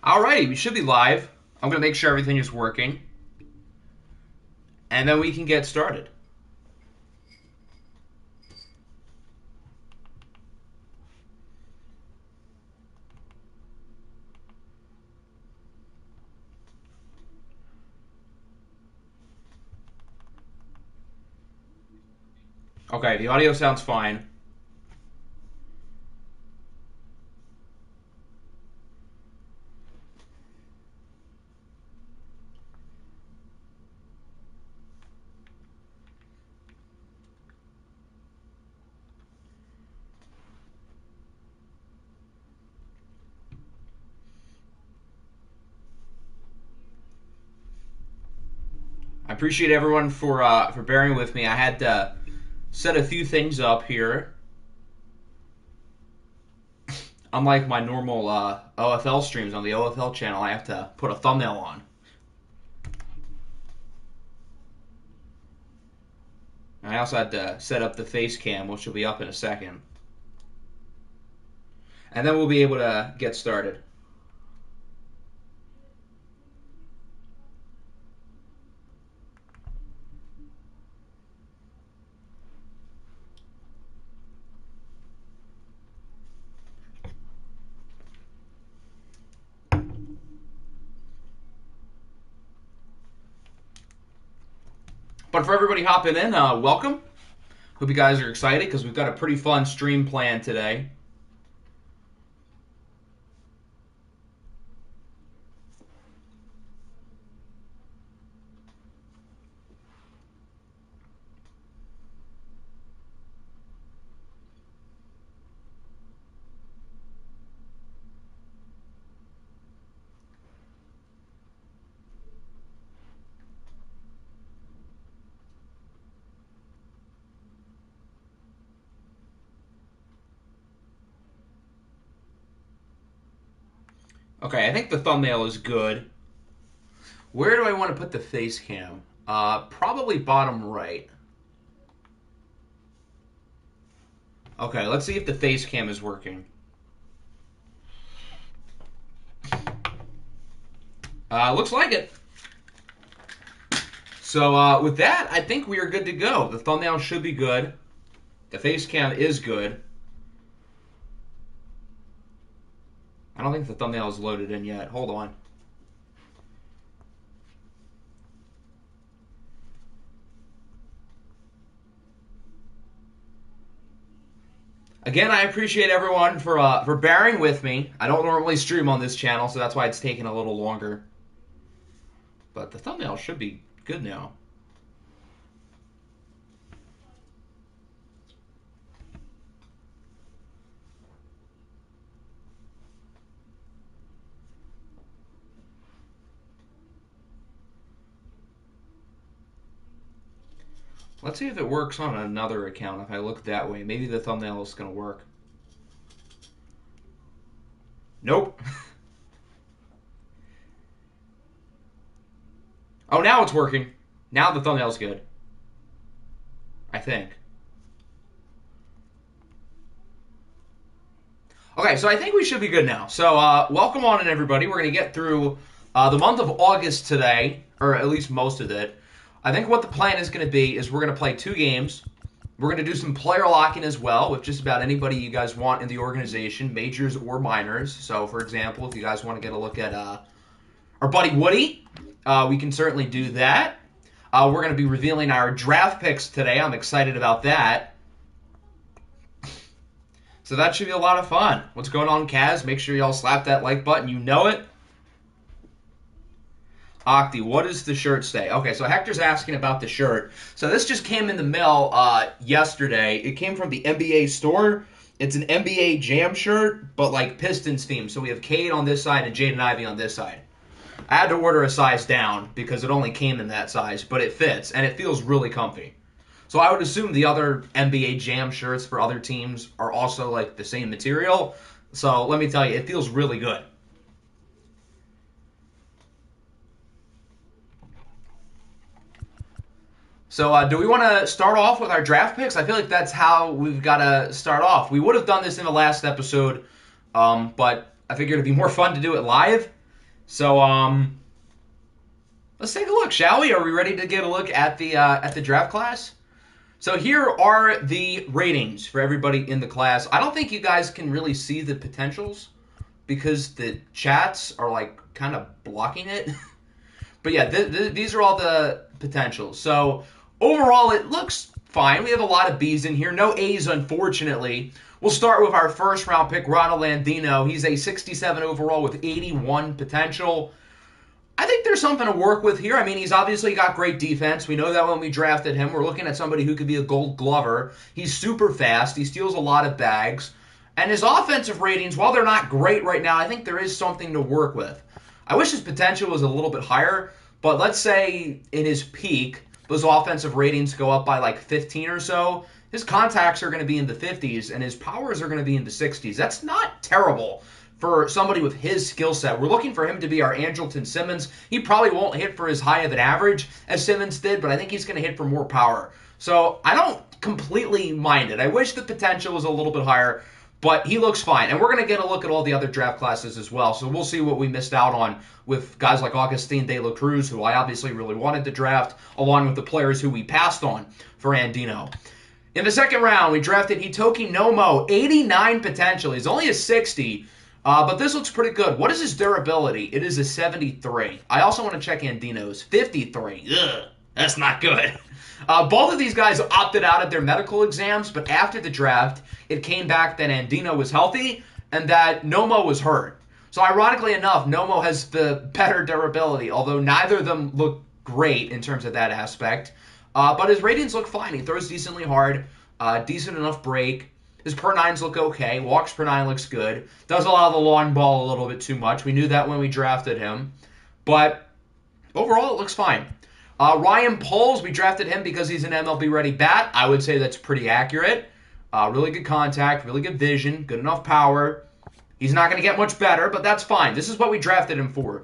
Alrighty, we should be live. I'm going to make sure everything is working. And then we can get started. Okay, the audio sounds fine. I appreciate everyone for bearing with me. I had to set a few things up here. Unlike my normal OFL streams on the OFL channel, I have to put a thumbnail on. I also had to set up the face cam, which will be up in a second. And then we'll be able to get started. But for everybody hopping in, welcome. Hope you guys are excited because we've got a pretty fun stream planned today. Okay, I think the thumbnail is good. Where do I want to put the face cam? Probably bottom right. Okay, let's see if the face cam is working. Looks like it. So with that, I think we are good to go. The thumbnail should be good. The face cam is good. I don't think the thumbnail is loaded in yet. Hold on. Again, I appreciate everyone for bearing with me. I don't normally stream on this channel, so that's why it's taking a little longer. But the thumbnail should be good now. Let's see if it works on another account. If I look that way, maybe the thumbnail is going to work. Nope. Oh, now it's working. Now the thumbnail's good. I think. Okay, so I think we should be good now. So welcome on in, everybody. We're going to get through the month of August today, or at least most of it. I think what the plan is going to be is we're going to play 2 games. We're going to do some player locking as well with just about anybody you guys want in the organization, majors or minors. So, for example, if you guys want to get a look at our buddy Woody, we can certainly do that. We're going to be revealing our draft picks today. I'm excited about that. So that should be a lot of fun. What's going on, Kaz? Make sure y'all slap that like button. You know it. Octi, what does the shirt say? Okay, so Hector's asking about the shirt. So this just came in the mail yesterday. It came from the NBA store. It's an NBA Jam shirt, but like Pistons themed. So we have Cade on this side and Jaden Ivey on this side. I had to order a size down because it only came in that size, but it fits, and it feels really comfy. So I would assume the other NBA Jam shirts for other teams are also like the same material. So let me tell you, it feels really good. So do we want to start off with our draft picks? I feel like that's how we've got to start off. We would have done this in the last episode, but I figured it'd be more fun to do it live. So, let's take a look, shall we? Are we ready to get a look at the draft class? So here are the ratings for everybody in the class. I don't think you guys can really see the potentials because the chats are like kind of blocking it. But yeah, these are all the potentials. So overall, it looks fine. We have a lot of B's in here. No A's, unfortunately. We'll start with our first round pick, Ronald Landino. He's a 67 overall with 81 potential. I think there's something to work with here. I mean, he's obviously got great defense. We know that when we drafted him. We're looking at somebody who could be a gold glover. He's super fast. He steals a lot of bags. And his offensive ratings, while they're not great right now, I think there is something to work with. I wish his potential was a little bit higher, but let's say in his peak, those offensive ratings go up by like 15 or so. His contacts are going to be in the 50s, and his powers are going to be in the 60s. That's not terrible for somebody with his skill set. We're looking for him to be our Andrelton Simmons. He probably won't hit for as high of an average as Simmons did, but I think he's going to hit for more power. So I don't completely mind it. I wish the potential was a little bit higher, but he looks fine. And we're going to get a look at all the other draft classes as well. So we'll see what we missed out on with guys like Augustin De La Cruz, who I obviously really wanted to draft, along with the players who we passed on for Andino. In the second round, we drafted Hitoki Nomo, 89 potential. He's only a 60, but this looks pretty good. What is his durability? It is a 73. I also want to check Andino's. 53. Ugh, that's not good. Both of these guys opted out of their medical exams, but after the draft, it came back that Andino was healthy and that Nomo was hurt. So ironically enough, Nomo has the better durability, although neither of them look great in terms of that aspect. But his ratings look fine. He throws decently hard, decent enough break. His per nines look okay. Walks per nine looks good. Does allow the long ball a little bit too much. We knew that when we drafted him. But overall, it looks fine. Ryan Poles, we drafted him because he's an MLB-ready bat. I would say that's pretty accurate. Really good contact, really good vision, good enough power. He's not going to get much better, but that's fine. This is what we drafted him for.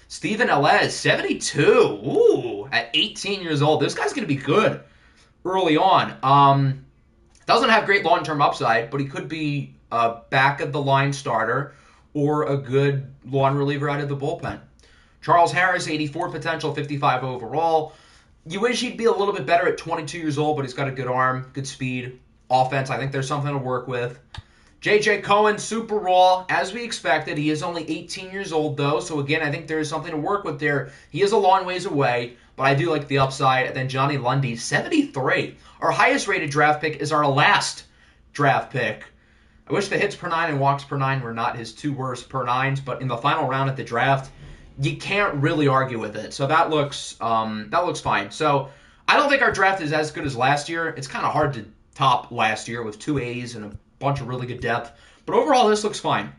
Steven Elez, 72. Ooh, at 18 years old. This guy's going to be good early on. Doesn't have great long-term upside, but he could be a back-of-the-line starter or a good long reliever out of the bullpen. Charles Harris, 84 potential, 55 overall. You wish he'd be a little bit better at 22 years old, but he's got a good arm, good speed, offense. I think there's something to work with. J.J. Cohen, super raw, as we expected. He is only 18 years old, though, so again, I think there is something to work with there. He is a long ways away, but I do like the upside. And then Johnny Lundy, 73. Our highest-rated draft pick is our last draft pick. I wish the hits per nine and walks per nine were not his two worst per nines, but in the final round at the draft, you can't really argue with it. So that looks fine. So I don't think our draft is as good as last year. It's kind of hard to top last year with 2 A's and a bunch of really good depth. But overall, this looks fine.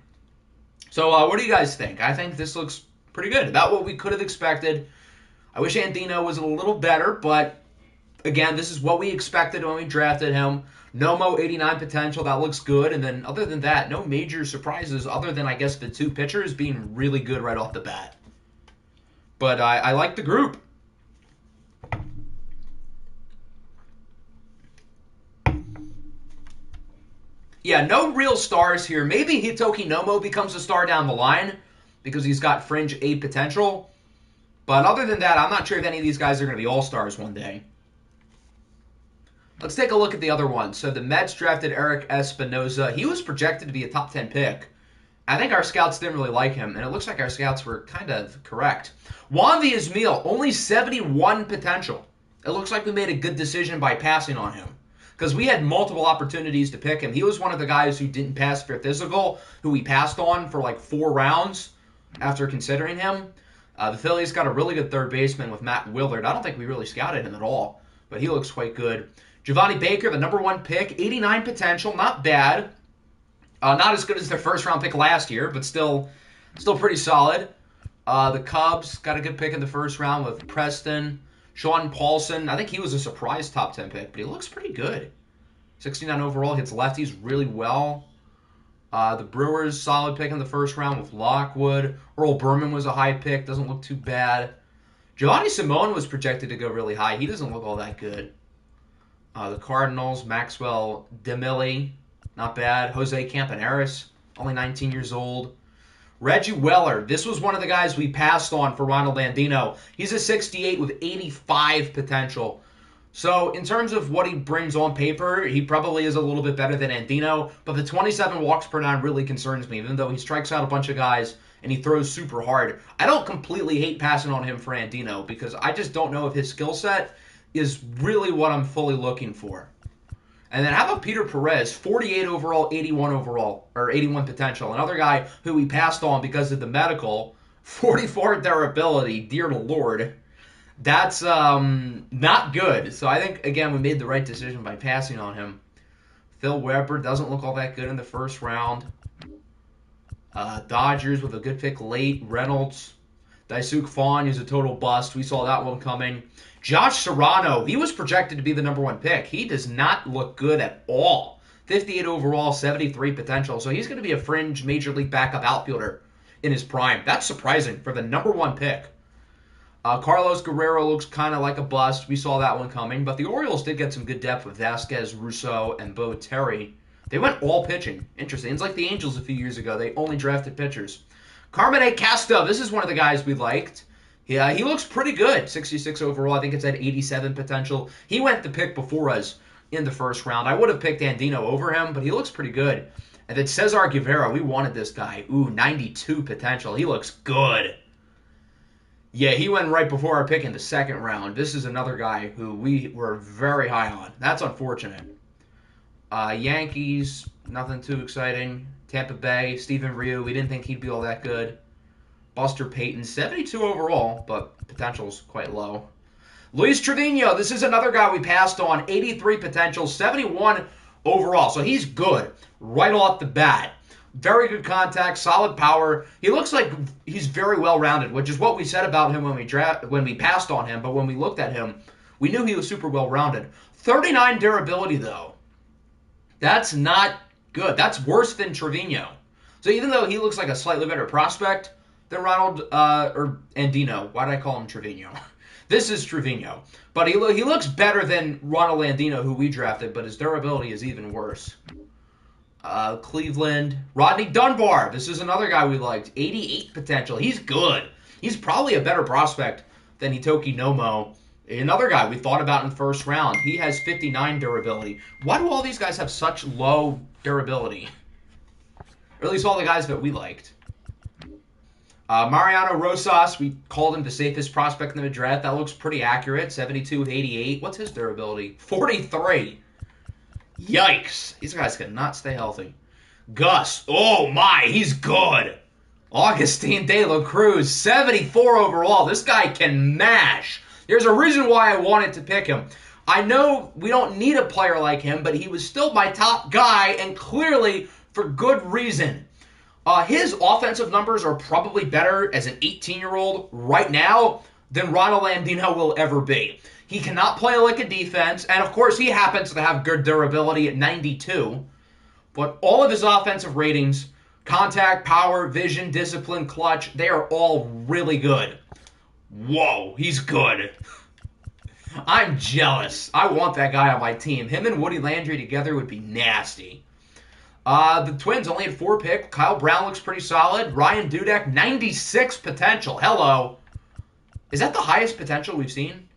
So what do you guys think? I think this looks pretty good. About what we could have expected. I wish Andino was a little better, but again, this is what we expected when we drafted him. Nomo, 89 potential. That looks good. And then other than that, no major surprises other than, I guess, the two pitchers being really good right off the bat. But I like the group. Yeah, no real stars here. Maybe Hitoki Nomo becomes a star down the line because he's got fringe A potential. But other than that, I'm not sure if any of these guys are going to be all-stars one day. Let's take a look at the other ones. So the Mets drafted Eric Espinoza. He was projected to be a top 10 pick. I think our scouts didn't really like him, and it looks like our scouts were kind of correct. Juan Villasmil, only 71 potential. It looks like we made a good decision by passing on him because we had multiple opportunities to pick him. He was one of the guys who didn't pass for physical, who we passed on for like 4 rounds after considering him. The Phillies got a really good third baseman with Matt Willard. I don't think we really scouted him at all, but he looks quite good. Giovanni Baker, the number 1 pick, 89 potential, not bad. Not as good as their first-round pick last year, but still pretty solid. The Cubs got a good pick in the first round with Preston. Sean Paulson, I think he was a surprise top 10 pick, but he looks pretty good. 69 overall, hits lefties really well. The Brewers, solid pick in the first round with Lockwood. Earl Berman was a high pick, doesn't look too bad. Giovanni Simone was projected to go really high. He doesn't look all that good. The Cardinals, Maxwell DeMilly, not bad. Jose Campaneris, only 19 years old. Reggie Weller, this was one of the guys we passed on for Ronald Andino. He's a 68 with 85 potential. So in terms of what he brings on paper, he probably is a little bit better than Andino, but the 27 walks per nine really concerns me, even though he strikes out a bunch of guys and he throws super hard. I don't completely hate passing on him for Andino because I just don't know if his skill set is really what I'm fully looking for. And then how about Peter Perez, 48 overall, 81 overall, or 81 potential. Another guy who we passed on because of the medical, 44 durability, dear Lord. That's not good. So I think, again, we made the right decision by passing on him. Phil Weber doesn't look all that good in the first round. Dodgers with a good pick late. Reynolds. Daisuke Fon is a total bust. We saw that one coming. Josh Serrano, he was projected to be the number one pick. He does not look good at all. 58 overall, 73 potential. So he's going to be a fringe major league backup outfielder in his prime. That's surprising for the number one pick. Carlos Guerrero looks kind of like a bust. We saw that one coming. But the Orioles did get some good depth with Vasquez, Russo, and Bo Terry. They went all pitching. Interesting. It's like the Angels a few years ago. They only drafted pitchers. Carmine Castro, this is one of the guys we liked. Yeah, he looks pretty good. 66 overall. I think it's at 87 potential. He went the pick before us in the first round. I would have picked Andino over him, but he looks pretty good. And then Cesar Guevara, we wanted this guy. Ooh, 92 potential. He looks good. Yeah, he went right before our pick in the second round. This is another guy who we were very high on. That's unfortunate. Yankees, nothing too exciting. Tampa Bay, Steven Ryu, we didn't think he'd be all that good. Buster Payton, 72 overall, but potential's quite low. Luis Trevino, this is another guy we passed on. 83 potential, 71 overall. So he's good right off the bat. Very good contact, solid power. He looks like he's very well-rounded, which is what we said about him when we passed on him. But when we looked at him, we knew he was super well-rounded. 39 durability, though. That's not good. That's worse than Trevino. So even though he looks like a slightly better prospect than Ronald or Andino, why did I call him Trevino? This is Trevino. But he looks better than Ronald Andino, who we drafted, but his durability is even worse. Cleveland, Rodney Dunbar. This is another guy we liked. 88 potential. He's good. He's probably a better prospect than Hitoki Nomo. Another guy we thought about in the first round. He has 59 durability. Why do all these guys have such low durability? Or at least all the guys that we liked. Mariano Rosas, we called him the safest prospect in the draft. That looks pretty accurate. 72 with 88. What's his durability? 43. Yikes. These guys cannot stay healthy. Gus. Oh my, he's good. Augustine De La Cruz, 74 overall. This guy can mash. There's a reason why I wanted to pick him. I know we don't need a player like him, but he was still my top guy, and clearly for good reason. His offensive numbers are probably better as an 18-year-old right now than Ronald Andino will ever be. He cannot play like a defense, and of course he happens to have good durability at 92, but all of his offensive ratings, contact, power, vision, discipline, clutch, they are all really good. Whoa, he's good. I'm jealous. I want that guy on my team. Him and Woody Landry together would be nasty. The Twins only had 4 picks. Kyle Brown looks pretty solid. Ryan Dudek, 96 potential. Hello. Is that the highest potential we've seen?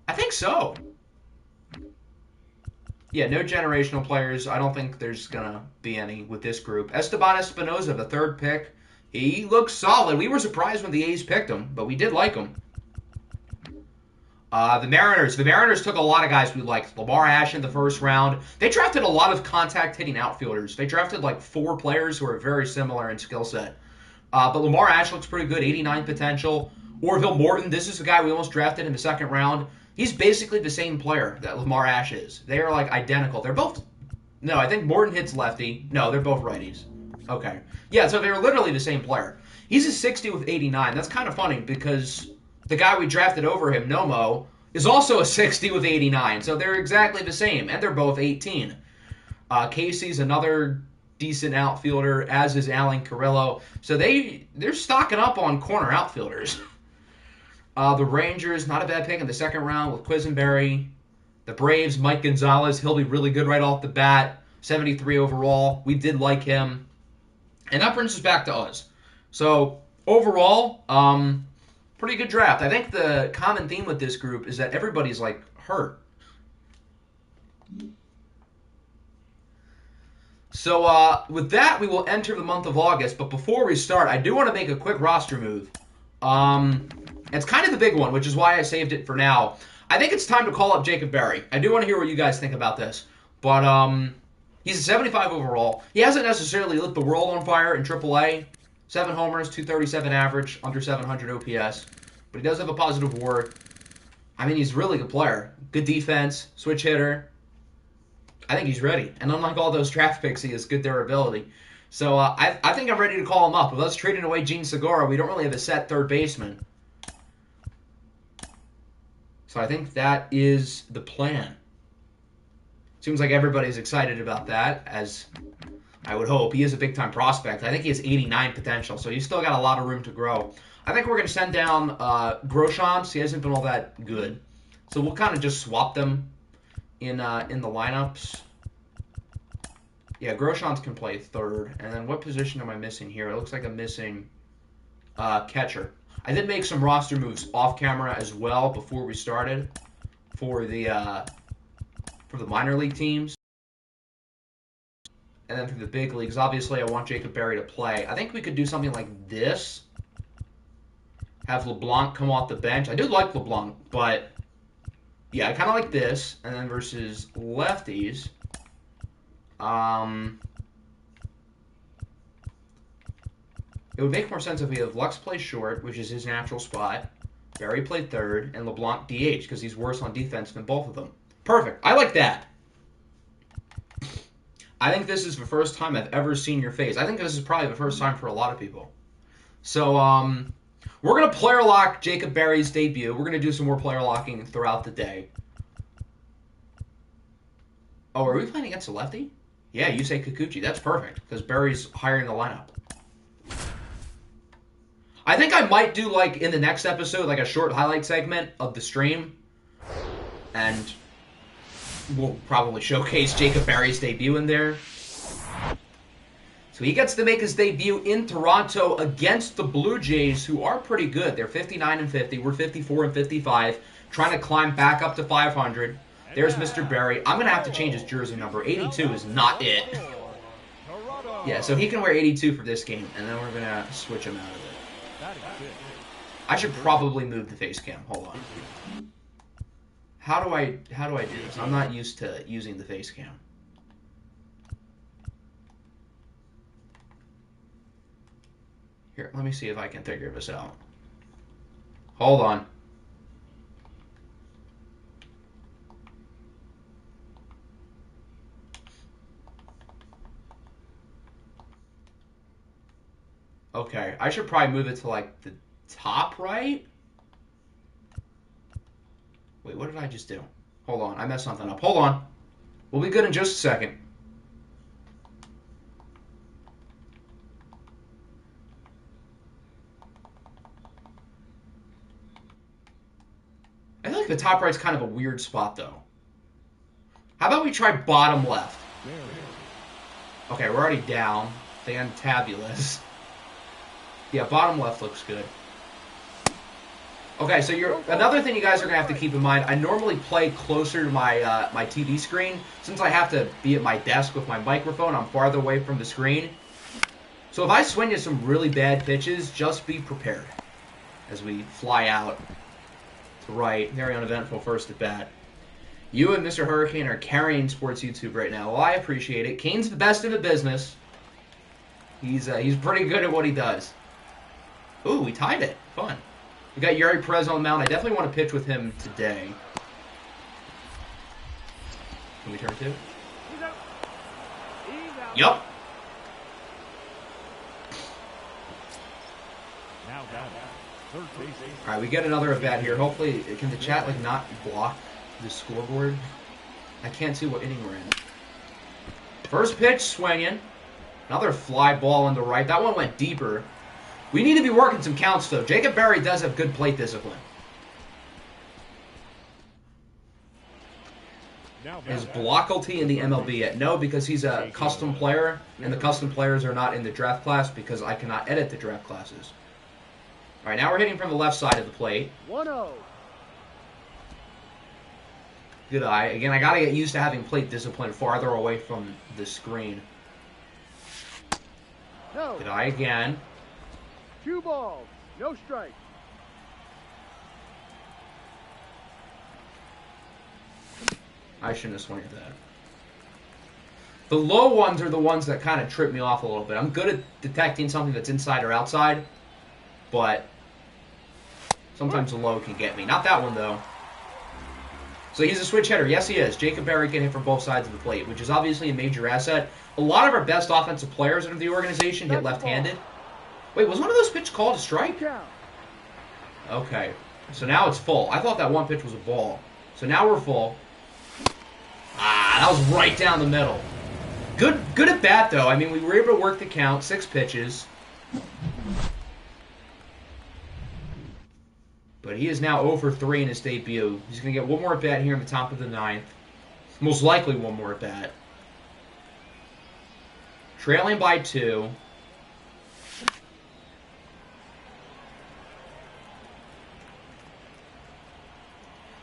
I think so. Yeah, no generational players. I don't think there's going to be any with this group. Esteban Espinoza, the 3rd pick. He looks solid. We were surprised when the A's picked him, but we did like him. The Mariners. The Mariners took a lot of guys we liked. Lamar Ash in the first round. They drafted a lot of contact-hitting outfielders. They drafted like 4 players who are very similar in skill set. But Lamar Ash looks pretty good, 89 potential. Orville Morton, this is the guy we almost drafted in the 2nd round. He's basically the same player that Lamar Ash is. They are like identical. They're both... No, I think Morton hits lefty. No, they're both righties. Okay. Yeah, so they're literally the same player. He's a 60 with 89. That's kind of funny because the guy we drafted over him, Nomo, is also a 60 with 89. So they're exactly the same, and they're both 18. Casey's another decent outfielder, as is Alan Carrillo. So they're stocking up on corner outfielders. The Rangers, not a bad pick in the 2nd round with Quisenberry. The Braves, Mike Gonzalez, he'll be really good right off the bat. 73 overall. We did like him. And that brings us back to us. So overall, pretty good draft. I think the common theme with this group is that everybody's like hurt. So with that, we will enter the month of August. But before we start, I do want to make a quick roster move. It's kind of the big one, which is why I saved it for now. I think it's time to call up Jacob Berry. I do want to hear what you guys think about this. But he's a 75 overall. He hasn't necessarily lit the world on fire in AAA. 7 homers, 237 average, under 700 OPS. But he does have a positive WAR. I mean, he's a really good player. Good defense, switch hitter. I think he's ready. And unlike all those draft picks, he has good durability. So I think I'm ready to call him up. With us trading away Gene Segura, we don't really have a set third baseman. So I think that is the plan. Seems like everybody's excited about that, as I would hope. He is a big-time prospect. I think he has 89 potential, so he's still got a lot of room to grow. I think we're going to send down Groshans. He hasn't been all that good. So we'll kind of just swap them in the lineups. Yeah, Groshans can play third. And then what position am I missing here? It looks like I'm missing catcher. I did make some roster moves off camera as well before we started for the minor league teams. And then through the big leagues, obviously I want Jacob Berry to play. I think we could do something like this. Have LeBlanc come off the bench. I do like LeBlanc, but yeah, I kind of like this. And then versus lefties, it would make more sense if we have Lux play short, which is his natural spot. Berry play third, and LeBlanc DH, because he's worse on defense than both of them. Perfect. I like that. I think this is the first time I've ever seen your face. I think this is probably the first time for a lot of people. So, we're going to player lock Jacob Berry's debut. We're going to do some more player locking throughout the day. Oh, are we playing against a lefty? Yeah, you say Kikuchi. That's perfect, because Berry's higher in the lineup. I think I might do, like, in the next episode, like a short highlight segment of the stream. And we'll probably showcase Jacob Berry's debut in there. So he gets to make his debut in Toronto against the Blue Jays, who are pretty good. They're 59 and 50. We're 54 and 55, trying to climb back up to 500. There's Mr. Berry. I'm going to have to change his jersey number. 82 is not it. Yeah, so he can wear 82 for this game, and then we're going to switch him out of it. I should probably move the face cam. Hold on. How do I do this? I'm not used to using the face cam. Here, let me see if I can figure this out. Hold on. Okay, I should probably move it to like the top right. Wait, what did I just do? Hold on, I messed something up. Hold on. We'll be good in just a second. I feel like the top right's kind of a weird spot, though. How about we try bottom left? Okay, we're already down. Fantabulous. Yeah, bottom left looks good. Okay, so another thing you guys are going to have to keep in mind, I normally play closer to my my TV screen. Since I have to be at my desk with my microphone, I'm farther away from the screen. So if I swing you some really bad pitches, just be prepared as we fly out to right. Very uneventful first at bat. You and Mr. Hurricane are carrying sports YouTube right now. Well, I appreciate it. Kane's the best in the business. He's pretty good at what he does. Ooh, we tied it. Fun. We got Yuri Perez on the mound. I definitely want to pitch with him today. Can we turn two? Yup. Alright, we get another at bat here. Hopefully, can the chat like not block the scoreboard? I can't see what inning we're in. First pitch, swinging. Another fly ball into right. That one went deeper. We need to be working some counts, though. Jacob Berry does have good plate discipline. Is Blockelty in the MLB yet? No, because he's a custom player, and the custom players are not in the draft class because I cannot edit the draft classes. All right, now we're hitting from the left side of the plate. 1-0. Good eye. Again, I got to get used to having plate discipline farther away from the screen. No. Good eye again. 2 balls, no strike. I shouldn't have swung at that. The low ones are the ones that kind of trip me off a little bit. I'm good at detecting something that's inside or outside, but sometimes the low can get me. Not that one, though. So he's a switch hitter. Yes, he is. Jacob Berry can hit from both sides of the plate, which is obviously a major asset. A lot of our best offensive players in the organization hit left-handed. Wait, was one of those pitches called a strike? Okay. So now it's full. I thought that one pitch was a ball. So now we're full. Ah, that was right down the middle. Good at bat, though. I mean, we were able to work the count. 6 pitches. But he is now 0 for 3 in his debut. He's going to get one more at bat here in the top of the 9th. Most likely one more at bat. Trailing by 2.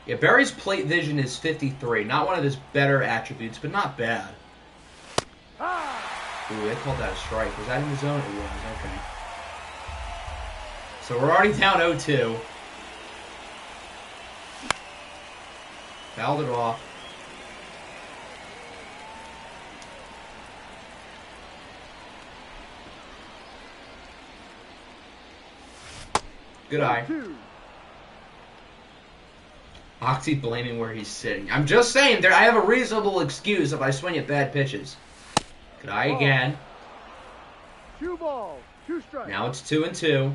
Yeah, Barry's plate vision is 53. Not one of his better attributes, but not bad. Ooh, they called that a strike. Was that in the zone? It was. Okay. So we're already down 0-2. Fouled it off. Good eye. Oxy blaming where he's sitting. I'm just saying, I have a reasonable excuse if I swing at bad pitches. Good eye again. 2 balls, 2 strikes. Now it's 2-2.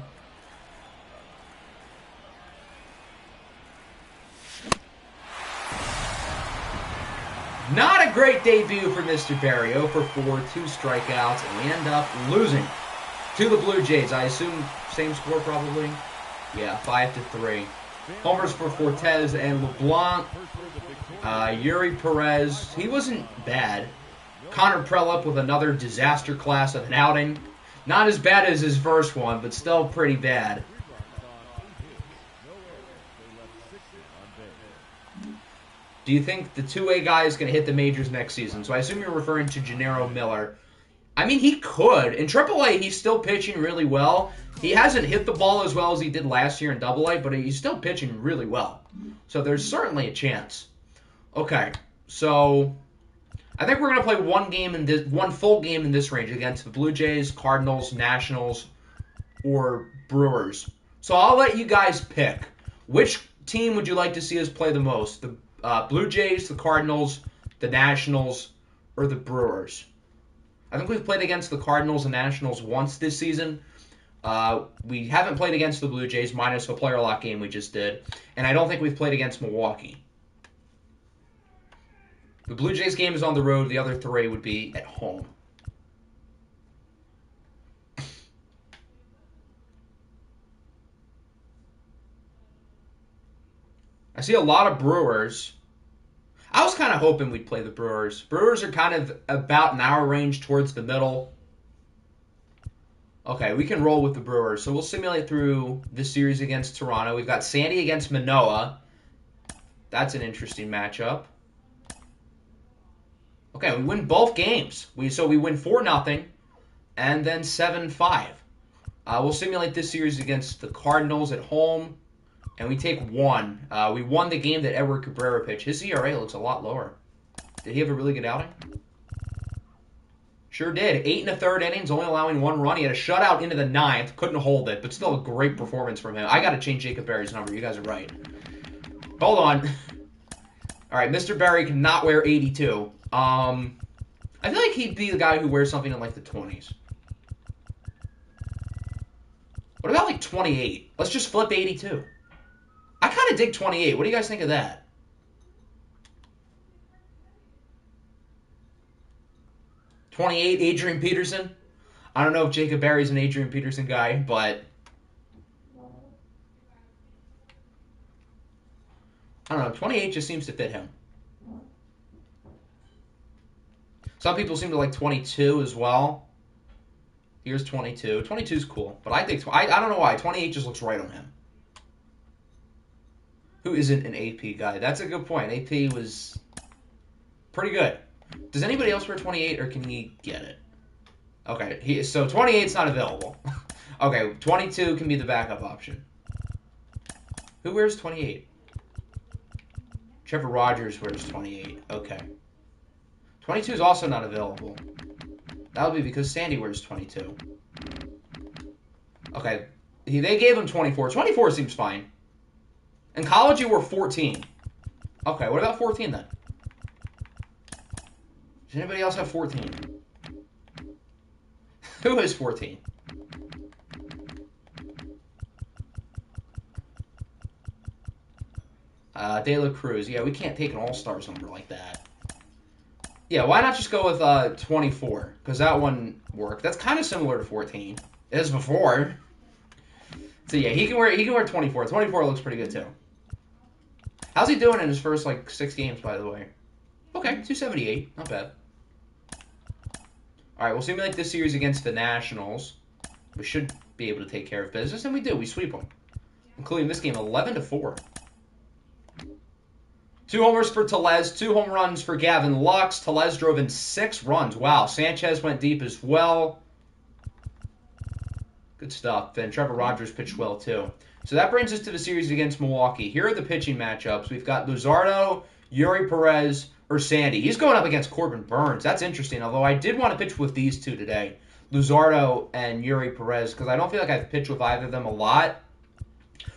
Not a great debut for Mr. Berry. 0 for 4, 2 strikeouts, and we end up losing to the Blue Jays. I assume same score probably? Yeah, 5-3. Homers for Fortes and LeBlanc. Yuri Perez, he wasn't bad. Connor Prelup with another disaster class of an outing. Not as bad as his first one, but still pretty bad. Do you think the 2A guy is going to hit the majors next season? So I assume you're referring to Gennaro Miller. I mean, he could. In AAA, he's still pitching really well. He hasn't hit the ball as well as he did last year in AA, but he's still pitching really well. So there's certainly a chance. Okay, so I think we're going to play one full game in this range against the Blue Jays, Cardinals, Nationals, or Brewers. So I'll let you guys pick. Which team would you like to see us play the most? The Blue Jays, the Cardinals, the Nationals, or the Brewers? I think we've played against the Cardinals and Nationals once this season. We haven't played against the Blue Jays, minus the player lock game we just did. And I don't think we've played against Milwaukee. The Blue Jays game is on the road. The other 3 would be at home. I see a lot of Brewers. I was kind of hoping we'd play the Brewers. Brewers are kind of about an hour range towards the middle. Okay, we can roll with the Brewers. So we'll simulate through this series against Toronto. We've got Sandy against Manoah. That's an interesting matchup. Okay, we win both games. So we win 4-0 and then 7-5. We'll simulate this series against the Cardinals at home. And we take 1. We won the game that Edward Cabrera pitched. His ERA looks a lot lower. Did he have a really good outing? Sure did. 8 1/3 innings, only allowing 1 run. He had a shutout into the 9th. Couldn't hold it, but still a great performance from him. I got to change Jacob Berry's number. You guys are right. Hold on. All right, Mr. Berry cannot wear 82. I feel like he'd be the guy who wears something in like the 20s. What about like 28? Let's just flip 82. I kind of dig 28. What do you guys think of that? '28, Adrian Peterson. I don't know if Jacob Berry's an Adrian Peterson guy, but I don't know. 28 just seems to fit him. Some people seem to like 22 as well. Here's 22. 22 is cool, but I think I don't know why 28 just looks right on him. Who isn't an AP guy? That's a good point. AP was pretty good. Does anybody else wear 28, or can he get it? Okay, so 28's not available. Okay, 22 can be the backup option. Who wears 28? Trevor Rogers wears 28. Okay. 22 is also not available. That would be because Sandy wears 22. Okay, they gave him 24. 24 seems fine. In college, you were 14. Okay, what about 14 then? Does anybody else have 14? Who has 14? De La Cruz. Yeah, we can't take an All-Stars number like that. Yeah, why not just go with 24? Because that one worked. That's kind of similar to 14. It is before. So yeah, he can wear 24. 24 looks pretty good too. How's he doing in his first like 6 games, by the way? Okay, 278. Not bad. All right, we'll simulate this series against the Nationals. We should be able to take care of business, and we do. We sweep them, including this game, 11-4. 2 homers for Tellez, 2 home runs for Gavin Lux. Tellez drove in 6 runs. Wow, Sanchez went deep as well. Good stuff. And Trevor Rogers pitched well, too. So that brings us to the series against Milwaukee. Here are the pitching matchups. We've got Luzardo, Yuri Perez, or Sandy. He's going up against Corbin Burns. That's interesting, although I did want to pitch with these two today, Luzardo and Yuri Perez, because I don't feel like I've pitched with either of them a lot.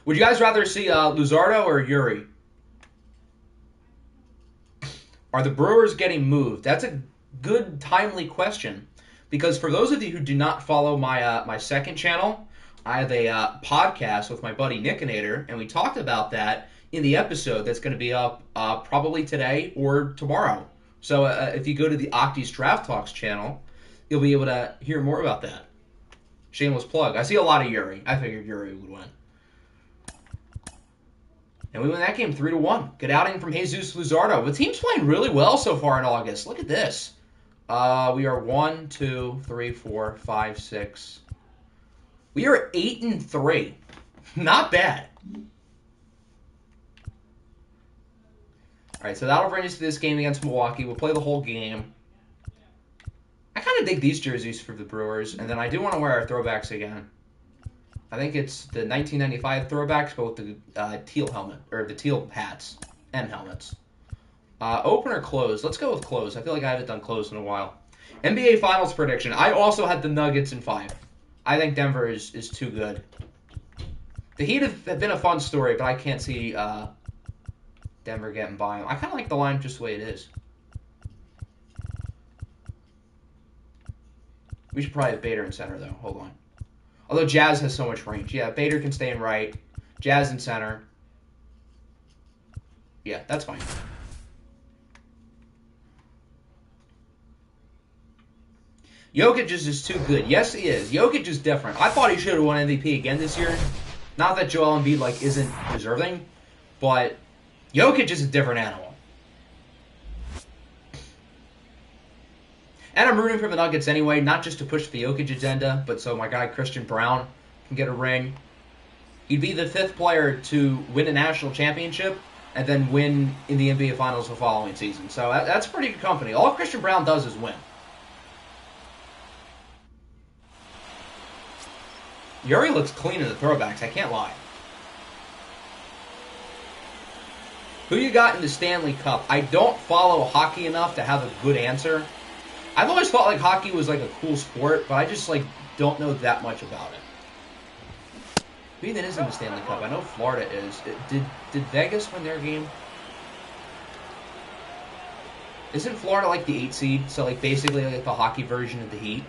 Would you guys rather see Luzardo or Yuri? Are the Brewers getting moved? That's a good, timely question, because for those of you who do not follow my second channel, I have a podcast with my buddy Nickinator, and we talked about that in the episode that's going to be up probably today or tomorrow. So if you go to the Octi's Draft Talks channel, you'll be able to hear more about that. Shameless plug. I see a lot of Yuri. I figured Yuri would win. And we win that game 3-1. Good outing from Jesus Luzardo. The team's playing really well so far in August. Look at this. We are 1, 2, 3, 4, 5, 6. We are 8-3. Not bad. All right, so that'll bring us to this game against Milwaukee. We'll play the whole game. I kind of dig these jerseys for the Brewers, and then I do want to wear our throwbacks again. I think it's the 1995 throwbacks, but with the teal helmet, or the teal hats and helmets. Open or close? Let's go with close. I feel like I haven't done close in a while. NBA Finals prediction. I also had the Nuggets in 5. I think Denver is too good. The Heat have been a fun story, but I can't see Denver getting by them. I kind of like the line just the way it is. We should probably have Bader in center, though. Hold on. Although Jazz has so much range. Yeah, Bader can stay in right. Jazz in center. Yeah, that's fine. Jokic is just too good. Yes, he is. Jokic is different. I thought he should have won MVP again this year. Not that Joel Embiid isn't deserving, but Jokic is a different animal. And I'm rooting for the Nuggets anyway, not just to push the Jokic agenda, but so my guy Christian Brown can get a ring. He'd be the 5th player to win a national championship and then win in the NBA Finals the following season. So that's pretty good company. All Christian Brown does is win. Yuri looks clean in the throwbacks, I can't lie. Who you got in the Stanley Cup? I don't follow hockey enough to have a good answer. I've always thought like hockey was like a cool sport, but I just like don't know that much about it. Who even is in the Stanley Cup? I know Florida is. Did Vegas win their game? Isn't Florida like the 8 seed? So like basically like the hockey version of the Heat?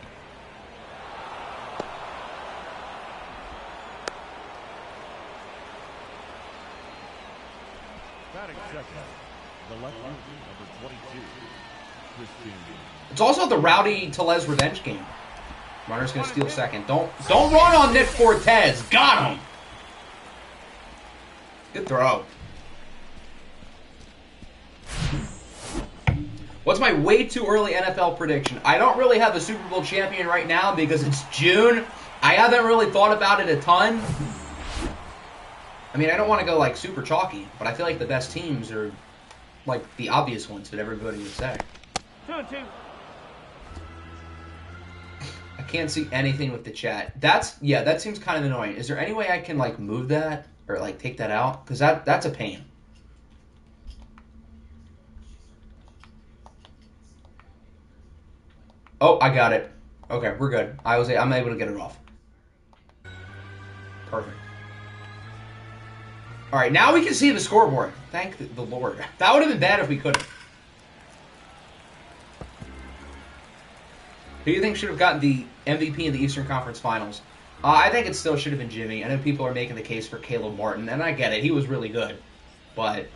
It's also the Rowdy Tellez revenge game. Runner's going to steal second. Don't run on Nick Fortes. Got him. Good throw. What's my way too early NFL prediction? I don't really have a Super Bowl champion right now because it's June. I haven't really thought about it a ton. I mean, I don't want to go like super chalky, but I feel like the best teams are like the obvious ones that everybody would say. 2-2. I can't see anything with the chat. That seems kind of annoying. Is there any way I can like move that or like take that out? Because that's a pain. Oh, I got it. Okay, we're good. I'm able to get it off. Perfect. All right, now we can see the scoreboard. Thank the Lord. That would have been bad if we couldn't. Who do you think should have gotten the MVP in the Eastern Conference Finals? I think it still should have been Jimmy. I know people are making the case for Caleb Martin, and I get it. He was really good. But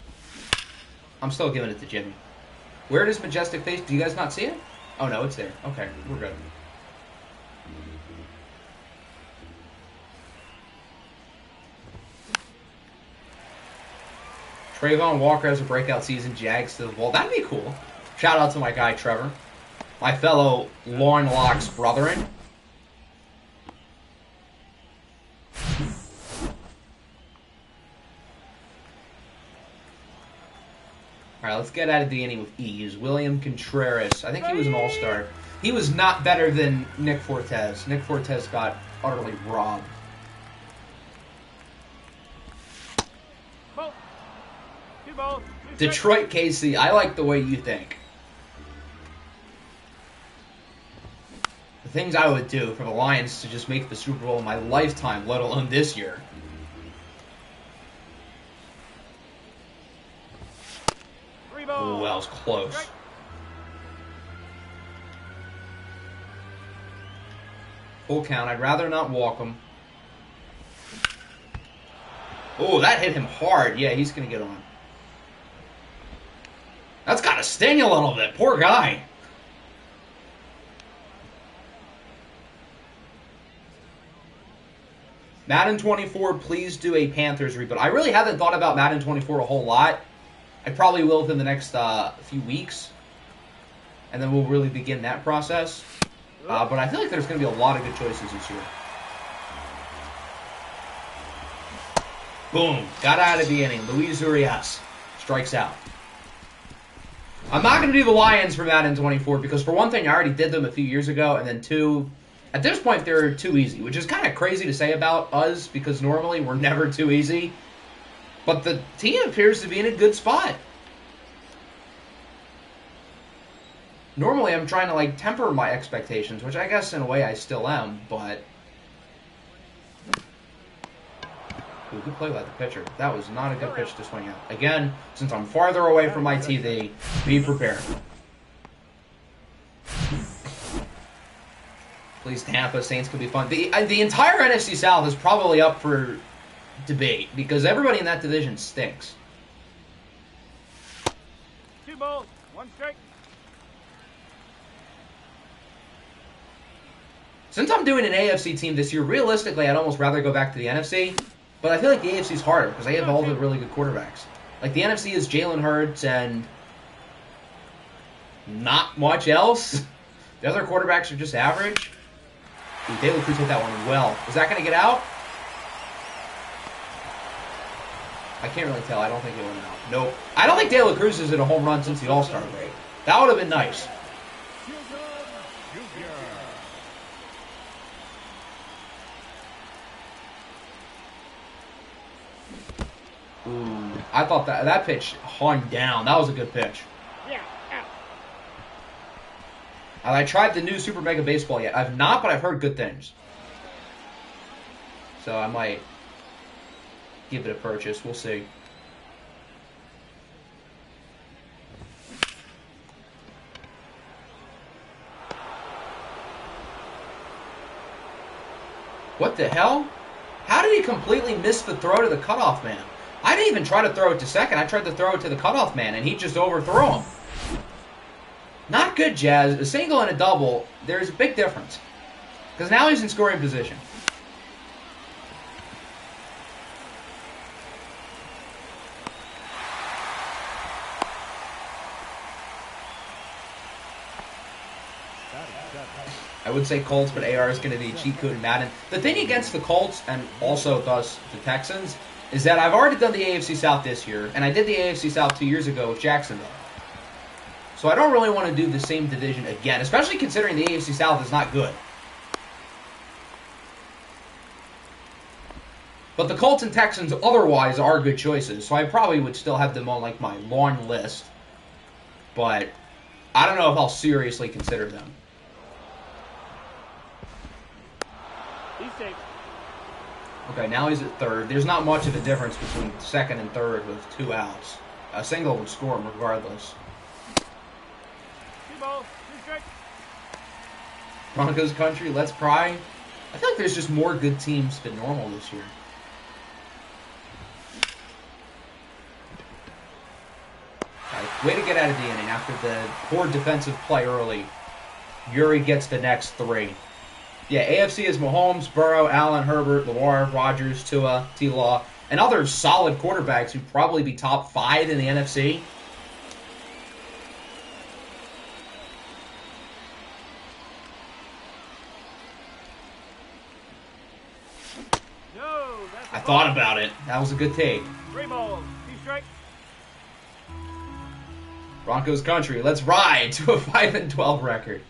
I'm still giving it to Jimmy. Where does Majestic face? Do you guys not see it? Oh, no, it's there. Okay, we're good. Trayvon Walker has a breakout season. Jags to the ball. That'd be cool. Shout out to my guy, Trevor. My fellow Lauren Locke's brethren. All right, let's get out of the inning with ease. William Contreras. I think he was an all-star. He was not better than Nick Fortes. Nick Fortes got utterly robbed. Ball. 2 balls. 2 Detroit KC. I like the way you think. The things I would do for the Lions to just make the Super Bowl in my lifetime, let alone this year. Oh, that was close. Full count. I'd rather not walk him. Oh, that hit him hard. Yeah, he's going to get on. That's got to sting a little bit. Poor guy. Madden 24, please do a Panthers reboot. I really haven't thought about Madden 24 a whole lot. I probably will within the next few weeks. And then we'll really begin that process. But I feel like there's going to be a lot of good choices this year. Boom. Got out of the inning. Luis Urias strikes out. I'm not going to do the Lions for Madden 24 because, for one thing, I already did them a few years ago. And then, two, at this point, they're too easy, which is kind of crazy to say about us because normally we're never too easy. But the team appears to be in a good spot. Normally, I'm trying to like temper my expectations, which I guess in a way I still am, but... Ooh, good play by the pitcher. That was not a good pitch to swing at. Again, since I'm farther away from my TV, be prepared. Please, Tampa, Saints could be fun. The entire NFC South is probably up for debate because everybody in that division stinks. 2 balls. 1 strike. Since I'm doing an AFC team this year, realistically, I'd almost rather go back to the NFC. But I feel like the AFC is harder because they have all the really good quarterbacks. Like, the NFC is Jalen Hurts and not much else. The other quarterbacks are just average. Ooh, De La Cruz hit that one well. Is that going to get out? I can't really tell. I don't think it went out. Nope. I don't think De La Cruz has hit a home run since the All-Star break. That would have been nice. Ooh, I thought that pitch hung down. That was a good pitch. Yeah, out. And I tried the new Super Mega Baseball yet. I've not, but I've heard good things. So I might give it a purchase. We'll see. What the hell? How did he completely miss the throw to the cutoff man? I didn't even try to throw it to second. I tried to throw it to the cutoff man, and he just overthrew him. Not good, Jazz. A single and a double, there's a big difference. Because now he's in scoring position. I would say Colts, but AR is going to be a cheat code in Madden. The thing against the Colts, and also thus the Texans, is that I've already done the AFC South this year, and I did the AFC South 2 years ago with Jacksonville. So I don't really want to do the same division again, especially considering the AFC South is not good. But the Colts and Texans otherwise are good choices, so I probably would still have them on like my long list. But I don't know if I'll seriously consider them. He's safe. Okay, now he's at third. There's not much of a difference between second and third with 2 outs. A single would score him regardless. 2 balls, 2 strikes. Broncos country, let's pry. I feel like there's just more good teams than normal this year. Right, way to get out of the inning after the poor defensive play early. Yuri gets the next 3. Yeah, AFC is Mahomes, Burrow, Allen, Herbert, Lamar, Rodgers, Tua, T-Law, and other solid quarterbacks who'd probably be top 5 in the NFC. No, that's I thought about it. That was a good take. 3 balls, 2 strikes. Broncos country, let's ride to a 5-12 record.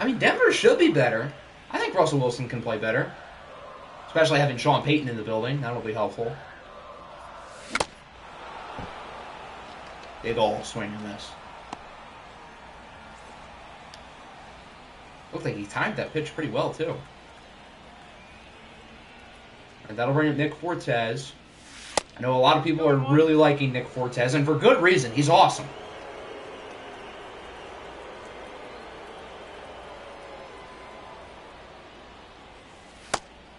I mean, Denver should be better. I think Russell Wilson can play better. Especially having Sean Payton in the building. That'll be helpful. Big ol' swing and miss. Looks like he timed that pitch pretty well, too. And that'll bring up Nick Fortes. I know a lot of people are really liking Nick Fortes, and for good reason. He's awesome.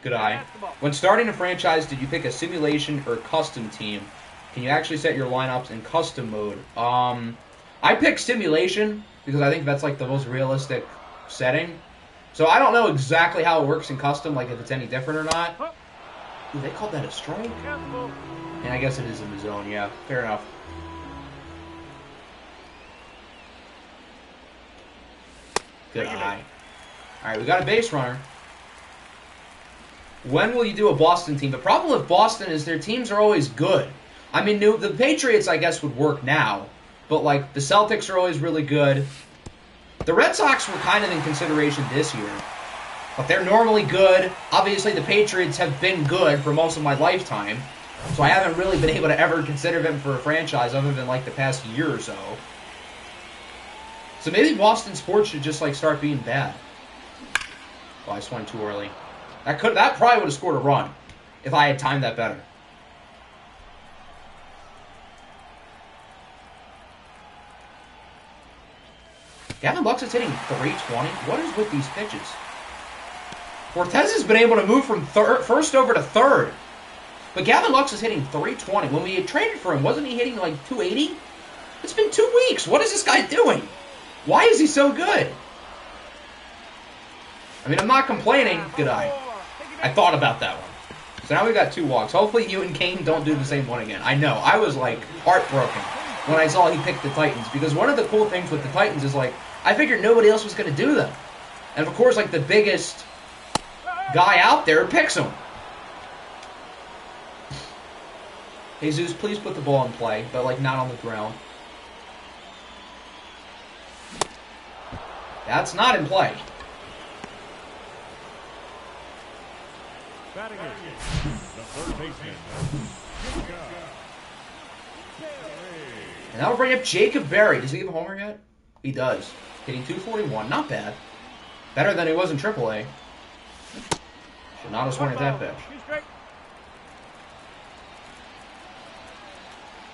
Good eye. When starting a franchise, did you pick a simulation or custom team? Can you actually set your lineups in custom mode? I picked simulation because I think that's like the most realistic setting. So I don't know exactly how it works in custom, like if it's any different or not. Ooh, they called that a strike? And I guess it is in the zone, yeah. Fair enough. Good eye. Alright, we got a base runner. When will you do a Boston team? The problem with Boston is their teams are always good. I mean, the Patriots, I guess, would work now. But, like, the Celtics are always really good. The Red Sox were kind of in consideration this year. But they're normally good. Obviously, the Patriots have been good for most of my lifetime. So I haven't really been able to ever consider them for a franchise other than, like, the past year or so. So maybe Boston sports should just, like, start being bad. Oh, I swung too early. That probably would have scored a run if I had timed that better. Gavin Lux is hitting 320. What is with these pitches? Cortez has been able to move from first over to third. But Gavin Lux is hitting 320. When we had traded for him, wasn't he hitting like 280? It's been 2 weeks. What is this guy doing? Why is he so good? I mean, I'm not complaining. Good eye. I thought about that one. So now we got 2 walks. Hopefully you and Kane don't do the same one again. I know. I was, like, heartbroken when I saw he picked the Titans. Because one of the cool things with the Titans is, like, I figured nobody else was going to do them. And, of course, like, the biggest guy out there picks them. Jesus, please put the ball in play, but, like, not on the ground. That's not in play. And that'll bring up Jacob Berry. Does he have a homer yet? He does. Hitting 241. Not bad. Better than he was in AAA. Should not have swung at that pitch.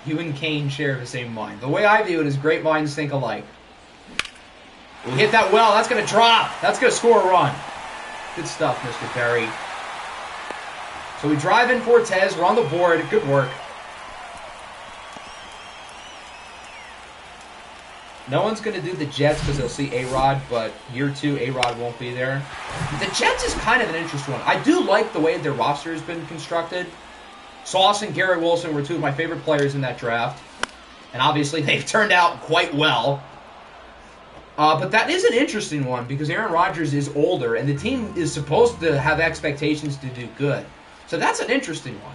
You and Kane share the same mind. The way I view it is great minds think alike. We hit that well. That's going to drop. That's going to score a run. Good stuff, Mr. Berry. So we drive in Fortes. We're on the board. Good work. No one's going to do the Jets because they'll see A-Rod, but year 2, A-Rod won't be there. The Jets is kind of an interesting one. I do like the way their roster has been constructed. Sauce and Garrett Wilson were 2 of my favorite players in that draft. And obviously they've turned out quite well. But that is an interesting one because Aaron Rodgers is older and the team is supposed to have expectations to do good. So that's an interesting one.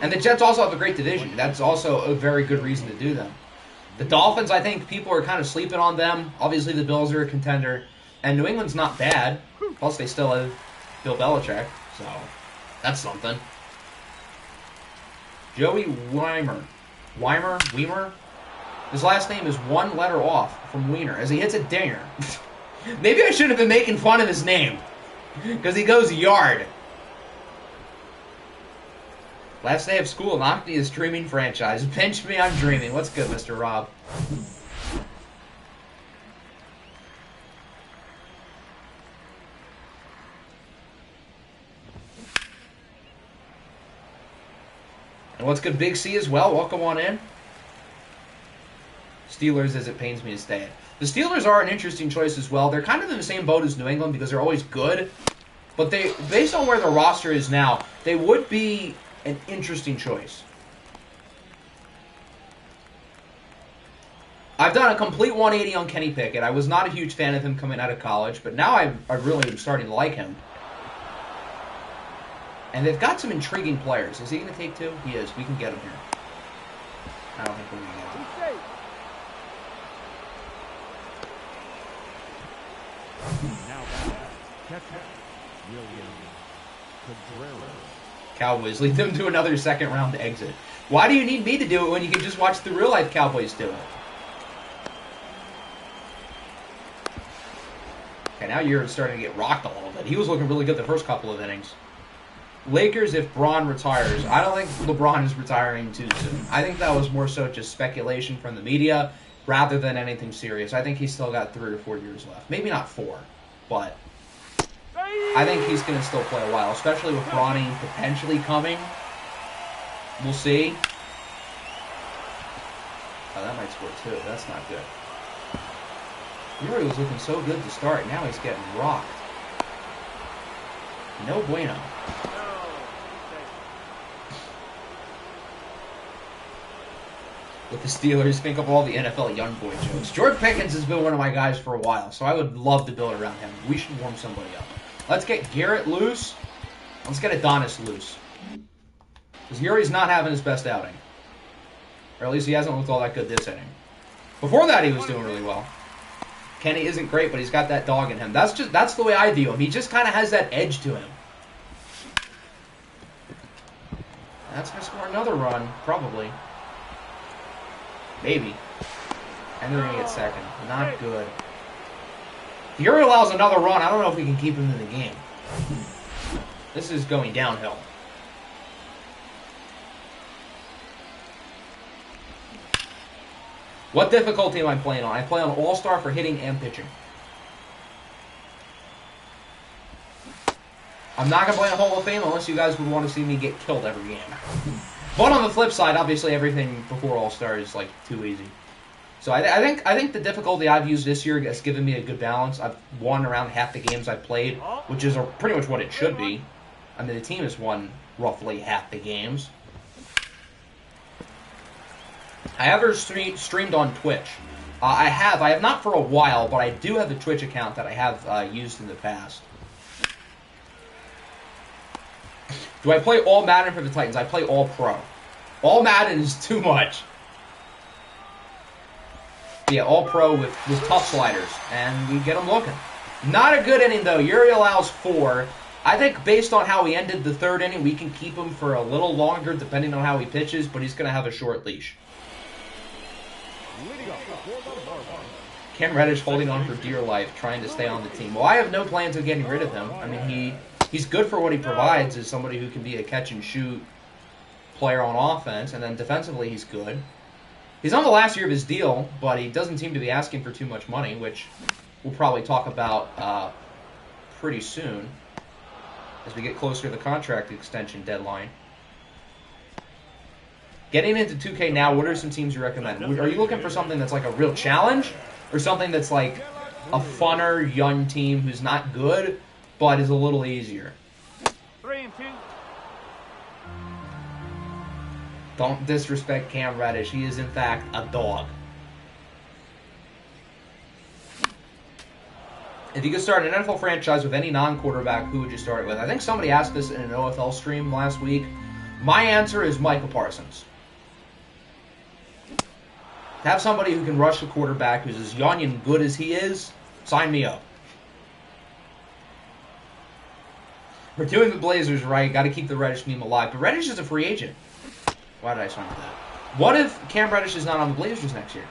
And the Jets also have a great division. That's also a very good reason to do them. The Dolphins, I think people are kind of sleeping on them. Obviously, the Bills are a contender. And New England's not bad. Plus, they still have Bill Belichick. So, that's something. Joey Weimer. Weimer? His last name is one letter off from Wiener as he hits a dinger. Maybe I shouldn't have been making fun of his name. Because he goes yard. Last day of school, knocked me a streaming franchise. Pinch me, I'm dreaming. What's good, Mr. Rob? And what's good, Big C as well? Welcome on in. Steelers, as it pains me to say it. The Steelers are an interesting choice as well. They're kind of in the same boat as New England because they're always good. But they, based on where their roster is now, they would be an interesting choice. I've done a complete 180 on Kenny Pickett. I was not a huge fan of him coming out of college, but now I really am starting to like him. And they've got some intriguing players. Is he going to take two? He is. We can get him here. I don't think we're going to get him. Cowboys lead them to another second-round exit. Why do you need me to do it when you can just watch the real-life Cowboys do it? Okay, now you're starting to get rocked a little bit. He was looking really good the first couple of innings. Lakers, if Braun retires. I don't think LeBron is retiring too soon. I think that was more so just speculation from the media rather than anything serious. I think he's still got 3 or 4 years left. Maybe not 4, but I think he's going to still play a while, especially with Bronny potentially coming. We'll see. Oh, that might score too. That's not good. Yuri was looking so good to start. Now he's getting rocked. No bueno. With the Steelers, think of all the NFL young boy jokes. George Pickens has been one of my guys for a while, so I would love to build around him. We should warm somebody up. Let's get Garrett loose. Let's get Adonis loose. Because Yuri's not having his best outing. Or at least he hasn't looked all that good this inning. Before that, he was doing really well. Kenny isn't great, but he's got that dog in him. That's the way I view him. He just kind of has that edge to him. That's going to score another run, probably. Maybe. And they're going to get second. Not good. If Yuri allows another run, I don't know if we can keep him in the game. This is going downhill. What difficulty am I playing on? I play on All-Star for hitting and pitching. I'm not going to play on Hall of Fame unless you guys would want to see me get killed every game. But on the flip side, obviously everything before All-Star is like too easy. So I think the difficulty I've used this year has given me a good balance. I've won around half the games I've played, which is pretty much what it should be. I mean, the team has won roughly half the games. I ever streamed on Twitch. I have not for a while, but I do have a Twitch account that I have used in the past. Do I play all Madden for the Titans? I play all pro. All Madden is too much. Yeah, all pro with tough sliders, and we get them looking. Not a good inning, though. Yuri allows 4. I think based on how he ended the third inning, we can keep him for a little longer, depending on how he pitches, but he's going to have a short leash. Cam Reddish holding on for dear life, trying to stay on the team. Well, I have no plans of getting rid of him. I mean, he's good for what he provides as somebody who can be a catch-and-shoot player on offense, and then defensively he's good. He's on the last year of his deal, but he doesn't seem to be asking for too much money, which we'll probably talk about pretty soon as we get closer to the contract extension deadline. Getting into 2K now, what are some teams you recommend? Are you looking for something that's like a real challenge, or something that's like a funner, young team who's not good, but is a little easier? 3 and 2. Don't disrespect Cam Reddish. He is, in fact, a dog. If you could start an NFL franchise with any non-quarterback, who would you start it with? I think somebody asked this in an OFL stream last week. My answer is Michael Parsons. Have somebody who can rush the quarterback, who's as young and good as he is, sign me up. We're doing the Blazers right. Got to keep the Reddish meme alive. But Reddish is a free agent. Why did I swing with that? What if Cam Reddish is not on the Blazers next year?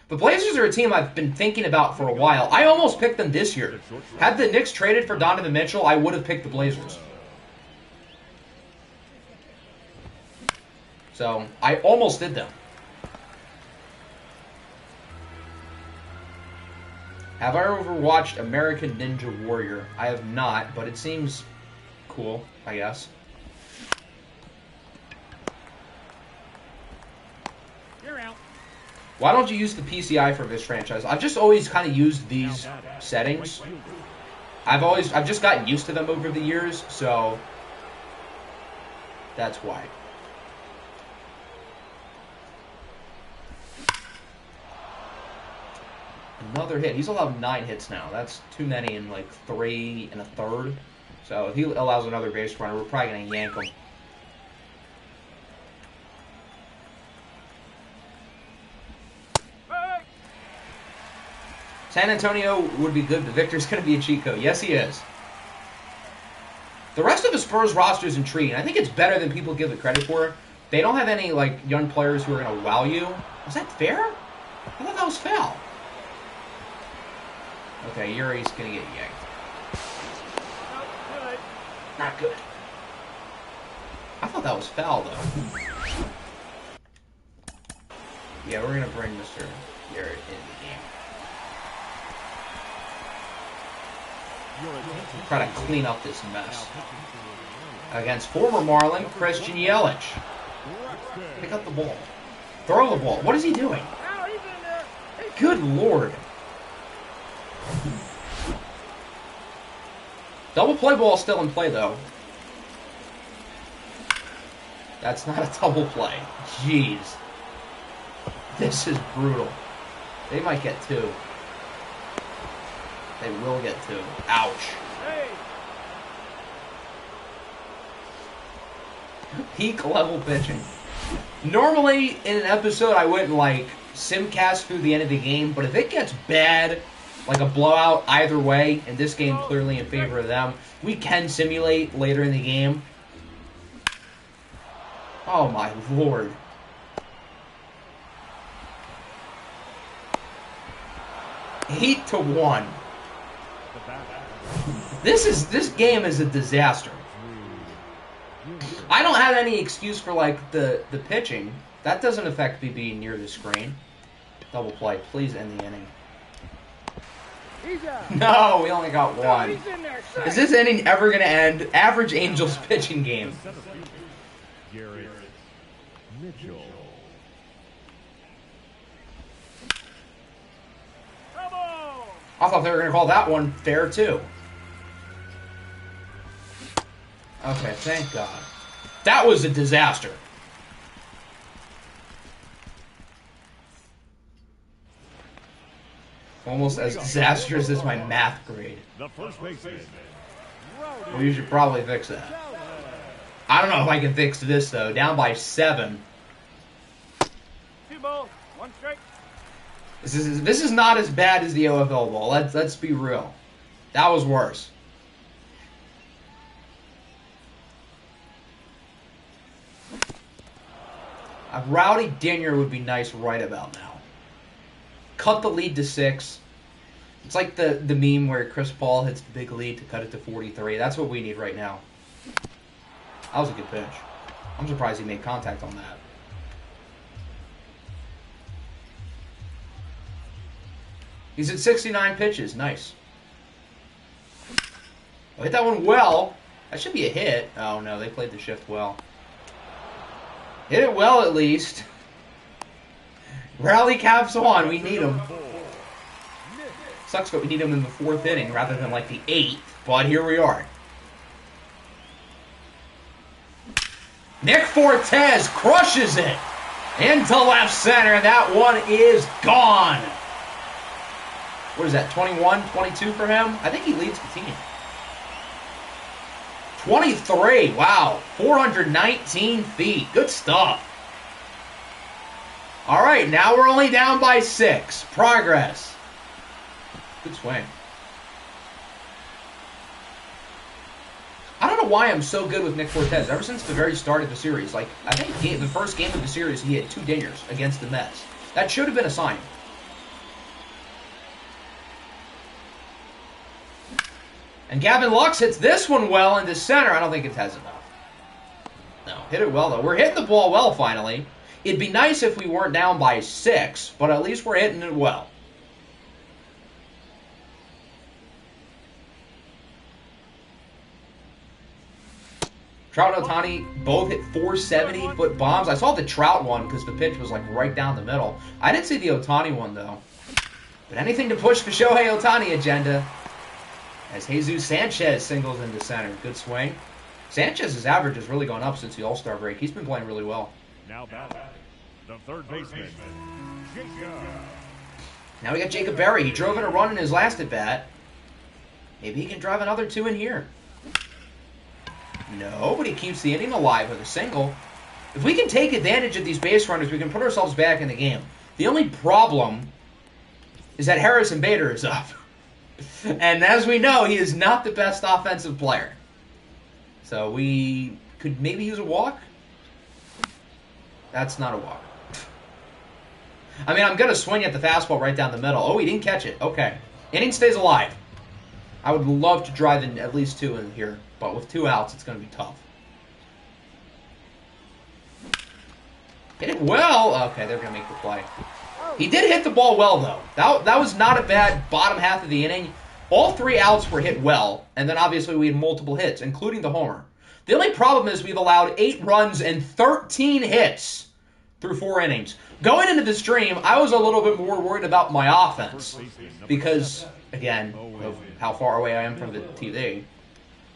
The Blazers are a team I've been thinking about for a while. I almost picked them this year. Had the Knicks traded for Donovan Mitchell, I would have picked the Blazers. So, I almost did them. Have I ever watched American Ninja Warrior? I have not, but it seems cool, I guess. You're out. Why don't you use the PCI for this franchise? I've just always kind of used these settings. I've just gotten used to them over the years, so that's why. Another hit. He's allowed 9 hits now. That's too many in like 3 1/3. So if he allows another base runner, we're probably going to yank him. San Antonio would be good, but Victor's going to be a cheat code. Yes, he is. The rest of the Spurs roster is intriguing. I think it's better than people give it credit for. They don't have any like young players who are going to wow you. Was that fair? I thought that was foul. Okay, Yuri's going to get yanked. Good. Not good. I thought that was foul, though. Yeah, we're going to bring Mr. Yuri in the game. Try to clean up this mess. Against former Marlin, Christian Yelich. Pick up the ball. Throw the ball. What is he doing? Now he's in there. Good Lord. Double play ball still in play, though. That's not a double play. Jeez. This is brutal. They might get 2. They will get 2. Ouch. Hey. Peak level pitching. Normally, in an episode, I wouldn't, like, simcast through the end of the game, but if it gets bad, like a blowout either way, and this game clearly in favor of them, we can simulate later in the game. Oh, my Lord. Eight to 1. This game is a disaster. I don't have any excuse for like the pitching. That doesn't affect me being near the screen. Double play. Please end the inning. He's out. No, we only got No, 1. he's in there. Is this inning ever going to end? Average Angels pitching game. Mitchell. Trouble. I thought they were going to call that one fair too. Okay, thank God. That was a disaster. Almost as disastrous as my math grade. The first baseman. Well, you should probably fix that. I don't know if I can fix this, though. Down by 7. 2 balls, 1 strike. This is not as bad as the OFL ball. Let's be real. That was worse. A Rowdy Dinger would be nice right about now. Cut the lead to 6. It's like the meme where Chris Paul hits the big lead to cut it to 43. That's what we need right now. That was a good pitch. I'm surprised he made contact on that. He's at 69 pitches. Nice. I hit that one well. That should be a hit. Oh, no. They played the shift well. Hit it well, at least. Rally caps on. We need him. Sucks that we need him in the 4th inning rather than like the 8th, but here we are. Nick Fortes crushes it into left center. That one is gone. What is that, 21, 22 for him? I think he leads the team. 23, wow, 419 feet. Good stuff. All right, now we're only down by 6. Progress. Good swing. I don't know why I'm so good with Nick Fortes. Ever since the very start of the series, like, I think the first game of the series, he hit 2 dingers against the Mets. That should have been a sign. And Gavin Lux hits this one well into center. I don't think it has enough. No, hit it well, though. We're hitting the ball well, finally. It'd be nice if we weren't down by 6, but at least we're hitting it well. Trout and Ohtani both hit 470-foot bombs. I saw the Trout one because the pitch was like right down the middle. I didn't see the Ohtani one, though. But anything to push the Shohei Ohtani agenda. As Jesus Sanchez singles into center. Good swing. Sanchez's average has really gone up since the All-Star break. He's been playing really well. Now batting, the third baseman, Jacob. Now we got Jacob Berry. He drove in a run in his last at-bat. Maybe he can drive another 2 in here. No, but he keeps the inning alive with a single. If we can take advantage of these base runners, we can put ourselves back in the game. The only problem is that Harrison Bader is up. And as we know, he is not the best offensive player. So we could maybe use a walk. That's not a walk. I mean, I'm going to swing at the fastball right down the middle. Oh, he didn't catch it. Okay. Inning stays alive. I would love to drive in at least 2 in here. But with 2 outs, it's going to be tough. Hit it well. Okay, they're going to make the play. He did hit the ball well, though. That was not a bad bottom half of the inning. All 3 outs were hit well, and then obviously we had multiple hits, including the homer. The only problem is we've allowed 8 runs and 13 hits through 4 innings. Going into the stream, I was a little bit more worried about my offense because, again, of how far away I am from the TV.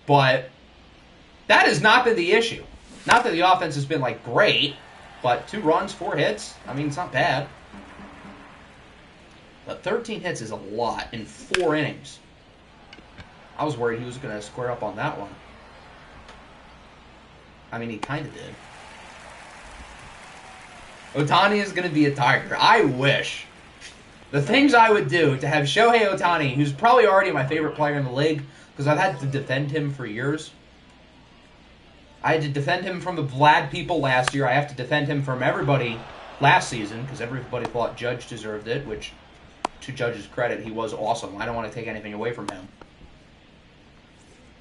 But that has not been the issue. Not that the offense has been, like, great, but 2 runs, 4 hits, I mean, it's not bad. But 13 hits is a lot in 4 innings. I was worried he was going to square up on that one. I mean, he kind of did. Ohtani is going to be a Tiger. I wish. The things I would do to have Shohei Ohtani, who's probably already my favorite player in the league, because I've had to defend him for years. I had to defend him from the Vlad people last year. I have to defend him from everybody last season, because everybody thought Judge deserved it, which, to Judge's credit, he was awesome. I don't want to take anything away from him.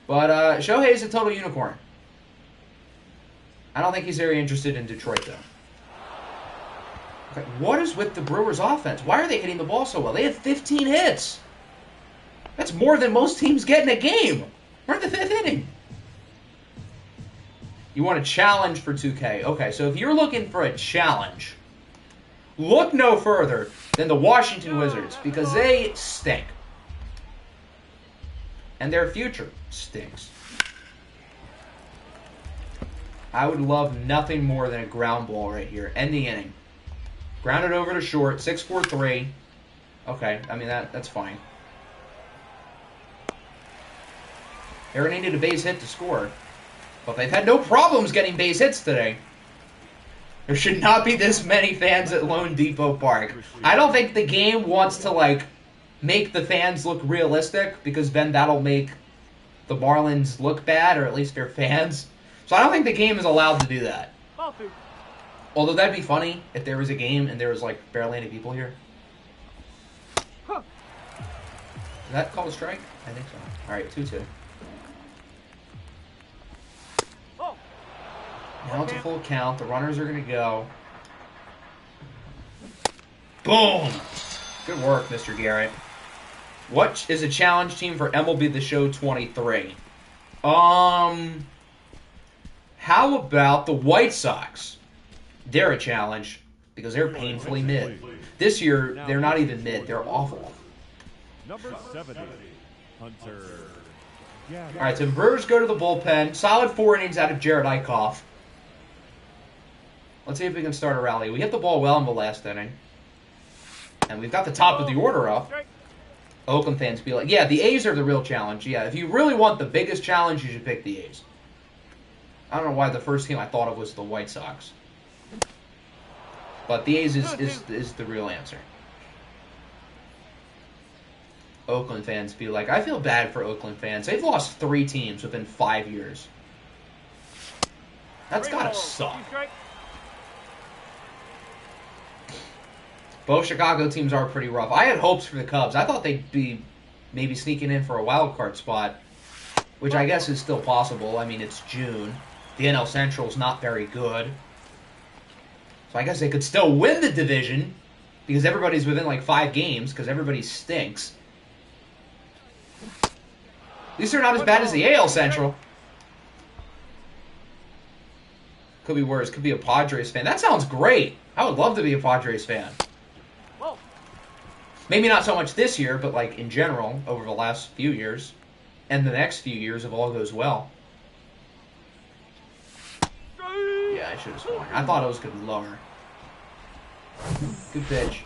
But Shohei is a total unicorn. I don't think he's very interested in Detroit, though. Okay, what is with the Brewers' offense? Why are they hitting the ball so well? They have 15 hits. That's more than most teams get in a game. We're in the 5th inning. You want a challenge for 2K. Okay, so if you're looking for a challenge, look no further than the Washington Wizards, because they stink. And their future stinks. I would love nothing more than a ground ball right here. End the inning. Ground it over to short. 6-4-3. Okay, I mean, that's fine. They needed a base hit to score. But they've had no problems getting base hits today. There should not be this many fans at Lone Depot Park. I don't think the game wants to, like, make the fans look realistic, because then that'll make the Marlins look bad, or at least their fans. So I don't think the game is allowed to do that. Although that'd be funny if there was a game and there was, like, barely any people here. Is that called a strike? I think so. All right, 2-2. Now it's a full count. The runners are going to go. Boom! Good work, Mr. Garrett. What is a challenge team for MLB The Show 23? How about the White Sox? They're a challenge because they're painfully mid. This year, they're not even mid. They're awful. Number 70, Hunter. All right, so the Brewers go to the bullpen. Solid 4 innings out of Jared Eichhoff. Let's see if we can start a rally. We hit the ball well in the last inning. And we've got the top of the order up. Oakland fans be like, yeah, the A's are the real challenge. Yeah, if you really want the biggest challenge, you should pick the A's. I don't know why the first team I thought of was the White Sox. But the A's is the real answer. Oakland fans be like, I feel bad for Oakland fans. They've lost 3 teams within 5 years. That's gotta suck. Both Chicago teams are pretty rough. I had hopes for the Cubs. I thought they'd be maybe sneaking in for a wild card spot, which I guess is still possible. I mean, it's June. The NL Central's not very good. So I guess they could still win the division because everybody's within like 5 games because everybody stinks. At least they're not as bad as the AL Central. Could be worse. Could be a Padres fan. That sounds great. I would love to be a Padres fan. Maybe not so much this year, but like in general, over the last few years. And the next few years if all goes well. Yeah, I should have sworn. I thought it was going to be lower. Good pitch.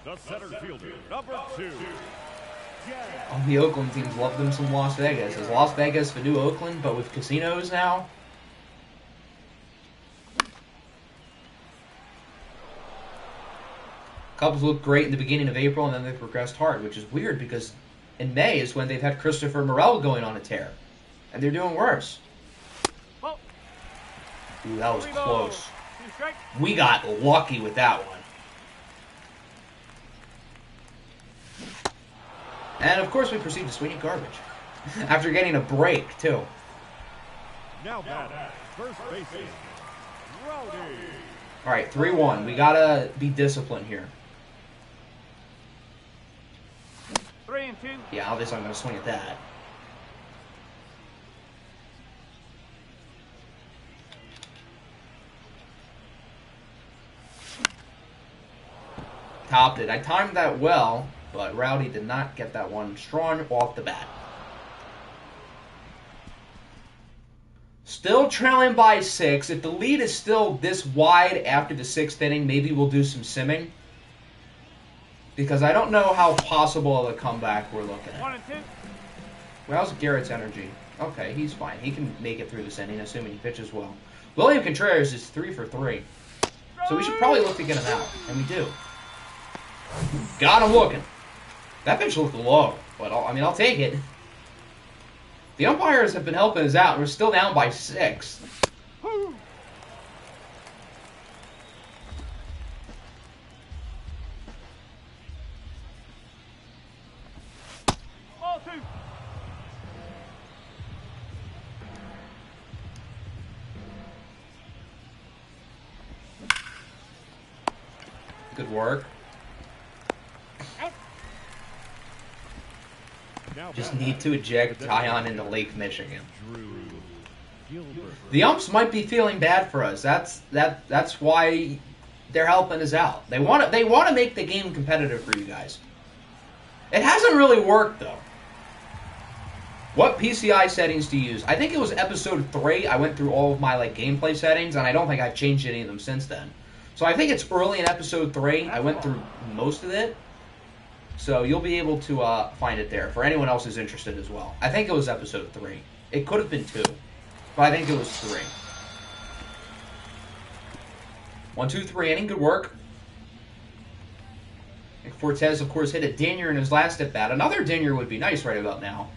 The center fielder, number 2. All the Oakland teams love them some Las Vegas. Is Las Vegas the new Oakland, but with casinos now? Cubs looked great in the beginning of April, and then they progressed hard, which is weird because in May is when they've had Christopher Morel going on a tear. And they're doing worse. Ooh, that was close. We got lucky with that one. And, of course, we proceed to swing at garbage. After getting a break, too. Now batter, first baseman, Rowdy. All right, 3-1. We got to be disciplined here. 3-2. Yeah, obviously I'm going to swing at that. Topped it. I timed that well, but Rowdy did not get that one strong off the bat. Still trailing by 6. If the lead is still this wide after the 6th inning, maybe we'll do some simming. Because I don't know how possible of a comeback we're looking at. 1-2. Well, how's Garrett's energy? Okay, he's fine. He can make it through this inning, assuming he pitches well. William Contreras is 3 for 3. So we should probably look to get him out. And we do. Got him looking. That pitch looked low. But, I'll take it. The umpires have been helping us out. We're still down by 6. Ball 2. Good work. Just need to eject Tyon into Lake Michigan. The umps might be feeling bad for us. That's why they're helping us out. They want to make the game competitive for you guys. It hasn't really worked though. What PCI settings do you use? I think it was episode 3. I went through all of my gameplay settings, and I don't think I've changed any of them since then. So I think it's early in episode 3. I went through most of it. So you'll be able to find it there for anyone else who's interested as well. I think it was episode 3. It could have been 2, but I think it was 3. 1, 2, 3 inning, good work. And Fortes, of course, hit a dinger in his last at bat. Another dinger would be nice right about now.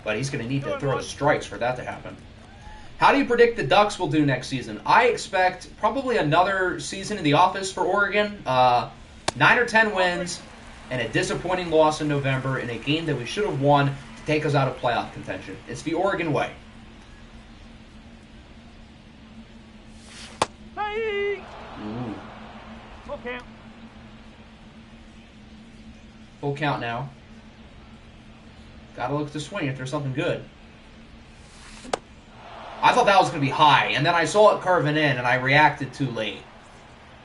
But he's going to need to throw strikes for that to happen. How do you predict the Ducks will do next season? I expect probably another season in the office for Oregon. 9 or 10 wins and a disappointing loss in November in a game that we should have won to take us out of playoff contention. It's the Oregon way. Hey! Ooh. Full count. Full count now. Gotta look to swing if there's something good. I thought that was going to be high, and then I saw it curving in, and I reacted too late.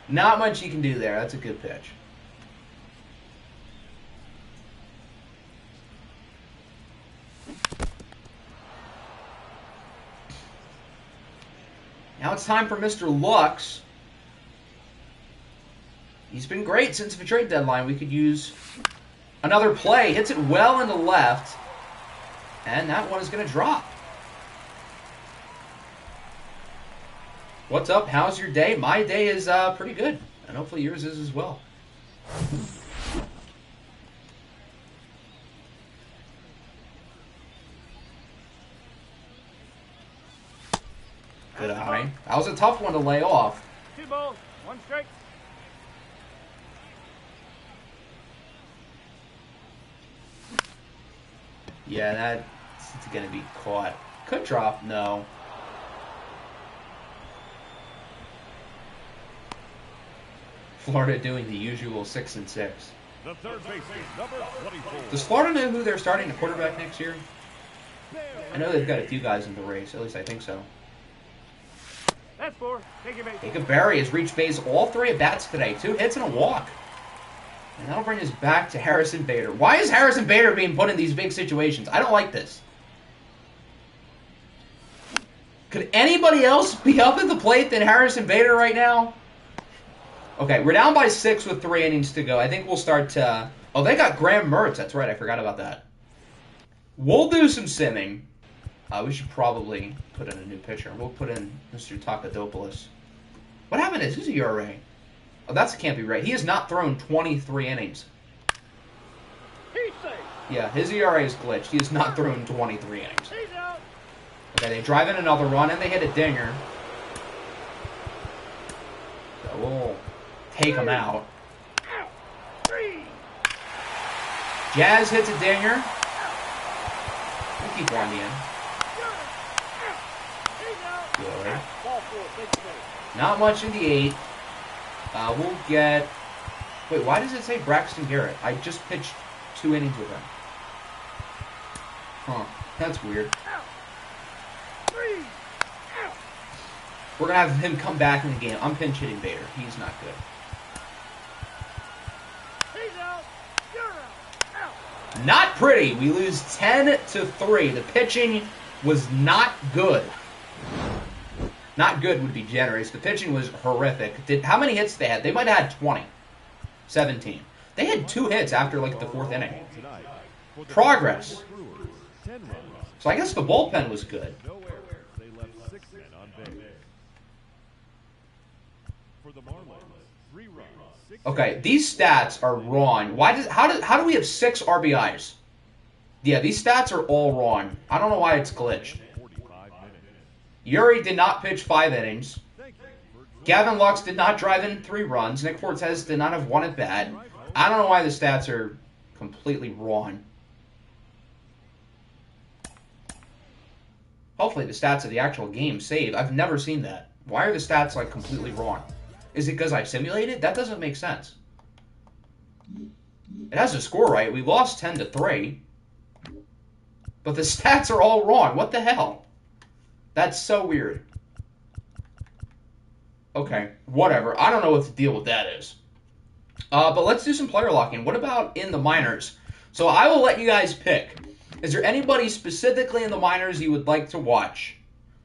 Not much you can do there. That's a good pitch. Now it's time for Mr. Lux. He's been great since the trade deadline. We could use another play. Hits it well into left. And that one is going to drop. What's up? How's your day? My day is pretty good. And hopefully yours is as well. Good eye. That was a tough one to lay off. 2 balls, 1 strike. Yeah, that's going to be caught. Could drop. No. Florida doing the usual 6 and 6. The third baseman, number 24. Does Florida know who they're starting at quarterback next year? I know they've got a few guys in the race. At least I think so. That's 4. Take your base. Jacob Berry has reached base all 3 at bats today. 2 hits and a walk. And that'll bring us back to Harrison Bader. Why is Harrison Bader being put in these big situations? I don't like this. Could anybody else be up at the plate than Harrison Bader right now? Okay, we're down by 6 with 3 innings to go. I think we'll start to... Oh, they got Graham Mertz. That's right. I forgot about that. We'll do some simming. We should probably put in a new pitcher. We'll put in Mr. Takadopoulos. What happened to his ERA? Oh, that can't be right. He has not thrown 23 innings. He's safe. Yeah, his ERA is glitched. He has not thrown 23 innings. He's out. Okay, they drive in another run, and they hit a dinger. So we'll take him out. Out. 3. Jazz hits a dinger. We'll keep one in. He's out. Good. Ball 4. Take the base. Not much in the 8th. We'll get... Wait, why does it say Braxton Garrett? I just pitched 2 innings with him. Huh. That's weird. Out. 3. Out. We're going to have him come back in the game. I'm pinch hitting Bader. He's not good. He's out. You're out. Out. Not pretty. We lose 10-3. The pitching was not good. Not good would be generous. The pitching was horrific. How many hits they had? They might have had 20. 17. They had 2 hits after, like, the 4th inning. Progress. So I guess the bullpen was good. No errors. They left 6 men on base. For the Marlins, 3 runs. 6 Okay, these stats are wrong. How do we have 6 RBIs? Yeah, these stats are all wrong. I don't know why it's glitched. 45 minutes. Yuri did not pitch 5 innings. Gavin Lux did not drive in 3 runs. Nick Fortes did not have 1 at bat. I don't know why the stats are completely wrong. Hopefully the stats of the actual game save. I've never seen that. Why are the stats like completely wrong? Is it because I simulated? That doesn't make sense. It has the score right. We lost 10-3. But the stats are all wrong. What the hell? That's so weird. Okay, whatever. I don't know what the deal with that is. But let's do some player locking. What about in the minors? So I will let you guys pick. Is there anybody specifically in the minors you would like to watch?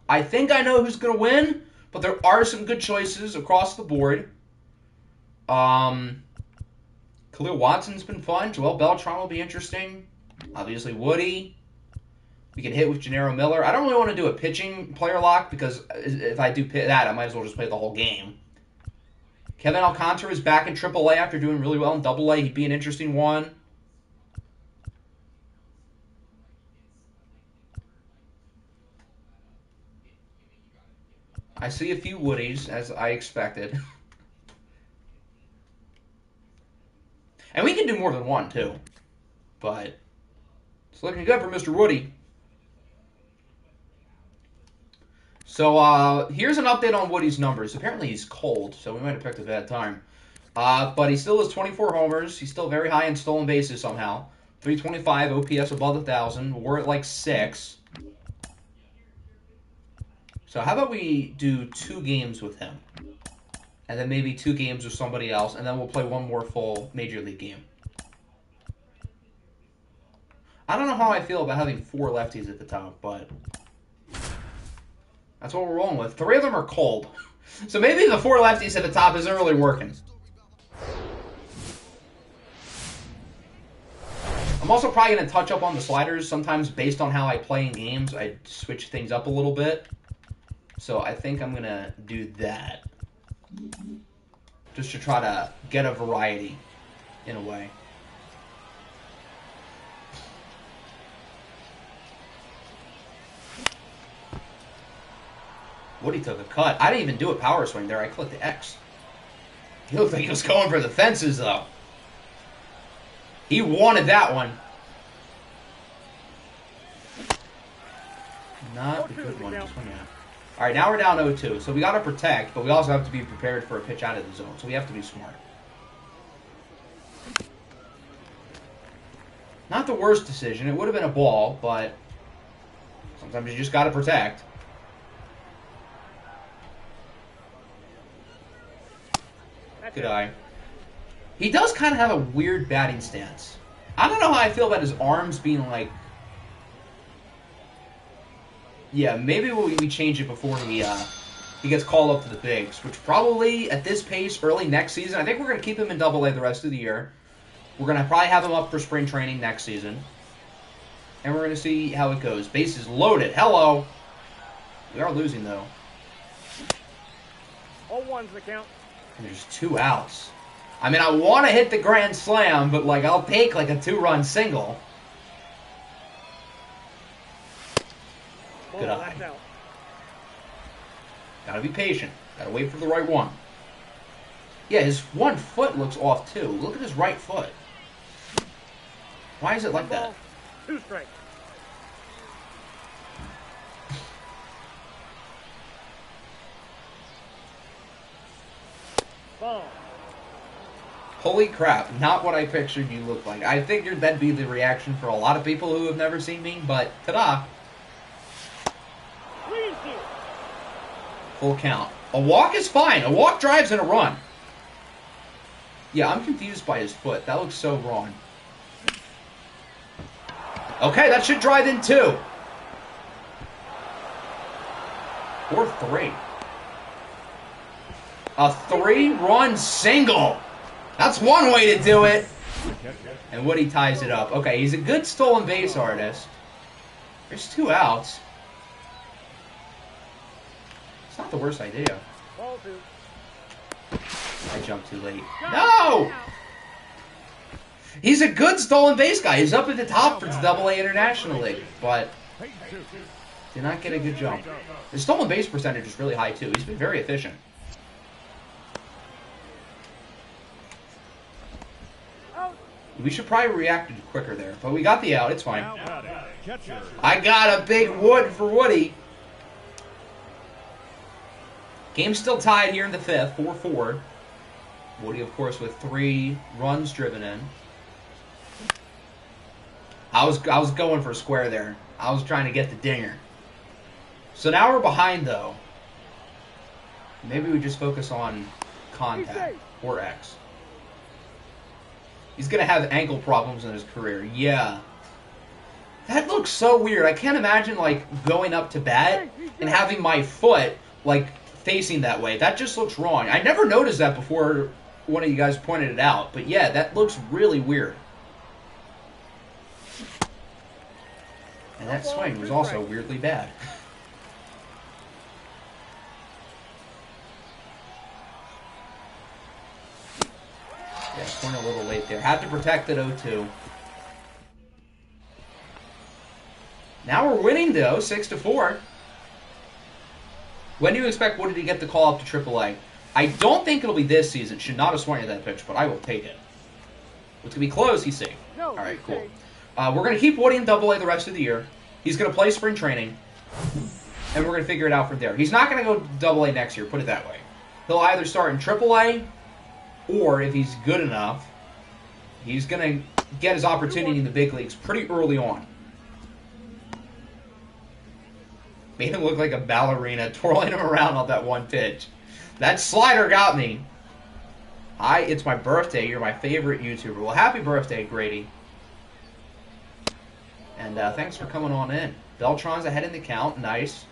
I think I know who's going to win, but there are some good choices across the board. Khalil Watson's been fun. Joel Beltran will be interesting. Obviously, Woody. We can hit with Gennaro Miller. I don't really want to do a pitching player lock because if I do that, I might as well just play the whole game. Kevin Alcantara is back in AAA after doing really well in AA. He'd be an interesting one. I see a few Woodies, as I expected. And we can do more than one, too. But it's looking good for Mr. Woody. So here's an update on Woody's numbers. Apparently he's cold, so we might have picked a bad time. But he still has 24 homers. He's still very high in stolen bases somehow. 325 OPS above 1,000. We're at like 6. So how about we do 2 games with him? And then maybe 2 games with somebody else, and then we'll play one more full Major League game. I don't know how I feel about having 4 lefties at the top, but that's what we're rolling with. 3 of them are cold. So maybe the 4 lefties at the top isn't really working. I'm also probably going to touch up on the sliders. Sometimes based on how I play in games, I switch things up a little bit. So I think I'm going to do that. Just to try to get a variety in a way. Woody took a cut. I didn't even do a power swing there. I clicked the X. He looked like he was going for the fences, though. He wanted that one. Not a good one. Just one, yeah. All right, now we're down 0-2. So we got to protect, but we also have to be prepared for a pitch out of the zone. So we have to be smart. Not the worst decision. It would have been a ball, but sometimes you just got to protect. Good eye. He does kind of have a weird batting stance. I don't know how I feel about his arms being like... Yeah, maybe we change it before he gets called up to the bigs, which probably at this pace early next season, I think we're going to keep him in Double-A the rest of the year. We're going to probably have him up for spring training next season. And we're going to see how it goes. Bases loaded. Hello. We are losing, though. 0-1's the count. And there's 2 outs. I mean, I want to hit the grand slam, but, like, I'll take, like, a 2-run single. Good eye. Gotta be patient. Gotta wait for the right one. Yeah, his one foot looks off, too. Look at his right foot. Why is it like that? 2 strikes. Ball. Holy crap, not what I pictured you look like. I figured that'd be the reaction for a lot of people who have never seen me, but ta-da. Full count. A walk is fine. A walk drives in a run. Yeah, I'm confused by his foot. That looks so wrong. Okay, that should drive in 2. Or 3. A 3-run single. That's one way to do it. And Woody ties it up. Okay, he's a good stolen base artist. There's 2 outs. It's not the worst idea. Ball 2. I jumped too late. No! He's a good stolen base guy. He's up at the top for the Double-A International League, but did not get a good jump. His stolen base percentage is really high, too. He's been very efficient. We should probably react quicker there, but we got the out. It's fine. I got a big wood for Woody. Game's still tied here in the 5th, 4-4. Woody, of course, with 3 runs driven in. I was going for a square there. I was trying to get the dinger. So now we're behind, though. Maybe we just focus on contact or X. He's going to have ankle problems in his career. Yeah. That looks so weird. I can't imagine, like, going up to bat and having my foot, like, facing that way. That just looks wrong. I never noticed that before one of you guys pointed it out. But, yeah, that looks really weird. And that swing was also weirdly bad. Yeah, point a little late there. Had to protect at 0-2. Now we're winning, though, 6-4. When do you expect Woody to get the call up to AAA? I don't think it'll be this season. Should not have swung at that pitch, but I will take it. It's going to be close, he's safe. All right, cool. We're going to keep Woody in Double-A the rest of the year. He's going to play spring training, and we're going to figure it out from there. He's not going to go Double-A next year, put it that way. He'll either start in AAA, or if he's good enough, he's going to get his opportunity in the big leagues pretty early on. Made him look like a ballerina, twirling him around on that one pitch. That slider got me. Hi, it's my birthday. You're my favorite YouTuber. Well, happy birthday, Grady. And thanks for coming on in. Beltran's ahead in the count. Nice.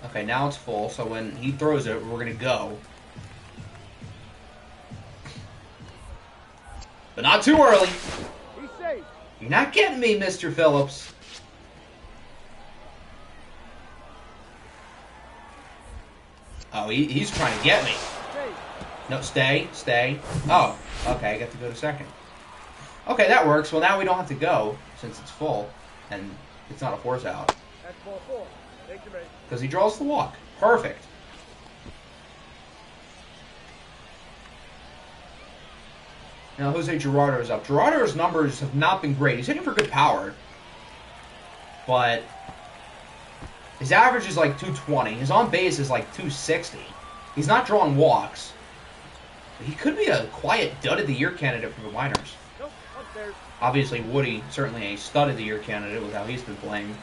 Okay, now it's full, so when he throws it, we're going to go. But not too early. He's safe. You're not getting me, Mr. Phillips. Oh, he's trying to get me. Safe. No, stay. Oh, okay, I get to go to second. Okay, that works. Well, now we don't have to go, since it's full, and it's not a force out. That's ball 4. Take your base. Because he draws the walk. Perfect. Now, Jose Gerardo's up. Gerardo's numbers have not been great. He's hitting for good power. But his average is like 220. His on-base is like 260. He's not drawing walks. But he could be a quiet dud-of-the-year candidate for the minors. Nope, upstairs. Obviously, Woody, certainly a stud-of-the-year candidate with how he's been playing.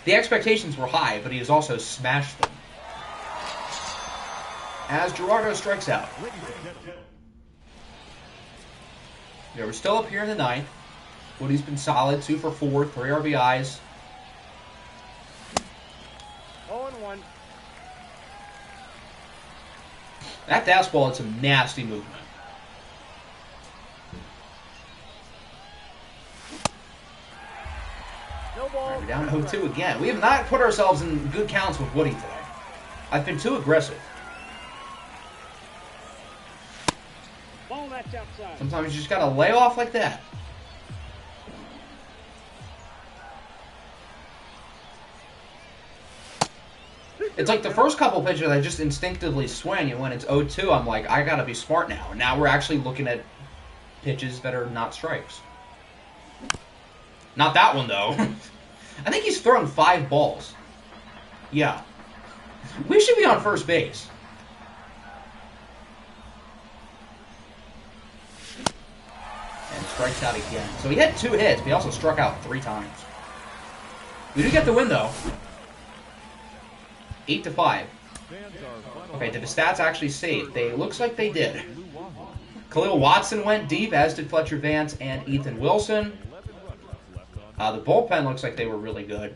The expectations were high, but he has also smashed them. As Gerardo strikes out. Yeah, we're still up here in the ninth. Woody's been solid, 2 for 4, 3 RBIs. 0-1. That fastball had some nasty movement. No ball. We're down 0-2 again. We have not put ourselves in good counts with Woody today. I've been too aggressive. Ball that's outside. Sometimes you just gotta lay off like that. It's like the first couple pitches I just instinctively swing, and when it's 0-2, I'm like, I gotta be smart now. And now we're actually looking at pitches that are not strikes. Not that one, though. I think he's thrown 5 balls. Yeah. We should be on first base. And strikes out again. So he had 2 hits, but he also struck out 3 times. We do get the win, though. 8-5. Okay, did the stats actually save? They looks like they did. Khalil Watson went deep, as did Fletcher Vance and Ethan Wilson. The bullpen looks like they were really good.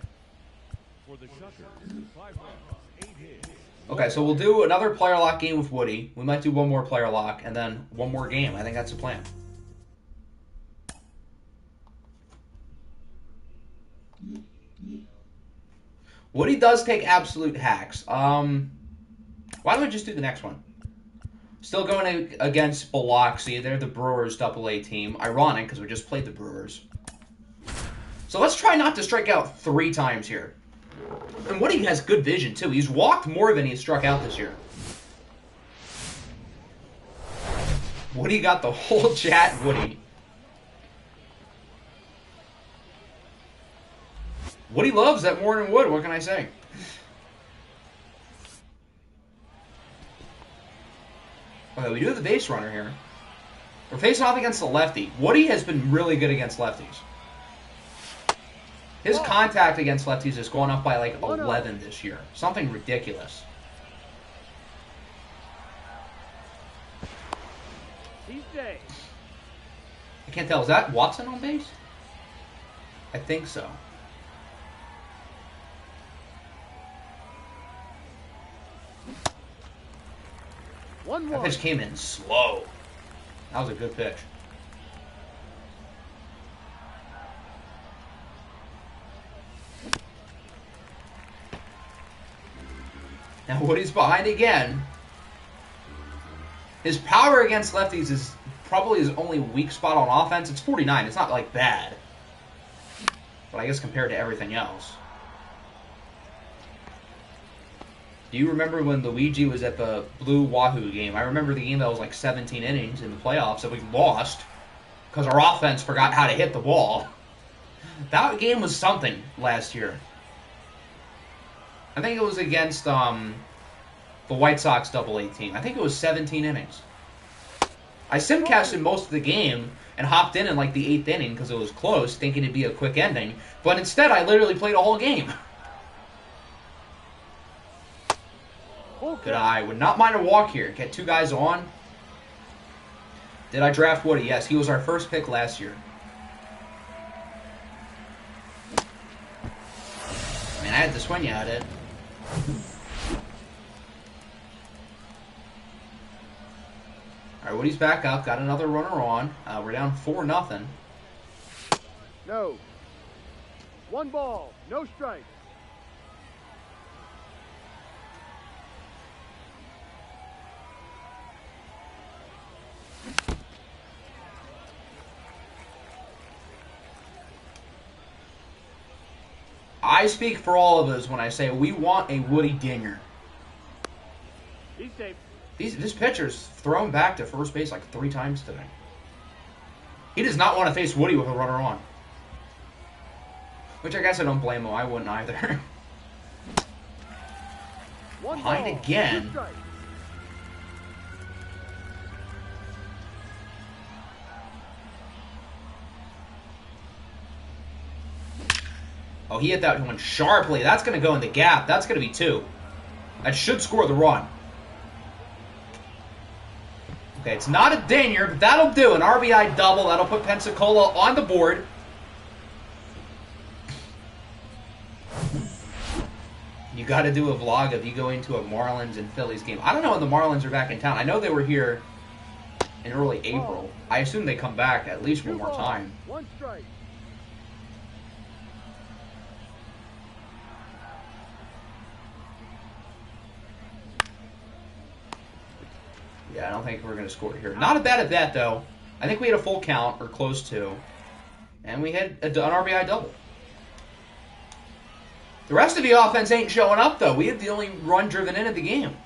Okay, so we'll do another player lock game with Woody. We might do one more player lock and then one more game. I think that's the plan. Woody does take absolute hacks. Why don't we just do the next one? Still going against Biloxi. They're the Brewers AA team. Ironic, because we just played the Brewers. So let's try not to strike out 3 times here. And Woody has good vision, too. He's walked more than he's struck out this year. Woody got the whole chat, Woody. Woody loves that Morning Wood, what can I say? Okay, we do have the base runner here. We're facing off against the lefty. Woody has been really good against lefties. His contact against lefties has gone up by like 11 this year. Something ridiculous. He's safe. I can't tell. Is that Watson on base? I think so. That pitch came in slow. That was a good pitch. Now Woody's behind again. His power against lefties is probably his only weak spot on offense. It's 49. It's not like bad. But I guess compared to everything else. Do you remember when Luigi was at the Blue Wahoo game? I remember the game that was like 17 innings in the playoffs that we lost because our offense forgot how to hit the ball. That game was something last year. I think it was against the White Sox Double-A team. I think it was 17 innings. I simcasted most of the game and hopped in like the 8th inning because it was close, thinking it'd be a quick ending. But instead, I literally played a whole game. Good eye. Would not mind a walk here. Get 2 guys on. Did I draft Woody? Yes, he was our first pick last year. I mean, I had to swing at it. All right, Woody's back up. Got another runner on. We're down 4-0. No. 1 ball, no strike. I speak for all of us when I say we want a Woody Dinger. He's safe. This pitcher's thrown back to first base like 3 times today. He does not want to face Woody with a runner on. Which I guess I don't blame him. I wouldn't either. Behind again. Oh, he hit that one sharply. That's going to go in the gap. That's going to be 2. That should score the run. Okay, it's not a dinger, but that'll do. An RBI double. That'll put Pensacola on the board. You got to do a vlog of you going to a Marlins and Phillies game. I don't know when the Marlins are back in town. I know they were here in early April. I assume they come back at least one more time. 1 strike. Yeah, I don't think we're going to score here. Not a bad at bat, though. I think we had a full count, or close to. And we had an RBI double. The rest of the offense ain't showing up, though. We had the only run driven in of the game.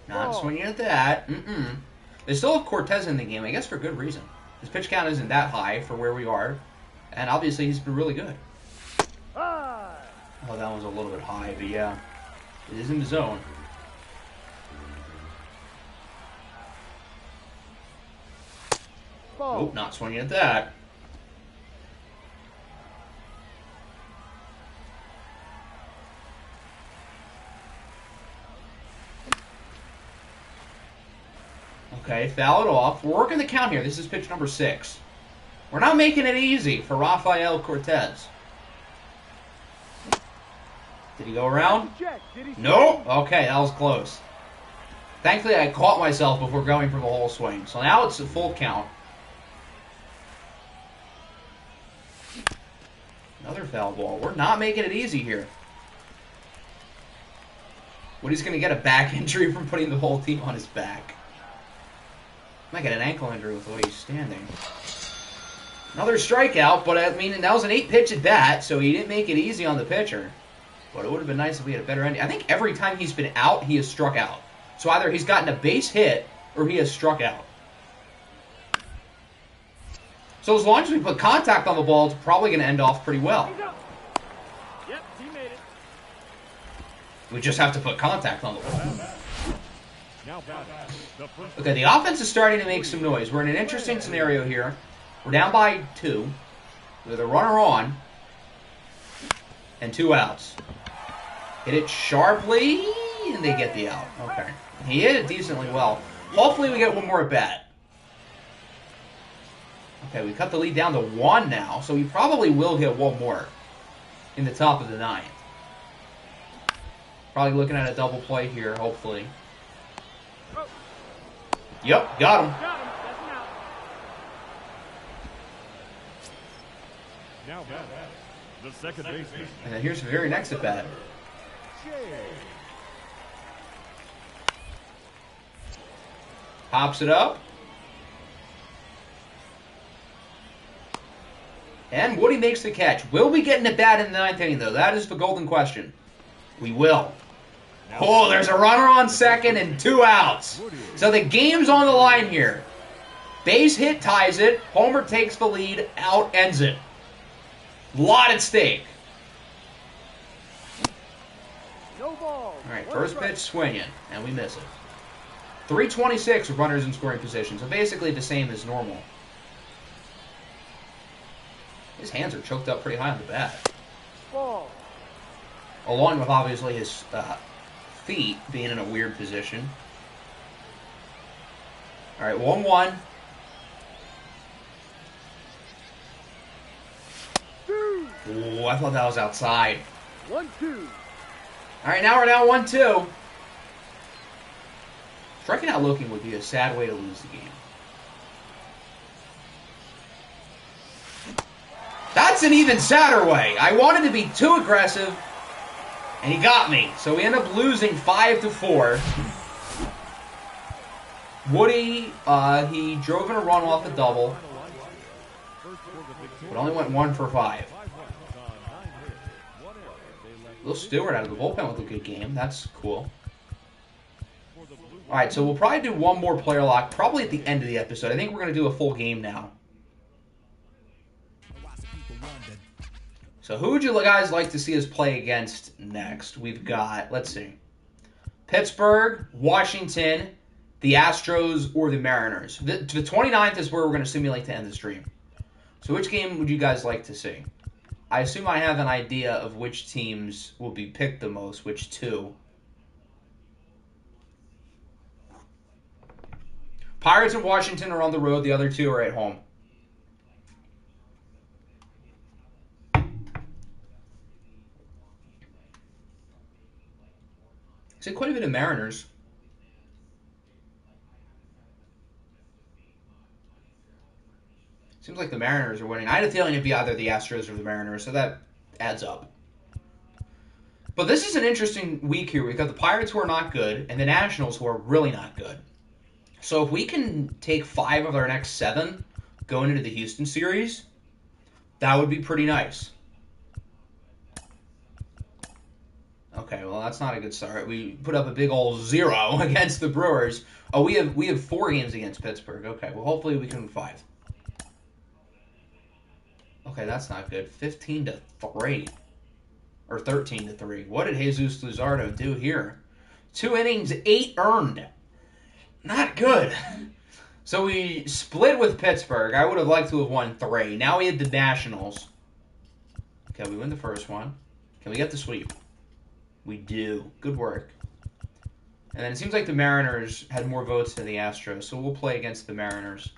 Not swinging at that. They still have Cortez in the game, I guess for good reason. His pitch count isn't that high for where we are. And obviously he's been really good. Oh, that one's a little bit high, but yeah. It is in the zone. Nope, not swinging at that. Okay, foul it off. We're working the count here. This is pitch number 6. We're not making it easy for Rafael Cortez. Did he go around? Nope. Okay, that was close. Thankfully, I caught myself before going for the whole swing. So now it's a full count. Another foul ball. We're not making it easy here. Woody's going to get a back injury from putting the whole team on his back. Might get an ankle injury with the way he's standing. Another strikeout, but I mean, that was an 8-pitch at bat, so he didn't make it easy on the pitcher. But it would have been nice if we had a better ending. I think every time he's been out, he has struck out. So either he's gotten a base hit or he has struck out. So as long as we put contact on the ball, it's probably going to end off pretty well. Yep, he made it. We just have to put contact on the ball. Okay, the offense is starting to make some noise. We're in an interesting scenario here. We're down by 2 with a runner on and 2 outs. Hit it sharply, and they get the out. Okay. He hit it decently well. Hopefully we get one more at bat. Okay, we cut the lead down to 1 now, so we probably will get one more in the top of the 9th. Probably looking at a double play here, hopefully. Yep, got him. Got him. That's an out. Now the second baseman. And then here's the very next at bat. Hops it up. And Woody makes the catch. Will we get an at bat in the 9th inning, though? That is the golden question. We will. Oh, there's a runner on second and 2 outs. So the game's on the line here. Base hit ties it. Homer takes the lead. Out ends it. Lot at stake. No ball. All right, first pitch swinging, and we miss it. 326 with runners in scoring position, so basically the same as normal. His hands are choked up pretty high on the bat. Ball. Along with, obviously, his feet being in a weird position. All right, 1-1. Ooh, I thought that was outside. 1-2. All right, now we're down 1-2. Striking out looking would be a sad way to lose the game. That's an even sadder way. I wanted to be too aggressive, and he got me. So we end up losing 5-4. Woody, he drove in a run off a double, but only went 1 for 5. Will Stewart out of the bullpen with a good game. That's cool. All right, so we'll probably do one more player lock, probably at the end of the episode. I think we're going to do a full game now. So who would you guys like to see us play against next? We've got, let's see, Pittsburgh, Washington, the Astros, or the Mariners. The 29th is where we're going to simulate to end the stream. So which game would you guys like to see? I assume I have an idea of which teams will be picked the most, which two. Pirates and Washington are on the road. The other two are at home. See quite a bit of Mariners. Seems like the Mariners are winning. I had a feeling it'd be either the Astros or the Mariners, so that adds up. But this is an interesting week here. We've got the Pirates who are not good, and the Nationals who are really not good. So if we can take 5 of our next 7 going into the Houston series, that would be pretty nice. Okay, well, that's not a good start. We put up a big old 0 against the Brewers. Oh, we have 4 games against Pittsburgh. Okay, well, hopefully we can win 5. Okay, that's not good. 15-3. Or 13-3. What did Jesus Luzardo do here? 2 innings, 8 earned. Not good. So we split with Pittsburgh. I would have liked to have won 3. Now we had the Nationals. Okay, we win the first one. Can we get the sweep? We do. Good work. And then it seems like the Mariners had more votes than the Astros, so we'll play against the Mariners.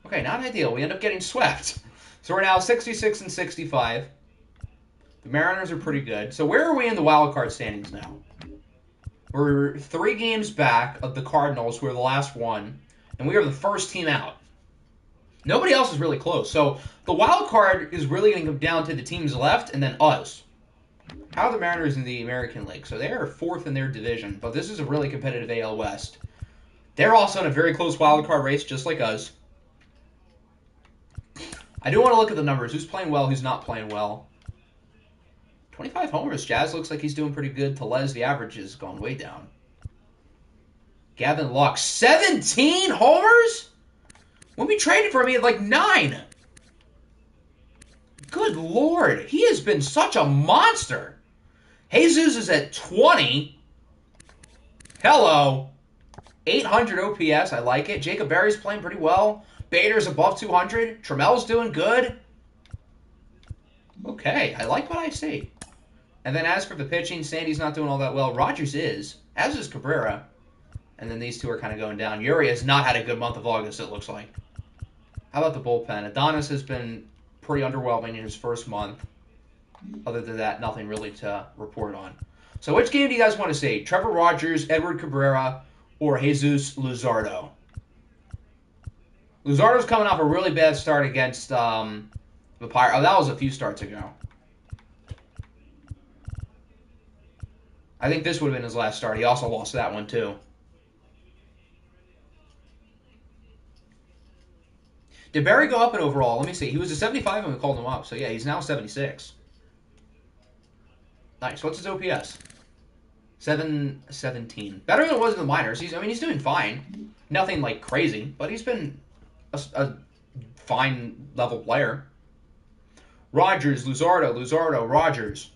Okay, not ideal. We end up getting swept. So we're now 66-65. The Mariners are pretty good. So where are we in the wild card standings now? We're 3 games back of the Cardinals, who are the last one, and we are the first team out. Nobody else is really close. So the wild card is really going to come down to the teams left and then us. How are the Mariners in the American League? So they are 4th in their division, but this is a really competitive AL West. They're also in a very close wild card race, just like us. I do want to look at the numbers. Who's playing well, who's not playing well. 25 homers. Jazz looks like he's doing pretty good. Tellez, the average has gone way down. Gavin Lux, 17 homers? When we traded for him, he had like 9. Good Lord. He has been such a monster. Jesus is at 20. Hello. 800 OPS. I like it. Jacob Berry's playing pretty well. Bader's above 200. Trammell's doing good. Okay, I like what I see. And then as for the pitching, Sandy's not doing all that well. Rogers is, as is Cabrera. And then these two are kind of going down. Uri has not had a good month of August, it looks like. How about the bullpen? Adonis has been pretty underwhelming in his first month. Other than that, nothing really to report on. So which game do you guys want to see? Trevor Rogers, Edward Cabrera, or Jesus Luzardo? Luzardo's coming off a really bad start against the Pirates. Oh, that was a few starts ago. I think this would have been his last start. He also lost that one, too. Did Barry go up in overall? Let me see. He was a 75 when we called him up. So, yeah, he's now 76. Nice. What's his OPS? 717. Better than it was in the minors. He's doing fine. Nothing like crazy, but he's been a fine level player. Rogers, Luzardo, Rogers.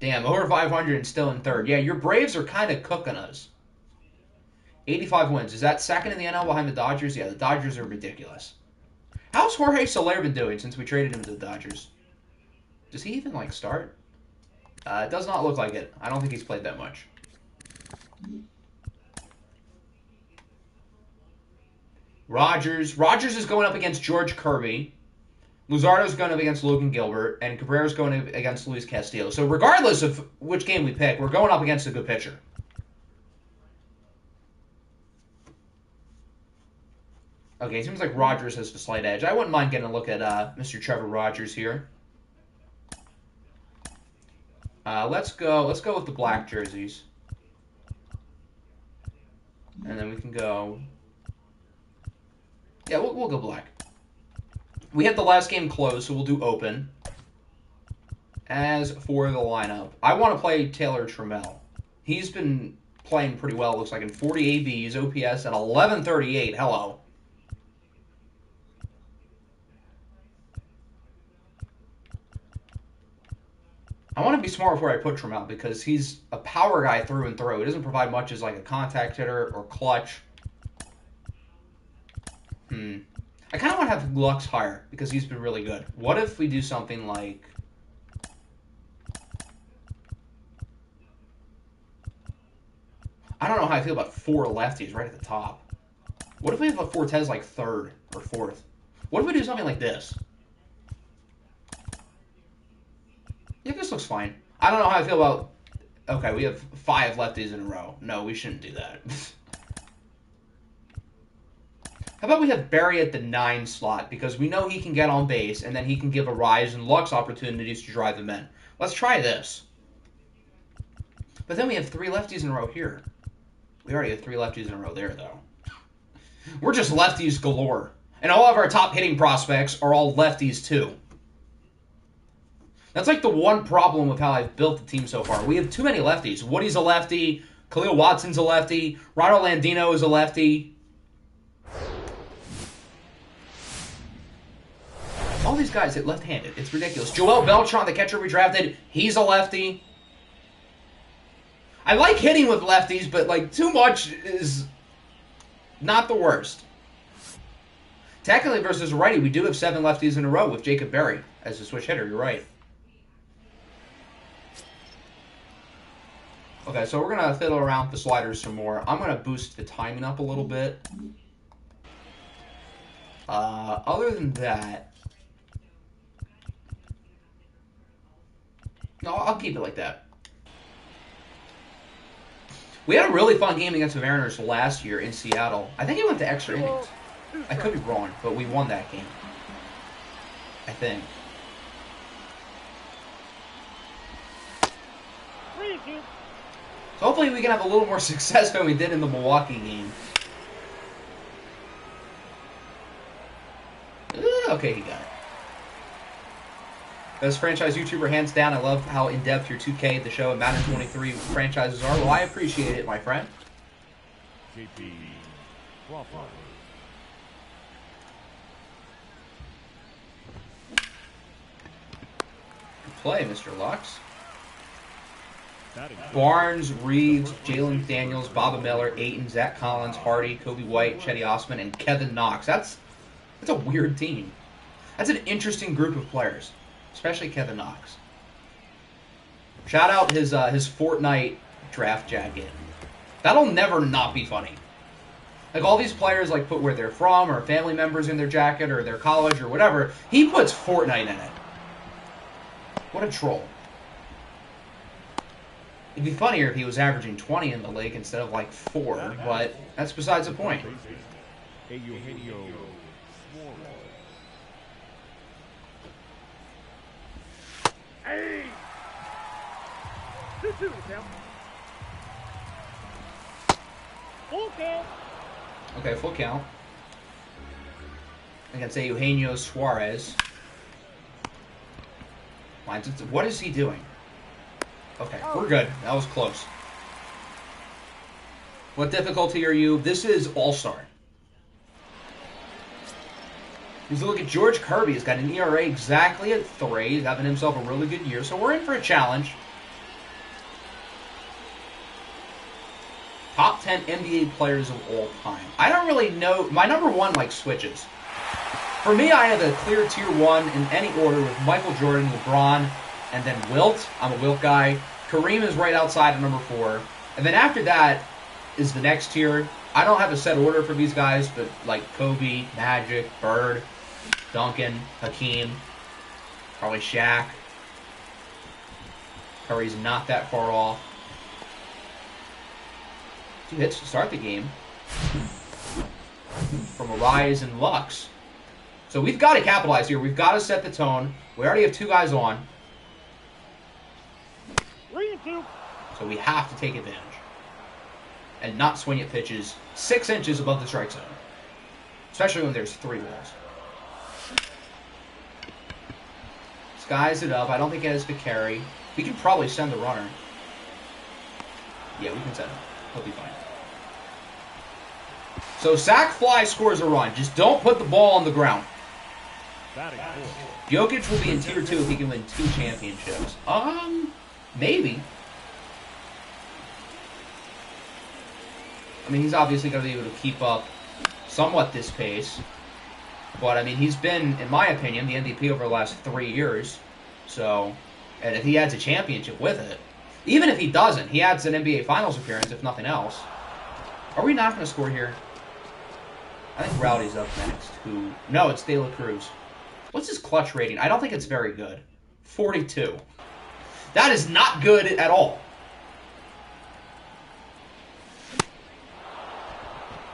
Damn, over 500 and still in third. Yeah, your Braves are kind of cooking us. 85 wins. Is that second in the NL behind the Dodgers? Yeah, the Dodgers are ridiculous. How's Jorge Soler been doing since we traded him to the Dodgers? Does he even, like, start? It does not look like it. I don't think he's played that much. Rogers. Rogers is going up against George Kirby. Luzardo's going up against Logan Gilbert. And Cabrera's going up against Luis Castillo. So regardless of which game we pick, we're going up against a good pitcher. Okay, it seems like Rogers has the slight edge. I wouldn't mind getting a look at Mr. Trevor Rogers here. Let's go with the black jerseys. And then we can go... Yeah, we'll go black. We had the last game closed, so we'll do open. As for the lineup, I want to play Taylor Trammell. He's been playing pretty well, looks like, in 40 ABs, OPS at 1138. Hello. I want to be smart before I put Trammell because he's a power guy through and through. He doesn't provide much as like a contact hitter or clutch. I kind of want to have Lux higher because he's been really good. What if we do something like... I don't know how I feel about 4 lefties right at the top. What if we have a Fortes like 3rd or 4th? What if we do something like this? Yeah, this looks fine. I don't know how I feel about... Okay, we have 5 lefties in a row. No, we shouldn't do that. How about we have Barry at the 9 slot, because we know he can get on base, and then he can give a Rise and Lux opportunities to drive them in. Let's try this. But then we have 3 lefties in a row here. We already have 3 lefties in a row there, though. We're just lefties galore. And all of our top hitting prospects are all lefties, too. That's like the one problem with how I've built the team so far. We have too many lefties. Woody's a lefty. Khalil Watson's a lefty. Ronald Landino is a lefty. All these guys hit left-handed. It's ridiculous. Joel Beltran, the catcher we drafted, he's a lefty. I like hitting with lefties, but like too much is not the worst. Technically versus righty, we do have 7 lefties in a row with Jacob Berry as a switch hitter. You're right. Okay, so we're going to fiddle around with the sliders some more. I'm going to boost the timing up a little bit. Other than that... No, I'll keep it like that. We had a really fun game against the Mariners last year in Seattle. I think it went to extra innings. I could be wrong, but we won that game. I think. So hopefully we can have a little more success than we did in the Milwaukee game. Okay, he got it. Best franchise YouTuber, hands down. I love how in-depth your 2K, the show, and Madden 23 franchises are. Well, I appreciate it, my friend. JP Crawford. Good play, Mr. Lux. Barnes, Reeves, Jalen Daniels, Bob Miller, Ayton, Zach Collins, Hardy, Kobe White, Chetty Osman, and Kevin Knox. That's a weird team. That's an interesting group of players. Especially Kevin Knox. Shout out his Fortnite draft jacket. That'll never not be funny. Like all these players like put where they're from or family members in their jacket or their college or whatever. He puts Fortnite in it. What a troll. It'd be funnier if he was averaging 20 in the league instead of like 4, but that's besides the point. Hey! 2-2 count. Full count. Okay, full count. Against Eugenio Suarez. What is he doing? Okay, we're good. That was close. What difficulty are you? This is All-Star. He's look at George Kirby. He's got an ERA exactly at 3. He's having himself a really good year. So we're in for a challenge. Top 10 NBA players of all time. I don't really know. My number 1 like switches. For me, I have a clear tier 1 in any order with Michael Jordan, LeBron, and then Wilt. I'm a Wilt guy. Kareem is right outside at number 4. And then after that is the next tier. I don't have a set order for these guys, but like Kobe, Magic, Bird, Duncan, Hakeem, probably Shaq. Curry's not that far off. 2 hits to start the game from Arias and Lux. So we've got to capitalize here. We've got to set the tone. We already have 2 guys on. 3-2. So we have to take advantage. And not swing at pitches 6 inches above the strike zone. Especially when there's 3 balls. Skies it up. I don't think it has to carry. We can probably send the runner. Yeah, we can send him. He'll be fine. So sac fly scores a run. Just don't put the ball on the ground. Jokic will be in tier 2 if he can win 2 championships. Maybe. I mean, he's obviously going to be able to keep up somewhat this pace. But, I mean, he's been, in my opinion, the MVP over the last 3 years. So, and if he adds a championship with it, even if he doesn't, he adds an NBA Finals appearance, if nothing else. Are we not going to score here? I think Rowdy's up next. No, it's De La Cruz. What's his clutch rating? I don't think it's very good. 42. That is not good at all.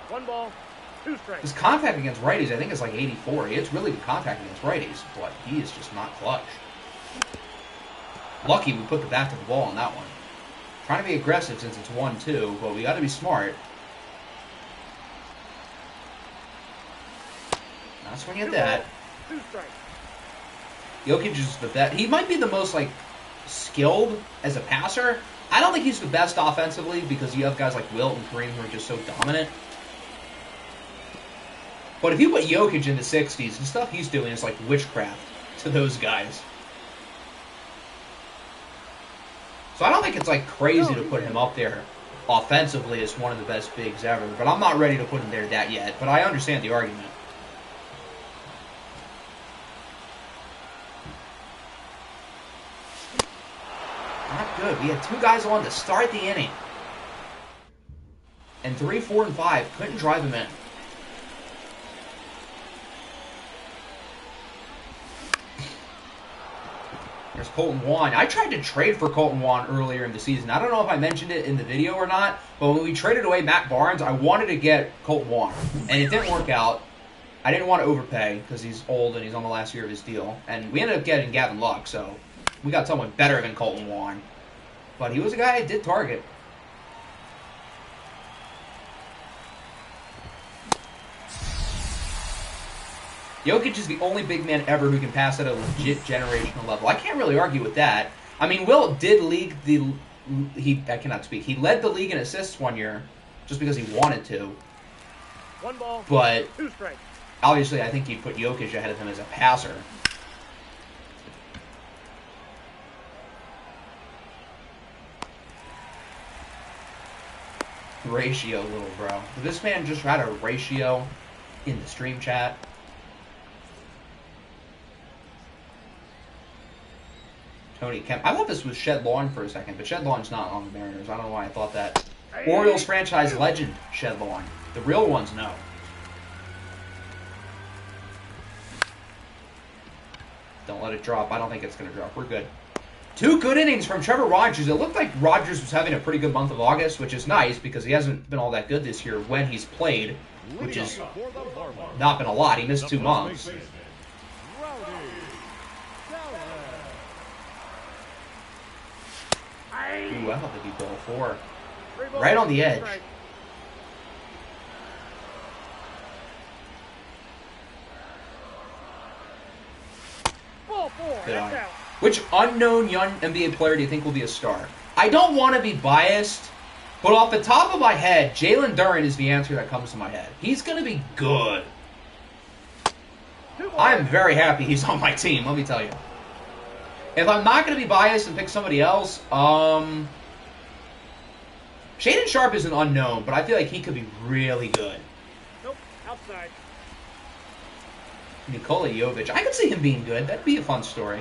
1 ball, 2 strikes. His contact against righties, I think, is like 84. He hits really good contact against righties, but he is just not clutch. Lucky we put the bat to the ball on that one. Trying to be aggressive since it's 1-2, but we got to be smart. Not swing at that. 2 strikes. Jokic is the best. He might be the most like skilled as a passer. I don't think he's the best offensively because you have guys like Wilt and Kareem who are just so dominant. But if you put Jokic in the 60s, the stuff he's doing is like witchcraft to those guys. So I don't think it's like crazy to put him up there offensively as one of the best bigs ever. But I'm not ready to put him there that yet. But I understand the argument. Not good. We had 2 guys on to start the inning. And 3, 4, and 5 couldn't drive him in. There's Colton Wong. I tried to trade for Colton Wong earlier in the season. I don't know if I mentioned it in the video or not, but when we traded away Matt Barnes, I wanted to get Colton Wong. And it didn't work out. I didn't want to overpay because he's old and he's on the last year of his deal. And we ended up getting Gavin Lux, so we got someone better than Colton Wong. But he was a guy I did target. Jokic is the only big man ever who can pass at a legit generational level. I can't really argue with that. I mean, Wilt did lead the... I cannot speak. He led the league in assists one year just because he wanted to. 1 ball, but 2 strikes. Obviously, I think he'd put Jokic ahead of him as a passer. Ratio, little bro. Did this man just write a ratio in the stream chat? Tony Kemp. I thought this was Shed Lawn for a second, but Shed Lawn's not on the Mariners. I don't know why I thought that. Orioles franchise legend, Shed Lawn. The real ones, no. Don't let it drop. I don't think it's going to drop. We're good. 2 good innings from Trevor Rogers. It looked like Rogers was having a pretty good month of August, which is nice because he hasn't been all that good this year when he's played, which has not been a lot. He missed 2 months. Ooh, I thought that'd be ball 4. Right on the edge. Ball 4. Good That's eye. out. Which unknown young NBA player do you think will be a star? I don't want to be biased, but off the top of my head, Jalen Duren is the answer that comes to my head. He's going to be good. I'm very happy he's on my team, let me tell you. If I'm not going to be biased and pick somebody else, Shaden Sharp is an unknown, but I feel like he could be really good. Nope, outside. Nikola Jovic, I could see him being good. That'd be a fun story.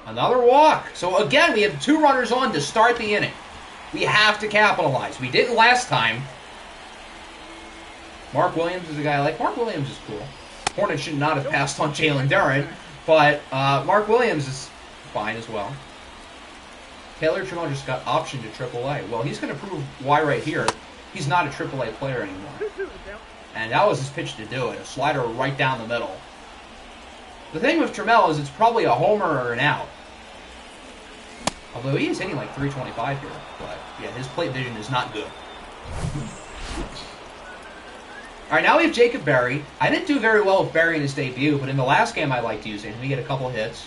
Another walk. So again, we have 2 runners on to start the inning. We have to capitalize. We didn't last time. Mark Williams is a guy I like. Mark Williams is cool. Hornets should not have passed on Jalen Duren, but Mark Williams is fine as well. Taylor Trammell just got optioned to AAA. Well, he's going to prove why right here. He's not a AAA player anymore. And that was his pitch to do it. A slider right down the middle. The thing with Trammell is it's probably a homer or an out. Although he is hitting like 325 here. But yeah, his plate vision is not good. Alright, now we have Jacob Berry. I didn't do very well with Berry in his debut, but in the last game I liked using him. We get a couple hits.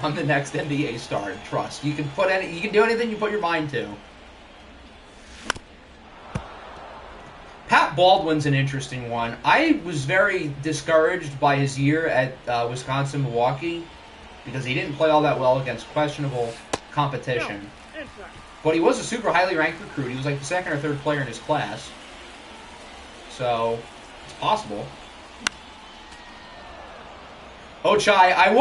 I'm the next NBA star. Trust. You can do anything you put your mind to. Pat Baldwin's an interesting one. I was very discouraged by his year at Wisconsin-Milwaukee because he didn't play all that well against questionable competition. But he was a super highly ranked recruit. He was like the 2nd or 3rd player in his class. So, it's possible. Ochai, I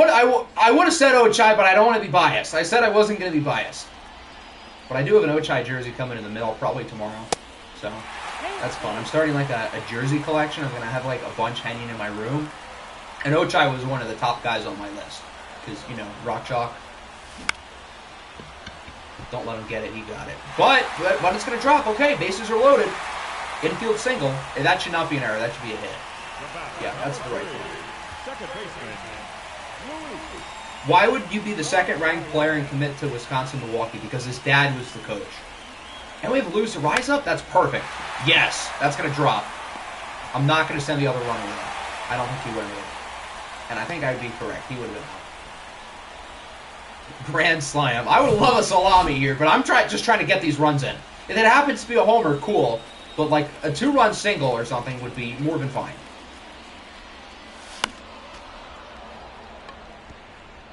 would have said Ochai, but I don't want to be biased. I said I wasn't going to be biased. But I do have an Ochai jersey coming in the mail probably tomorrow. So, that's fun. I'm starting like a jersey collection. I'm going to have like a bunch hanging in my room. And Ochai was one of the top guys on my list. Because, you know, Rock Chalk. Don't let him get it. He got it. But it's going to drop. Okay, bases are loaded. Infield single. That should not be an error. That should be a hit. Yeah, that's the right one. Second baseman. Why would you be the 2nd-ranked player and commit to Wisconsin-Milwaukee? Because his dad was the coach. And we have Lewis to rise up? That's perfect. Yes, that's going to drop. I'm not going to send the other runner away. I don't think he would have. And I think I'd be correct. He would have been out. Grand slam. I would love a salami here, but I'm just trying to get these runs in. If it happens to be a homer, cool. But like a 2-run single or something would be more than fine.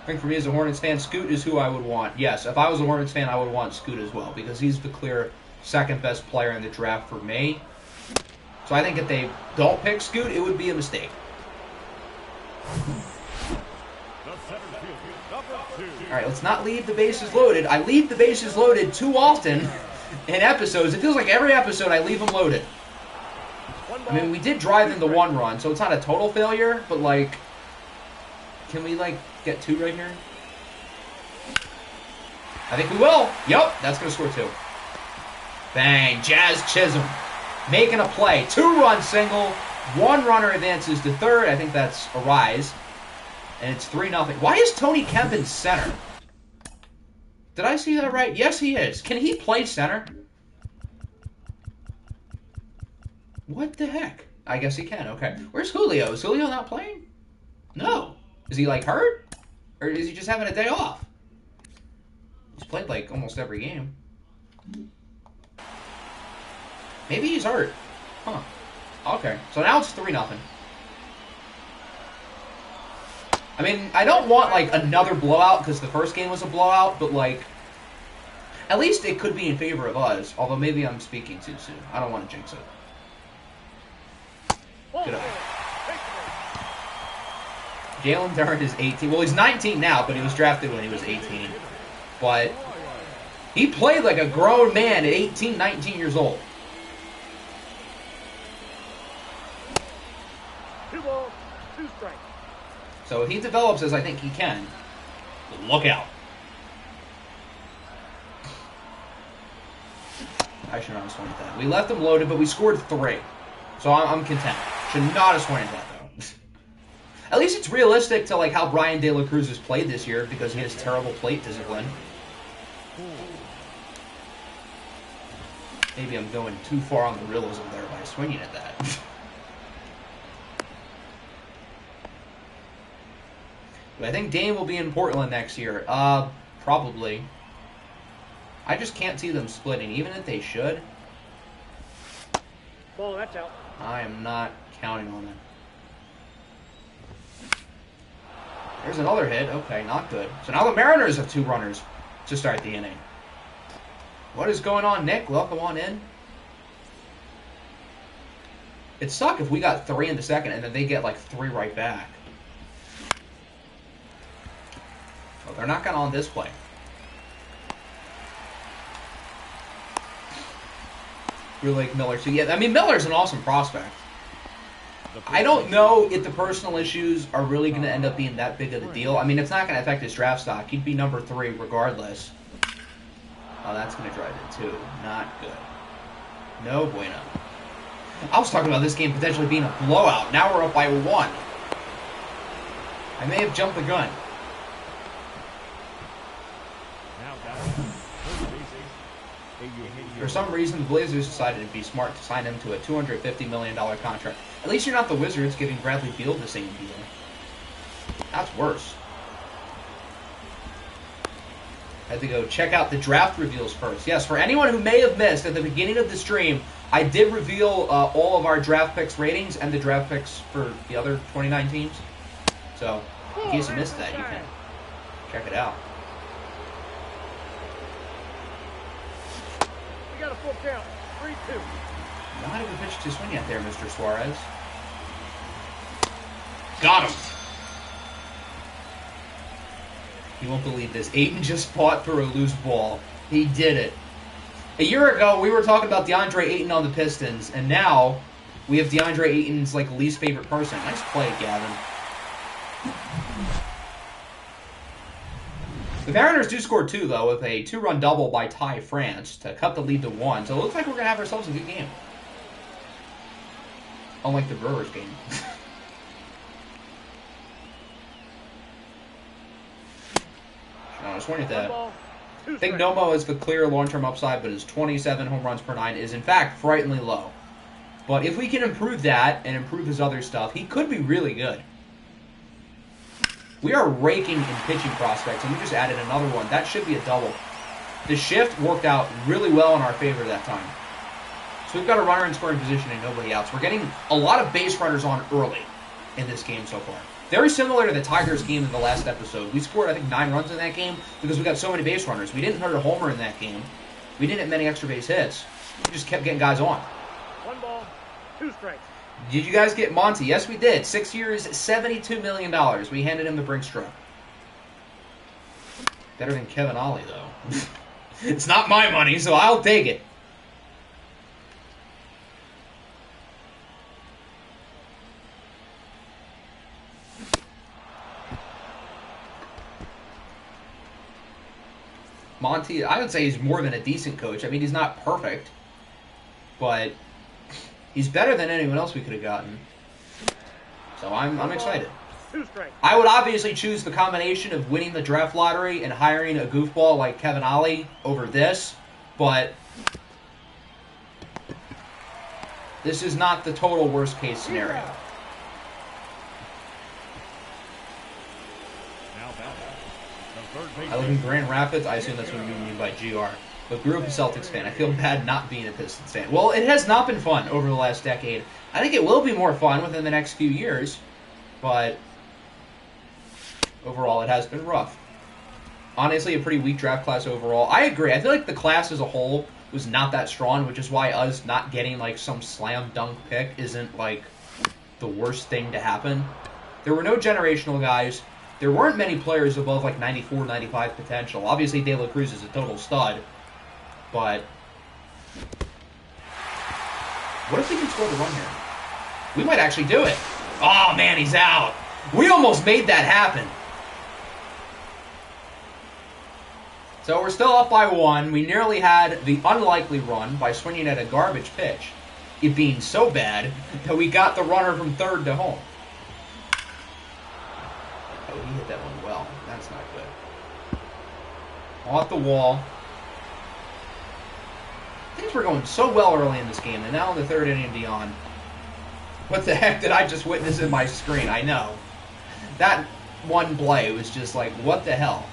I think for me as a Hornets fan, Scoot is who I would want. Yes, if I was a Hornets fan, I would want Scoot as well because he's the clear 2nd best player in the draft for me. So I think if they don't pick Scoot, it would be a mistake. Alright, let's not leave the bases loaded. I leave the bases loaded too often in episodes. It feels like every episode I leave them loaded. I mean, we did drive in the 1 run, so it's not a total failure, but like, can we like get 2 right here? I think we will. Yep, that's going to score 2. Bang, Jazz Chisholm making a play. 2-run single. 1 runner advances to 3rd. I think that's a rise. And it's 3-0. Why is Tony Kemp in center? Did I see that right? Yes, he is. Can he play center? What the heck? I guess he can. Okay. Where's Julio? Is Julio not playing? No. Is he, like, hurt? Or is he just having a day off? He's played, like, almost every game. Maybe he's hurt. Huh. Okay. So now it's 3-0. I mean, I don't want, like, another blowout because the first game was a blowout, but, like, at least it could be in favor of us, although maybe I'm speaking too soon. I don't want to jinx it. Good eye. Jalen Duren is 18. Well, he's 19 now, but he was drafted when he was 18. But he played like a grown man at 18, 19 years old. 2 balls, 2 strikes. So he develops as I think he can. But look out. I should not have swung at that. We left him loaded, but we scored 3. So I'm content. Should not have swung at that, though. At least it's realistic to like how Brian De La Cruz has played this year because he has terrible plate discipline. Maybe I'm going too far on the realism there by swinging at that. Do I think Dane will be in Portland next year? Probably. I just can't see them splitting, even if they should. Ball, that's out. I am not counting on it. There's another hit. Okay, not good. So now the Mariners have 2 runners to start the inning. What is going on, Nick? Welcome on in. It'd suck if we got 3 in the second and then they get like 3 right back. Well, they're not going on this play. Really like Miller too. Yeah, I mean, Miller's an awesome prospect. I don't know if the personal issues are really going to end up being that big of a deal. I mean, it's not going to affect his draft stock. He'd be number 3 regardless. Oh, that's going to drive it too. Not good. No bueno. I was talking about this game potentially being a blowout. Now we're up by 1. I may have jumped the gun. For some reason, the Blazers decided it'd be smart to sign him to a $250 million contract. At least you're not the Wizards giving Bradley Beal the same deal. That's worse. Had to go check out the draft reveals first. Yes, for anyone who may have missed, at the beginning of the stream, I did reveal all of our draft picks ratings and the draft picks for the other 29 teams. So, in case you missed that, you can check it out. We got a full count. 3-2. Not even pitch to swing at there, Mr. Suarez. Got him. You won't believe this. Ayton just fought through a loose ball. He did it. A year ago, we were talking about DeAndre Ayton on the Pistons, and now we have DeAndre Ayton's like least favorite person. Nice play, Gavin. The Mariners do score 2, though, with a 2-run double by Ty France to cut the lead to 1. So it looks like we're going to have ourselves a good game. Unlike the Brewers game. I was wondering if that. I think Nomo is the clear long-term upside, but his 27 home runs per 9 is, in fact, frighteningly low. But if we can improve that and improve his other stuff, he could be really good. We are raking in pitching prospects, and we just added another one. That should be a double. The shift worked out really well in our favor that time. So we've got a runner in scoring position and nobody else. We're getting a lot of base runners on early in this game so far. Very similar to the Tigers game in the last episode. We scored, I think, 9 runs in that game because we got so many base runners. We didn't hurt a homer in that game. We didn't have many extra base hits. We just kept getting guys on. 1 ball, 2 strikes. Did you guys get Monty? Yes, we did. 6 years, $72 million. We handed him the Brinks truck. Better than Kevin Ollie, though. It's not my money, so I'll take it. Monty, I would say he's more than a decent coach. I mean, he's not perfect, but he's better than anyone else we could have gotten. So I'm excited. 2 strikes. I would obviously choose the combination of winning the draft lottery and hiring a goofball like Kevin Ollie over this, but this is not the total worst case scenario. I live in Grand Rapids. I assume that's what you mean by GR. But grew up a Celtics fan. I feel bad not being a Pistons fan. Well, it has not been fun over the last decade. I think it will be more fun within the next few years. But overall, it has been rough. Honestly, a pretty weak draft class overall. I agree. I feel like the class as a whole was not that strong, which is why us not getting like some slam dunk pick isn't like the worst thing to happen. There were no generational guys. There weren't many players above like 94, 95 potential. Obviously, De La Cruz is a total stud, but what if we can score the run here? We might actually do it. Oh, man, he's out. We almost made that happen. So we're still up by 1. We nearly had the unlikely run by swinging at a garbage pitch, it being so bad that we got the runner from third to home. Oh, he hit that one well. That's not good. Off the wall. I Things were going so well early in this game, and now in the third inning and beyond. What the heck did I just witness in my screen? I know. That one play was just like, what the hell?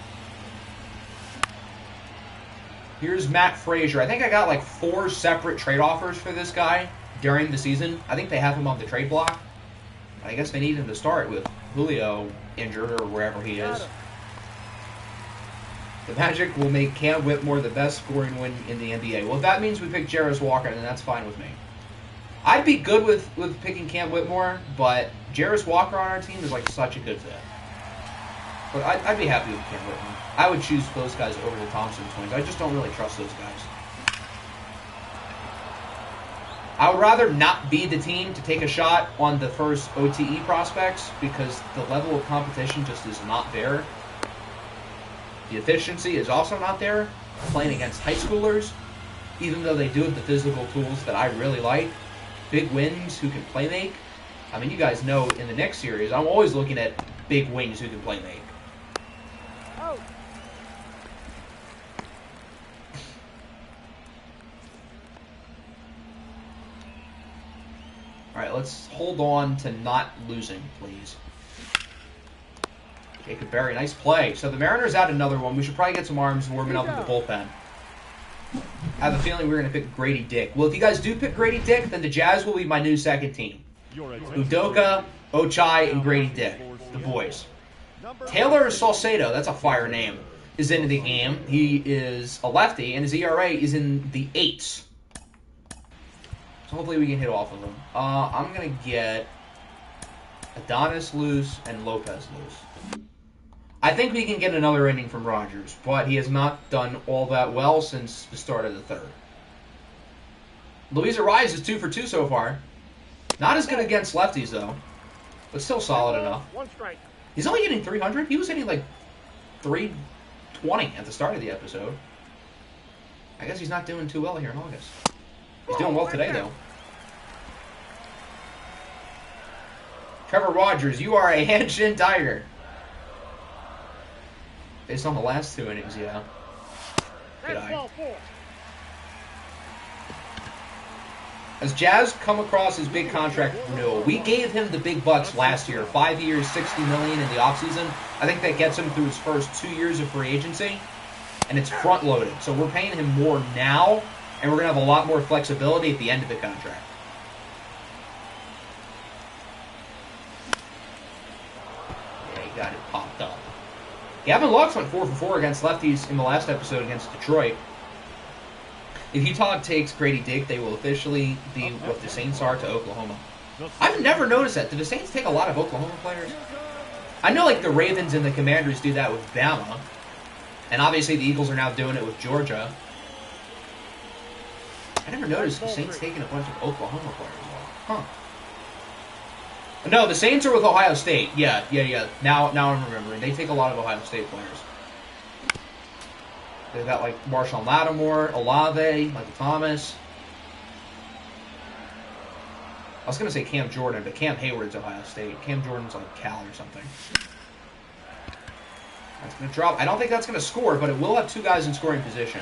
Here's Matt Frazier. I think I got like 4 separate trade offers for this guy during the season. I think they have him on the trade block. I guess they need him to start with Julio injured or wherever he is. The Magic will make Cam Whitmore the best scoring win in the NBA. Well, if that means we pick Jarris Walker, then that's fine with me. I'd be good with picking Cam Whitmore, but Jarris Walker on our team is like such a good fit. But I'd be happy with Cam Whitmore. I would choose those guys over the Thompson twins. I just don't really trust those guys. I would rather not be the team to take a shot on the first OTE prospects because the level of competition just is not there. The efficiency is also not there. Playing against high schoolers, even though they do have the physical tools that I really like. Big wings who can play make. I mean, you guys know in the next series, I'm always looking at big wings who can play make. Oh. All right, let's hold on to not losing, please. Jacob Berry, nice play. So the Mariners add another one. We should probably get some arms warming up in the bullpen. I have a feeling we're going to pick Grady Dick. Well, if you guys do pick Grady Dick, then the Jazz will be my new second team. Udoka, Ochai, and Grady Dick, the boys. Taylor Salcedo, that's a fire name, is into the game. He is a lefty, and his ERA is in the 8s. So hopefully we can hit off of him. I'm going to get Adonis loose and Lopez loose. I think we can get another inning from Rogers, but he has not done all that well since the start of the third. Luis Ariz is 2 for 2 so far. Not as good against lefties, though, but still solid enough. 1 strike. He's only hitting 300. He was hitting like 320 at the start of the episode. I guess he's not doing too well here in August. He's doing well today, though. Trevor Rogers, you are a Hanshin Tiger. Based on the last 2 innings, yeah. Good That's eye. ball 4. As Jazz come across his big contract renewal, we gave him the big bucks last year. 5 years, $60 million in the offseason. I think that gets him through his first 2 years of free agency. And it's front-loaded. So we're paying him more now, and we're going to have a lot more flexibility at the end of the contract. Yeah, he got it popped up. Gavin Lux went 4 for 4 against lefties in the last episode against Detroit. If Utah takes Grady Dick, they will officially be what the Saints are to Oklahoma. I've never noticed that. Do the Saints take a lot of Oklahoma players? I know like the Ravens and the Commanders do that with Bama. And obviously the Eagles are now doing it with Georgia. I never noticed the Saints taking a bunch of Oklahoma players. Huh. No, the Saints are with Ohio State. Yeah. Now I'm remembering. They take a lot of Ohio State players. They've got like Marshawn Lattimore, Olave, Michael Thomas. I was going to say Cam Jordan, but Cam Hayward's Ohio State. Cam Jordan's like Cal or something. That's going to drop. I don't think that's going to score, but it will have 2 guys in scoring position.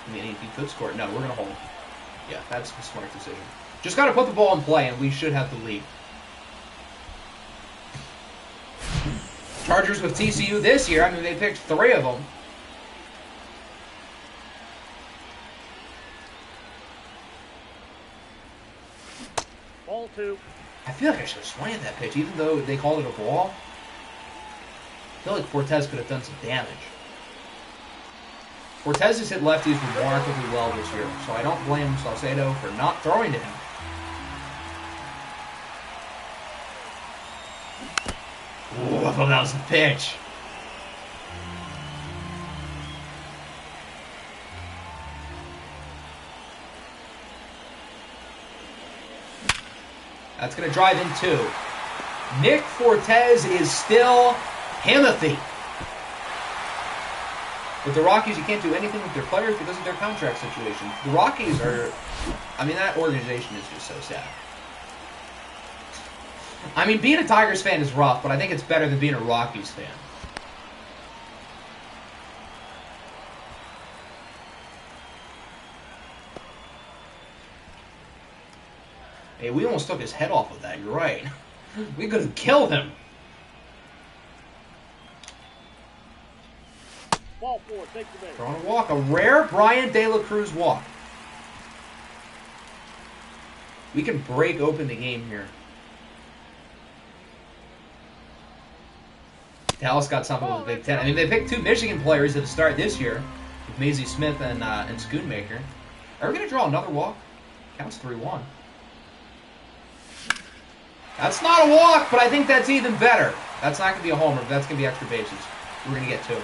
I mean, he could score. No, we're going to hold. Yeah, that's a smart decision. Just got to put the ball in play, and we should have the lead. Chargers with TCU this year. I mean, they picked 3 of them. Ball 2. I feel like I should have swung at that pitch, even though they called it a ball. I feel like Fortes could have done some damage. Fortes has hit lefties remarkably well this year, so I don't blame Salcedo for not throwing to him. Ooh, I thought that was a pitch. That's going to drive in 2. Nick Fortes is still Himothy. With the Rockies, you can't do anything with their players because of their contract situation. The Rockies are... I mean, that organization is just so sad. I mean, being a Tigers fan is rough, but I think it's better than being a Rockies fan. Hey, we almost took his head off with that. You're right. We could have killed him. Ball four, take the base. Throwing a walk. A rare Brian De La Cruz walk. We can break open the game here. Dallas got something with the Big Ten. I mean, they picked 2 Michigan players at the start this year, with Maisie Smith and Schoonmaker. Are we going to draw another walk? Counts 3-1. That's not a walk, but I think that's even better. That's not going to be a homer, but that's going to be extra bases. We're going to get 2.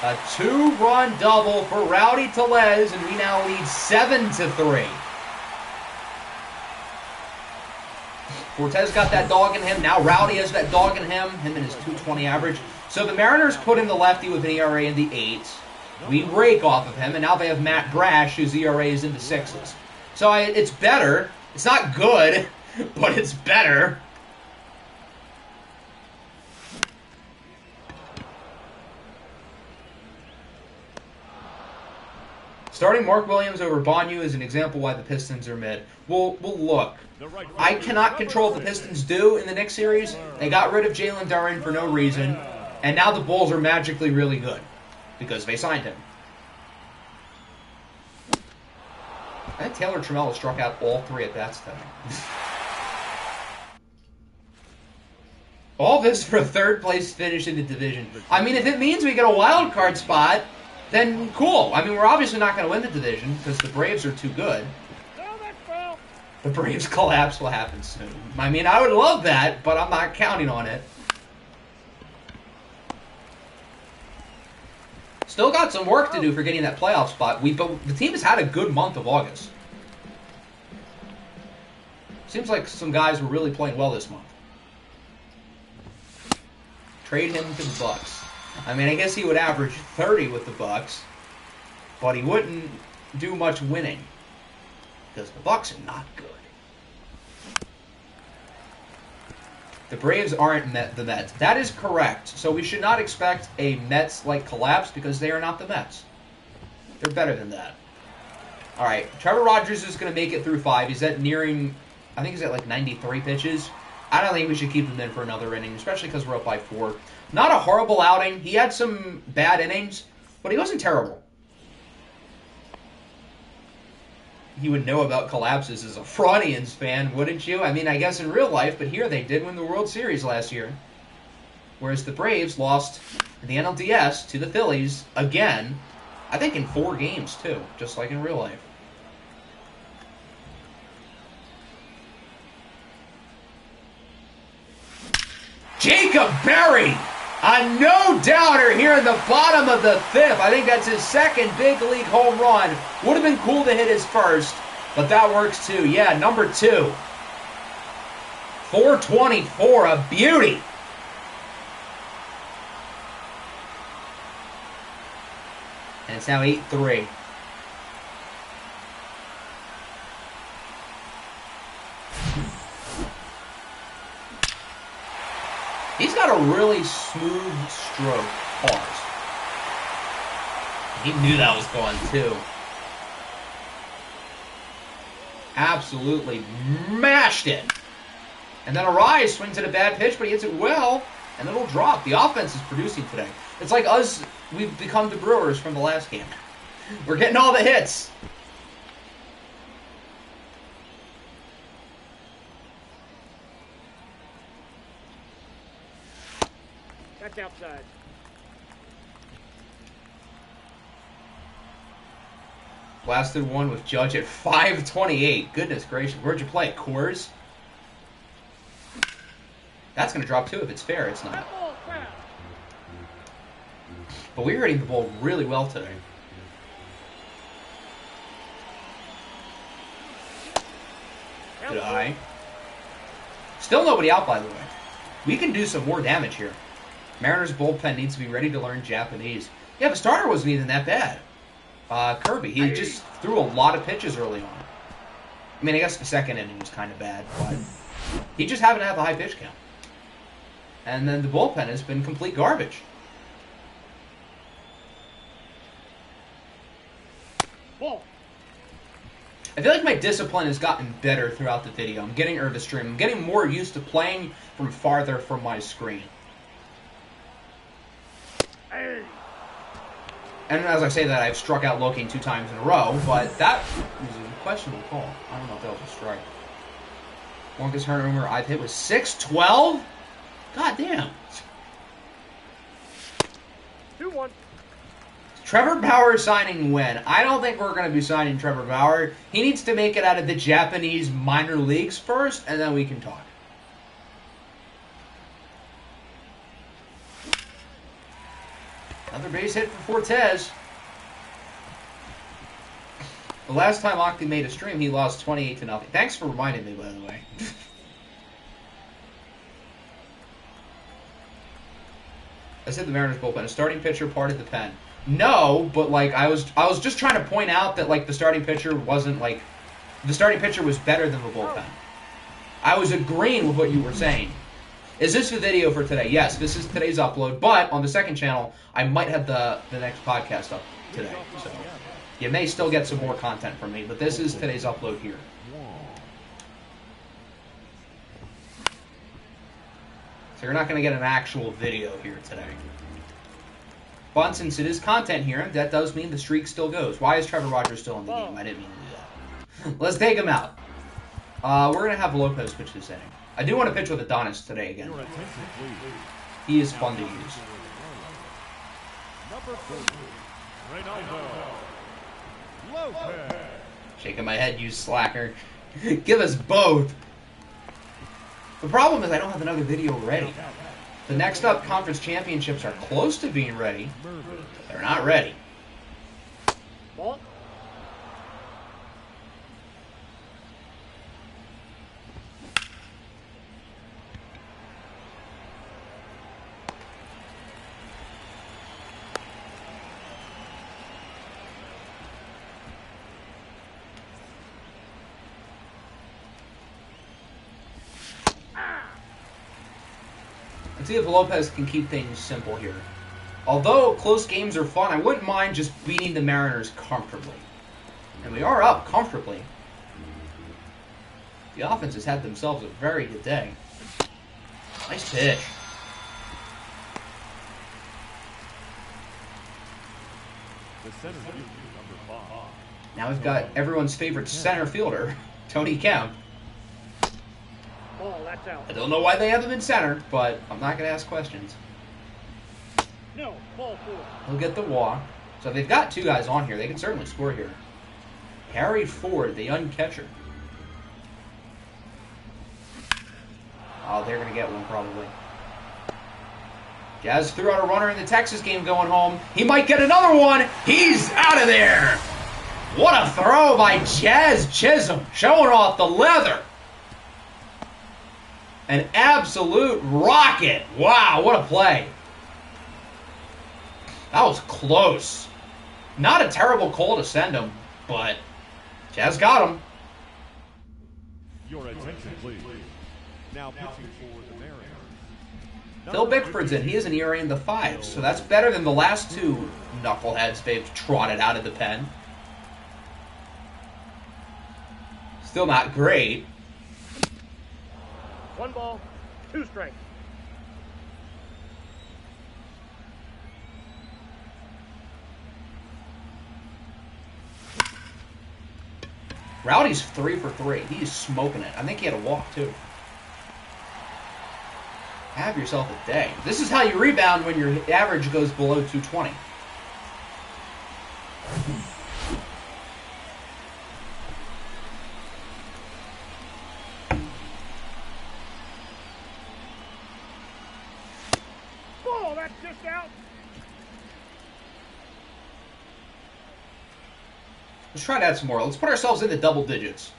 A 2-run double for Rowdy Tellez, and we now lead 7-3. Cortez got that dog in him. Now Rowdy has that dog in him. Him and his 220 average. So the Mariners put in the lefty with an ERA in the 8s. We rake off of him, and now they have Matt Brash, whose ERA is in the 6s. So it's better. It's not good, but it's better. Starting Mark Williams over Bonyu is an example why the Pistons are mid. Well, look. I cannot control what the Pistons do in the next series. They got rid of Jalen Duren for no reason, and now the Bulls are magically really good because they signed him. I think Taylor Trammell struck out all 3 at-bats today. All this for a 3rd-place finish in the division. I mean, if it means we get a wild card spot, then cool. I mean, we're obviously not going to win the division because the Braves are too good. The Braves collapse will happen soon. I mean, I would love that, but I'm not counting on it. Still got some work to do for getting that playoff spot. But the team has had a good month of August. Seems like some guys were really playing well this month. Trade him to the Bucks. I mean, I guess he would average 30 with the Bucks, but he wouldn't do much winning because the Bucks are not good. The Braves aren't the Mets. That is correct. So we should not expect a Mets-like collapse because they are not the Mets. They're better than that. All right, Trevor Rogers is going to make it through 5. He's at nearing, I think he's at like 93 pitches. I don't think we should keep him in for another inning, especially because we're up by 4. Not a horrible outing. He had some bad innings, but he wasn't terrible. You would know about collapses as a Fraudians fan, wouldn't you? I mean, I guess in real life, but here they did win the World Series last year. Whereas the Braves lost in the NLDS to the Phillies again, I think in 4 games too, just like in real life. Jacob Berry, a no-doubter here in the bottom of the 5th. I think that's his 2nd big league home run. Would have been cool to hit his 1st, but that works too. Yeah, number 2. 424, a beauty. And it's now 8-3. He's got a really smooth stroke. Pause. He knew that was going too. Absolutely mashed it. And then Arise swings at a bad pitch, but he hits it well, and it'll drop. The offense is producing today. It's like us, we've become the Brewers from the last game. We're getting all the hits. That's outside. Blasted one with Judge at 528. Goodness gracious. Where'd you play it? Coors? That's going to drop too if it's fair. It's not. But we were hitting the ball really well today. Good eye. Still nobody out, by the way. We can do some more damage here. Mariners bullpen needs to be ready to learn Japanese. Yeah, the starter wasn't even that bad. Kirby, he just threw a lot of pitches early on. I mean, I guess the 2nd inning was kind of bad, but he just happened to have a high pitch count. And then the bullpen has been complete garbage. Ball. I feel like my discipline has gotten better throughout the video. I'm getting, or the stream. I'm getting more used to playing from farther from my screen. Hey. And as I say that, I've struck out looking 2 times in a row, but that was a questionable call. I don't know if that was a strike. Longest homer I've hit was 612? God damn. 2-1. Trevor Bauer signing when? I don't think we're going to be signing Trevor Bauer. He needs to make it out of the Japanese minor leagues first, and then we can talk. Another base hit for Fortes. The last time Octi made a stream, he lost 28-0. Thanks for reminding me, by the way. I said the Mariners bullpen. A starting pitcher parted the pen. No, but like I was just trying to point out that like the starting pitcher wasn't like the starting pitcher was better than the bullpen. I was agreeing with what you were saying. Is this the video for today? Yes, this is today's upload, but on the second channel, I might have the next podcast up today. So you may still get some more content from me, but this is today's upload here. So you're not going to get an actual video here today. But since it is content here, that does mean the streak still goes. Why is Trevor Rogers still in the game? I didn't mean to do that. Let's take him out. We're going to have Lopez pitch this inning. I do want to pitch with Adonis today again. He is fun to use. Shaking my head, you slacker. Give us both. The problem is I don't have another video ready. The next up conference championships are close to being ready. They're not ready. Ball. Let's see if Lopez can keep things simple here. Although close games are fun, I wouldn't mind just beating the Mariners comfortably. And we are up comfortably. The offense has had themselves a very good day. Nice pitch. Now we've got everyone's favorite center fielder, Tony Kemp. Ball, that's out. I don't know why they have him in center, but I'm not going to ask questions. No, ball 4. He'll get the walk. So they've got 2 guys on here. They can certainly score here. Harry Ford, the young catcher. Oh, they're going to get one probably. Jazz threw out a runner in the Texas game going home. He might get another one. He's out of there. What a throw by Chaz Chisholm, showing off the leather. An absolute rocket. Wow, what a play. That was close. Not a terrible call to send him, but Jazz got him. Your attention, please. Now pitching for the Mariners. Phil Bickford's in. He is an ERA in the 5s, so that's better than the last 2 knuckleheads they've trotted out of the pen. Still not great. 1 ball, 2 strikes. Rowdy's 3 for 3. He's smoking it. I think he had a walk, too. Have yourself a day. This is how you rebound when your average goes below 220. Ball, that's just out. Let's try to add some more. Let's put ourselves into double digits.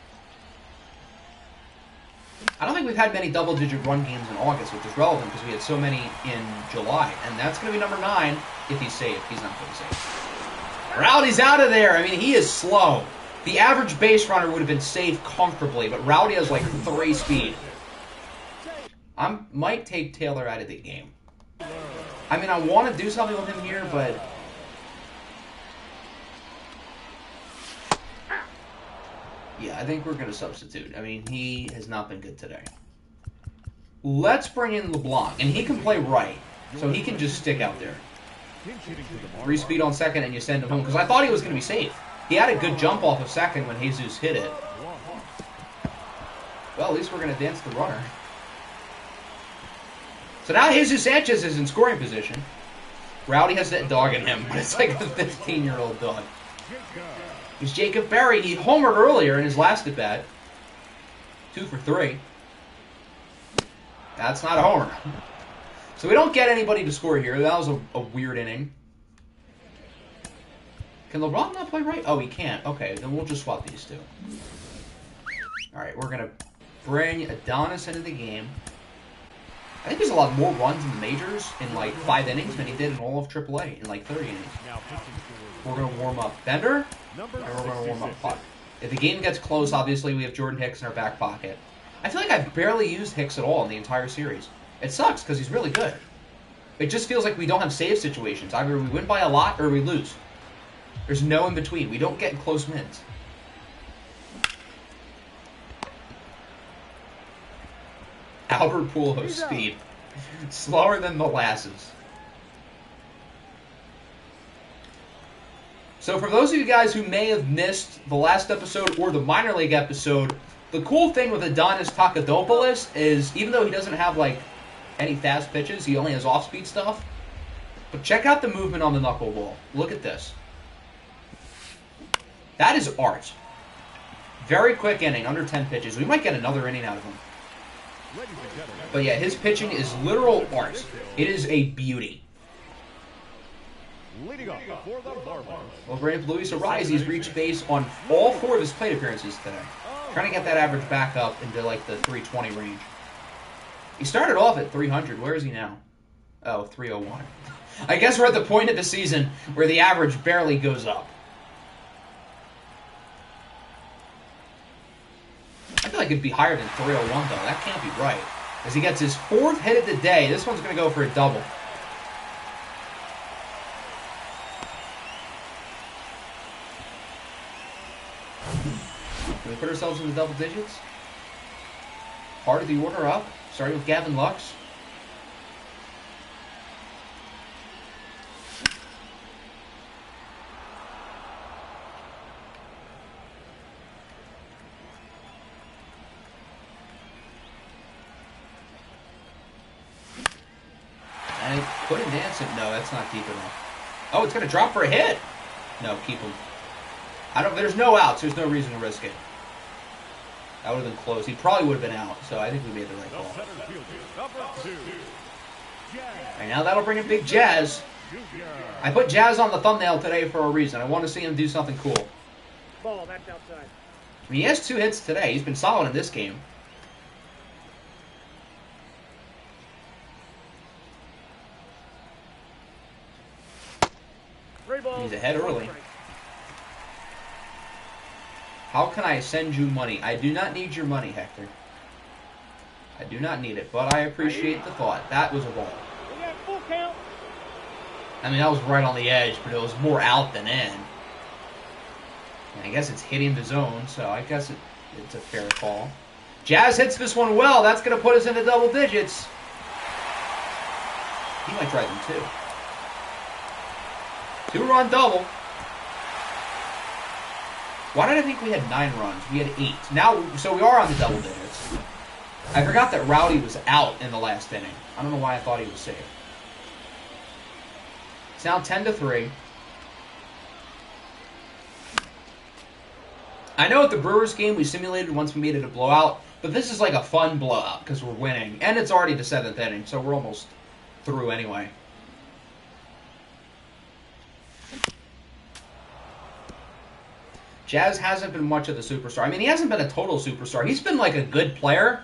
I don't think we've had many double-digit run games in August, which is relevant because we had so many in July. And that's going to be number 9 if he's safe. He's not going to be safe. Rowdy's out of there. I mean, he is slow. The average base runner would have been safe comfortably, but Rowdy has like 3 speed. I might take Taylor out of the game. I mean, I want to do something with him here, but Yeah, I think we're going to substitute. I mean, he has not been good today. Let's bring in LeBlanc, and he can play right, so he can just stick out there. 3-speed on second, and you send him home, because I thought he was going to be safe. He had a good jump off of second when Jesus hit it. Well, at least we're going to dance the runner. So now Jesus Sanchez is in scoring position. Rowdy has that dog in him, but it's like a 15-year-old dog. He's Jacob Berry. He homered earlier in his last at-bat. 2 for 3. That's not a homer. So we don't get anybody to score here. That was a weird inning. Can LeBron not play right? Oh, he can't. Okay, then we'll just swap these two. All right, we're going to bring Adonis into the game. I think there's a lot more runs in the majors in like 5 innings than he did in all of AAA in like 30 innings. We're going to warm up Bender, and we're going to warm up Puck. If the game gets close, obviously we have Jordan Hicks in our back pocket. I feel like I've barely used Hicks at all in the entire series. It sucks because he's really good. It just feels like we don't have save situations. Either we win by a lot or we lose. There's no in between. We don't get close wins. Albert Pujols speed. Slower than molasses. So for those of you guys who may have missed the last episode or the minor league episode, the cool thing with Adonis Takadopoulos is even though he doesn't have like any fast pitches, he only has off-speed stuff. But check out the movement on the knuckleball. Look at this. That is art. Very quick inning, under 10 pitches. We might get another inning out of him. But yeah, his pitching is literal art. It is a beauty. Well, Brandon Luis Arias, he's reached base on all 4 of his plate appearances today. Trying to get that average back up into like the 320 range. He started off at 300. Where is he now? Oh, 301. I guess we're at the point of the season where the average barely goes up. I feel like it'd be higher than 301, though. That can't be right. As he gets his 4th hit of the day, this one's going to go for a double. Can we put ourselves in the double digits? Part of the order up, starting with Gavin Lux. And couldn't dance it. No, that's not deep enough. Oh, it's going to drop for a hit. No, keep him. There's no outs. There's no reason to risk it. That would have been close. He probably would have been out, so I think we made the right call. Alright, now that'll bring in Big Jazz. I put Jazz on the thumbnail today for a reason. I want to see him do something cool. Ball, that's outside. I mean, he has 2 hits today. He's been solid in this game. He's ahead early. How can I send you money? I do not need your money, Hector. I do not need it, but I appreciate the thought. That was a ball. We got full count. I mean, that was right on the edge, but it was more out than in. And I guess it's hitting the zone, so I guess it's a fair call. Jazz hits this one well. That's going to put us into double digits. He might try them too. 2-run double. Why did I think we had 9 runs? We had 8. Now, so we are on the double digits. I forgot that Rowdy was out in the last inning. I don't know why I thought he was safe. It's now 10-3. I know at the Brewers game we simulated once we made it a blowout, but this is like a fun blowout because we're winning. And it's already the 7th inning, so we're almost through anyway. Jazz hasn't been much of the superstar. I mean, he hasn't been a total superstar. He's been like a good player,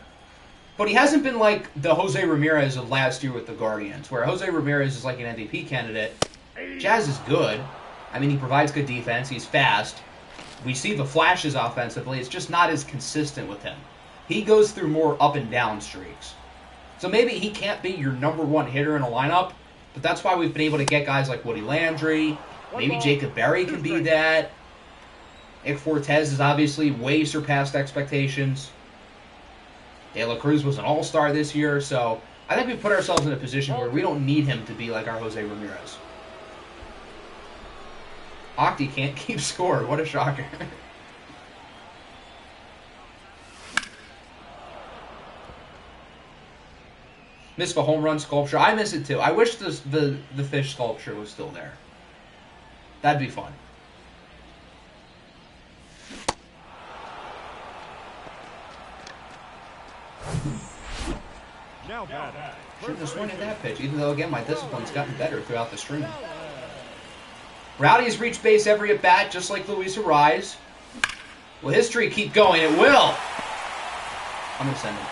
but he hasn't been like the Jose Ramirez of last year with the Guardians, where Jose Ramirez is like an MVP candidate. Jazz is good. I mean, he provides good defense. He's fast. We see the flashes offensively. It's just not as consistent with him. He goes through more up and down streaks. So maybe he can't be your number 1 hitter in a lineup, but that's why we've been able to get guys like Woody Landry. Maybe Jacob Berry can be that. Nick Fortes has obviously way surpassed expectations. De La Cruz was an all-star this year, so I think we put ourselves in a position where we don't need him to be like our Jose Ramirez. Octi can't keep score. What a shocker. Miss the home run sculpture. I miss it too. I wish the fish sculpture was still there. That'd be fun. Now batting. Shouldn't have swung at that pitch, even though, again, my discipline's gotten better throughout the stream. Rowdy has reached base every at-bat, just like Luis Ariz. Will history keep going? It will! I'm going to send him.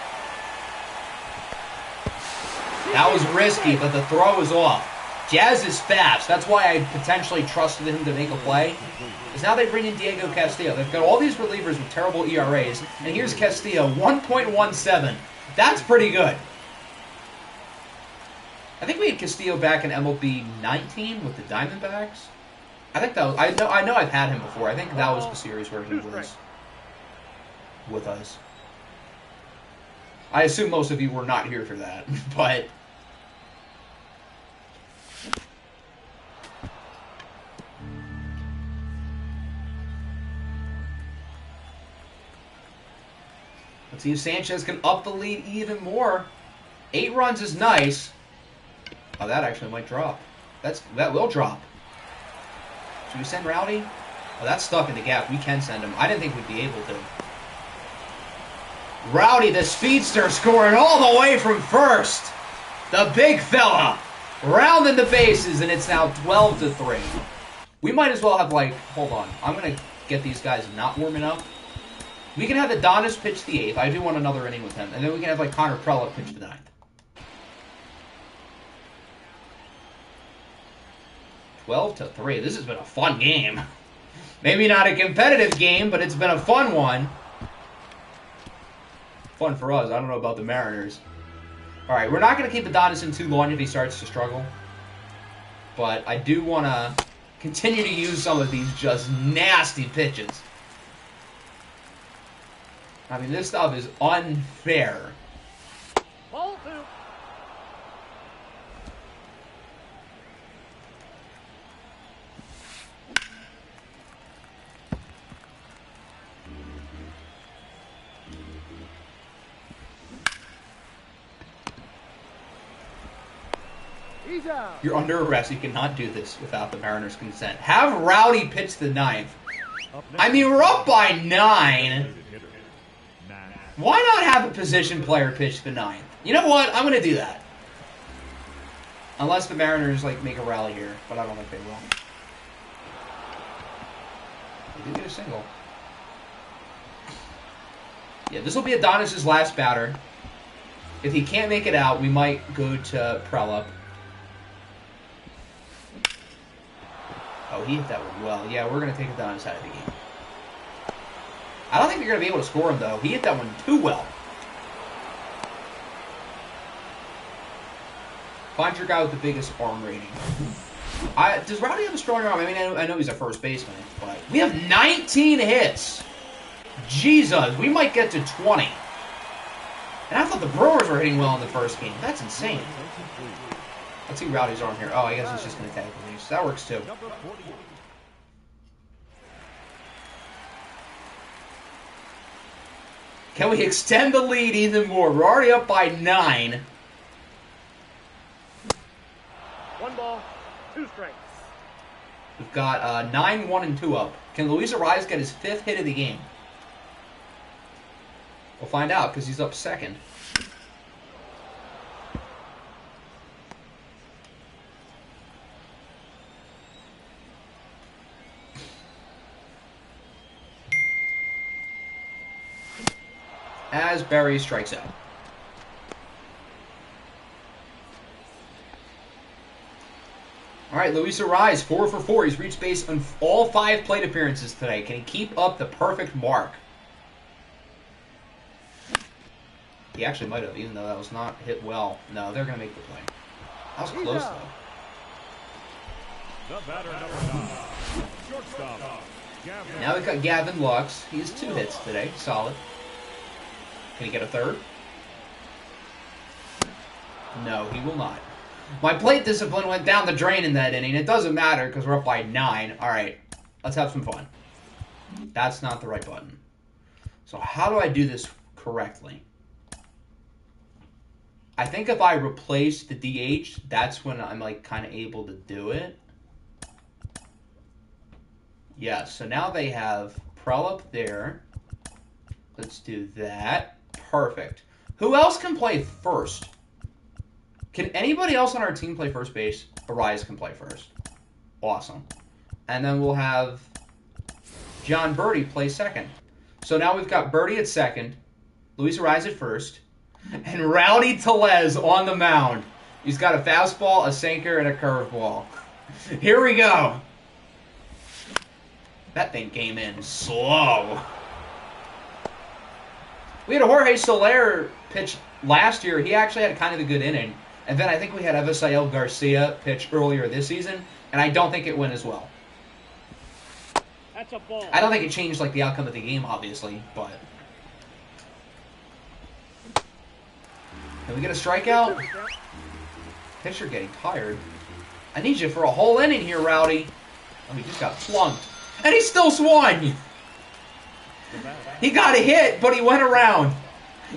That was risky, but the throw was off. Jazz is fast. That's why I potentially trusted him to make a play. Because now they bring in Diego Castillo. They've got all these relievers with terrible ERAs. And here's Castillo, 1.17. That's pretty good. I think we had Castillo back in MLB 19 with the Diamondbacks. I think that was, I know I've had him before. I think that was the series where he was with us. I assume most of you were not here for that, but let's see if Sanchez can up the lead even more. 8 runs is nice. Oh, that actually might drop. That will drop. Should we send Rowdy? Oh, that's stuck in the gap. We can send him. I didn't think we'd be able to. Rowdy, the speedster, scoring all the way from first. The big fella. Rounding the bases, and it's now 12-3. We might as well have, like, hold on. I'm going to get these guys not warming up. We can have Adonis pitch the 8th. I do want another inning with him. And then we can have, like, Connor Prellick pitch the 9th. Twelve to 3. This has been a fun game. Maybe not a competitive game, but it's been a fun one. Fun for us. I don't know about the Mariners. All right, we're not going to keep Adonis in too long if he starts to struggle. But I do want to continue to use some of these just nasty pitches. I mean, this stuff is unfair. Ball 2. He's out. You're under arrest. You cannot do this without the Mariners' consent. Have Rowdy pitch the 9th. I mean, we're up by 9. Why not have a position player pitch the 9th? You know what? I'm going to do that. Unless the Mariners, like, make a rally here. But I don't think they will. They did get a single. Yeah, this will be Adonis' last batter. If he can't make it out, we might go to Prellick. Oh, he hit that one well. Yeah, we're going to take Adonis out of the game. I don't think you're going to be able to score him, though. He hit that one too well. Find your guy with the biggest arm rating. Does Rowdy have a strong arm? I mean, I know he's a first baseman, but we have 19 hits. Jesus, we might get to 20. And I thought the Brewers were hitting well in the first game. That's insane. Let's see Rowdy's arm here. Oh, I guess he's just going to tag release. That works, too. Can we extend the lead even more? We're already up by 9. 1 ball, 2 strikes. We've got 9, 1, and 2 up. Can Luis Ariz get his 5th hit of the game? We'll find out because he's up 2nd. As Barry strikes out. All right, Luis Ariz, 4 for 4. He's reached base on all 5 plate appearances today. Can he keep up the perfect mark? He actually might have, even though that was not hit well. No, they're going to make the play. That was close, though. The batter, number 9, shortstop, Now we've got Gavin Lux. He has 2 hits today. Solid. Can he get a third? No, he will not. My plate discipline went down the drain in that inning. It doesn't matter because we're up by 9. All right, let's have some fun. That's not the right button. So how do I do this correctly? I think if I replace the DH, that's when I'm like kind of able to do it. Yes, so now they have Prell up there. Let's do that. Perfect. Who else can play first? Can anybody else on our team play first base? Arias can play first. Awesome. And then we'll have John Birdie play second. So now we've got Birdie at second, Luis Arias at first, and Rowdy Tellez on the mound. He's got a fastball, a sinker, and a curveball. Here we go. That thing came in slow. We had a Jorge Soler pitch last year. He actually had kind of a good inning. And then I think we had Evisael Garcia pitch earlier this season, and I don't think it went as well. That's a ball. I don't think it changed like the outcome of the game, obviously, but... Can we get a strikeout? Pitcher getting tired. I need you for a whole inning here, Rowdy. Oh, he just got plunked. And he still swung! He got a hit, but he went around.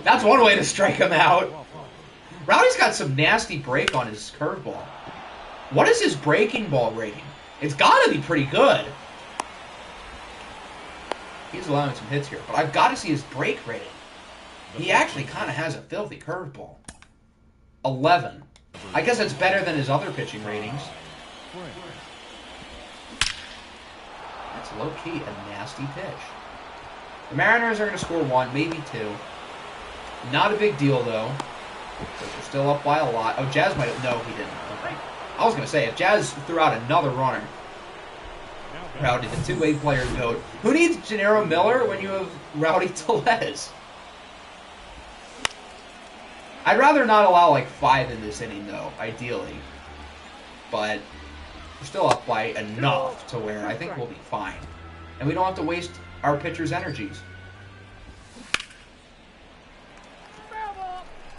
That's one way to strike him out. Rowdy's got some nasty break on his curveball. What is his breaking ball rating? It's got to be pretty good. He's allowing some hits here, but I've got to see his break rating. He actually kind of has a filthy curveball. 11. I guess that's better than his other pitching ratings. That's low-key a nasty pitch. The Mariners are going to score 1, maybe 2. Not a big deal, though. Because we're still up by a lot. Oh, Jazz might have... No, he didn't. Okay. I was going to say, if Jazz threw out another runner, Rowdy, the two-way player goat. Who needs Gennaro Miller when you have Rowdy Tellez? I'd rather not allow like 5 in this inning, though, ideally. But we're still up by enough to where I think we'll be fine. And we don't have to waste our pitcher's energies.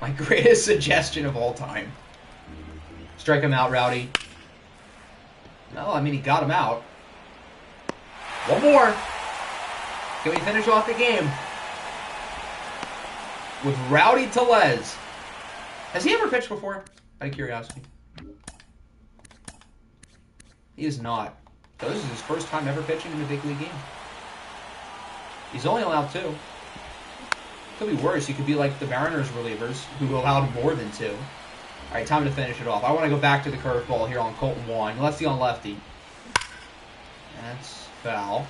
My greatest suggestion of all time. Strike him out, Rowdy. No, I mean, he got him out. One more. Can we finish off the game? With Rowdy Tellez. Has he ever pitched before? Out of curiosity. He is not. So this is his first time ever pitching in a big league game. He's only allowed 2. Could be worse. He could be like the Mariners relievers who allowed more than 2. All right, time to finish it off. I want to go back to the curveball here on Colton Wong. Lefty on lefty. That's foul.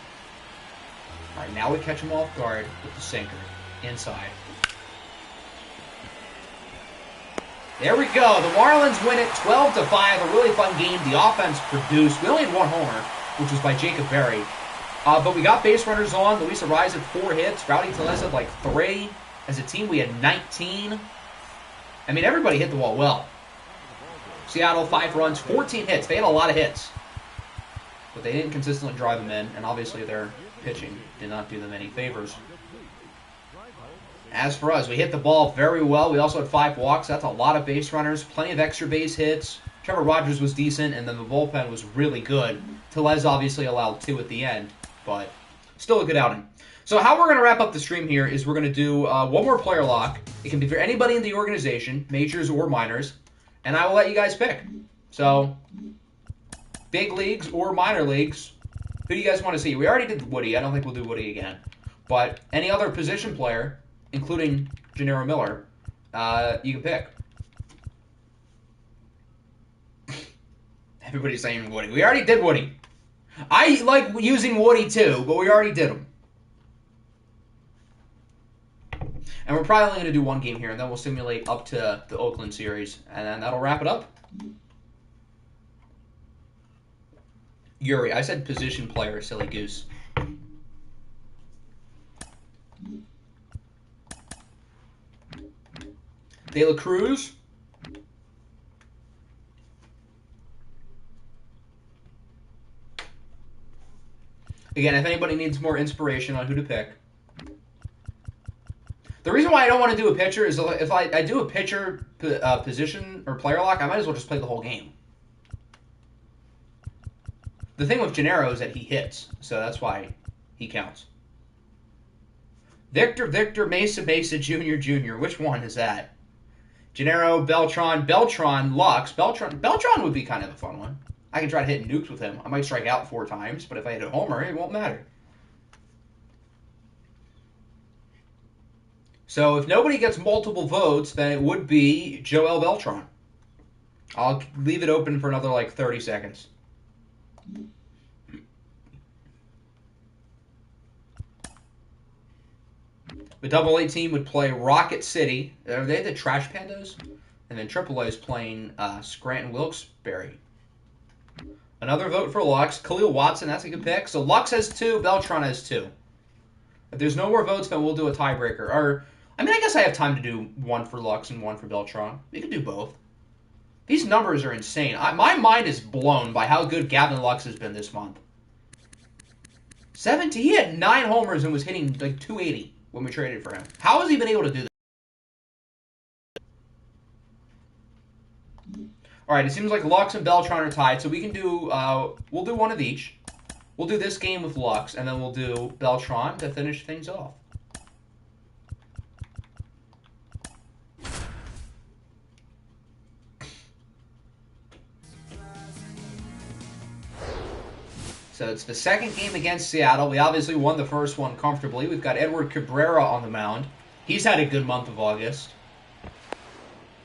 All right, now we catch him off guard with the sinker. Inside. There we go. The Marlins win it 12-5. A really fun game. The offense produced. We only had 1 homer, which was by Jacob Berry. But we got base runners on. Luis Arias had 4 hits. Rowdy Tellez had like 3. As a team, we had 19. I mean, everybody hit the ball well. Seattle, 5 runs, 14 hits. They had a lot of hits. But they didn't consistently drive them in. And obviously their pitching did not do them any favors. As for us, we hit the ball very well. We also had 5 walks. That's a lot of base runners. Plenty of extra base hits. Trevor Rogers was decent, and then the bullpen was really good. Tellez obviously allowed 2 at the end, but still a good outing. So how we're going to wrap up the stream here is we're going to do one more player lock. It can be for anybody in the organization, majors or minors, and I will let you guys pick. So, big leagues or minor leagues, who do you guys want to see? We already did Woody. I don't think we'll do Woody again. But any other position player, including Gennaro Miller, you can pick. Everybody's saying Woody. We already did Woody. I like using Woody too, but we already did him. And we're probably only going to do 1 game here, and then we'll simulate up to the Oakland series, and then that'll wrap it up. Yuri. I said position player, silly goose. De La Cruz. Again, if anybody needs more inspiration on who to pick. The reason why I don't want to do a pitcher is if I do a pitcher position or player lock, I might as well just play the whole game. The thing with Gennaro is that he hits, so that's why he counts. Victor, Mesa, Jr. Which one is that? Gennaro, Beltran, Lux. Beltran would be kind of a fun one. I can try to hit nukes with him. I might strike out 4 times, but if I hit a homer, it won't matter. So if nobody gets multiple votes, then it would be Joel Beltran. I'll leave it open for another like 30 seconds. The Double-A team would play Rocket City. Are they the Trash Pandas? And then Triple-A is playing Scranton Wilkes-Barre. Another vote for Lux. Khalil Watson, that's a good pick. So Lux has 2, Beltran has 2. If there's no more votes, then we'll do a tiebreaker. Or, I mean, I guess I have time to do 1 for Lux and 1 for Beltran. We can do both. These numbers are insane. My mind is blown by how good Gavin Lux has been this month. 17. He had 9 homers and was hitting like 280 when we traded for him. How has he been able to do that? All right, it seems like Lux and Beltran are tied, so we can do, we'll do one of each. We'll do this game with Lux, and then we'll do Beltran to finish things off. So it's the second game against Seattle. We obviously won the first one comfortably. We've got Edward Cabrera on the mound. He's had a good month of August.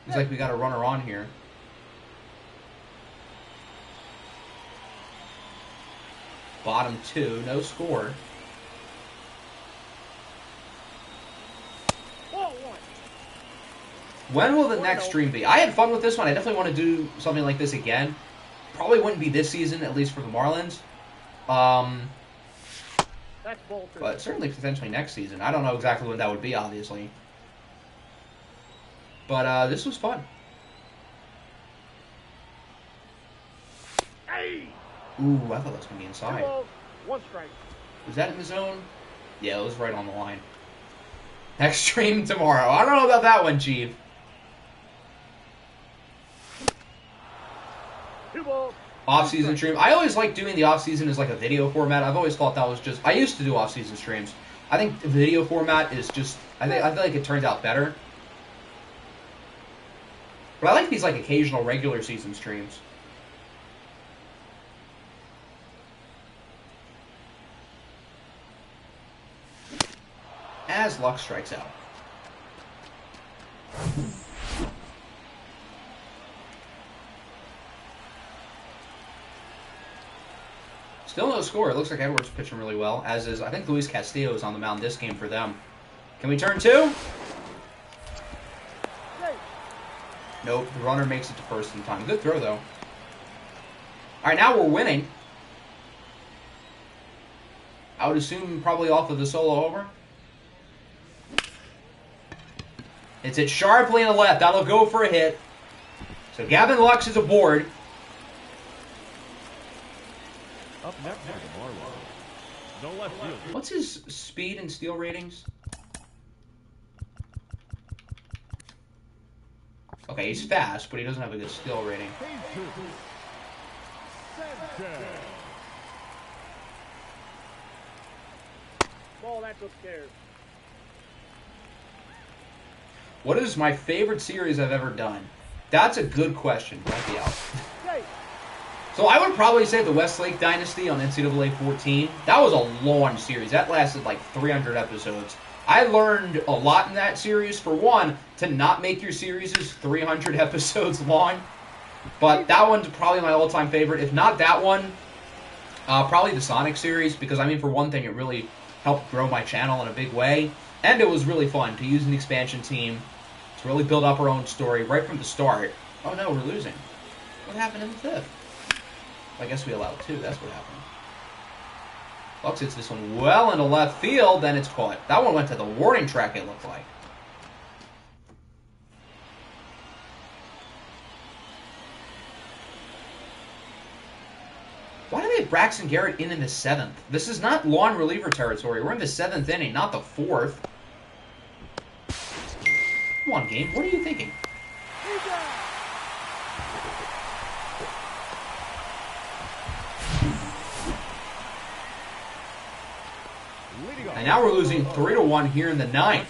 Looks like we got a runner on here. Bottom 2, no score. When will the next stream be? I had fun with this one. I definitely want to do something like this again. Probably wouldn't be this season, at least for the Marlins. But certainly potentially next season. I don't know exactly when that would be, obviously. But this was fun. Ooh, I thought that was going to be inside. 1 strike. Was that in the zone? Yeah, it was right on the line. Next stream tomorrow. I don't know about that one, Chief. 2 balls. Off-season stream. I always like doing the off-season as like a video format. I've always thought that was just... I used to do off-season streams. I think the video format is just... I feel like it turns out better. But I like these like occasional regular season streams. As Lux strikes out. Still no score. It looks like Edwards pitching really well, as is, I think Luis Castillo is on the mound this game for them. Can we turn 2? Nope, the runner makes it to first in time. Good throw, though. All right, now we're winning. I would assume probably off of the solo homer. It's hit sharply in the left. That'll go for a hit. So Gavin Lux is aboard. Up next for the Marlins. No left field. What's his speed and steal ratings? Okay, he's fast, but he doesn't have a good steal rating. Ball, that's upstairs. What is my favorite series I've ever done? That's a good question. Might be out. So I would probably say the Westlake Dynasty on NCAA 14. That was a long series. That lasted like 300 episodes. I learned a lot in that series. For one, to not make your series 300 episodes long. But that one's probably my all-time favorite. If not that one, probably the Sonic series. Because, I mean, for one thing, it really helped grow my channel in a big way. And it was really fun to use an expansion team to really build up our own story right from the start. Oh no, we're losing. What happened in the 5th? I guess we allowed 2. That's what happened. Lux hits this one well into left field, then it's caught. That one went to the warning track, it looked like. Why do they get Braxton Garrett in the 7th. This is not long reliever territory. We're in the 7th inning, not the 4th. Come on, game. What are you thinking? And now we're losing 3-1 here in the 9th.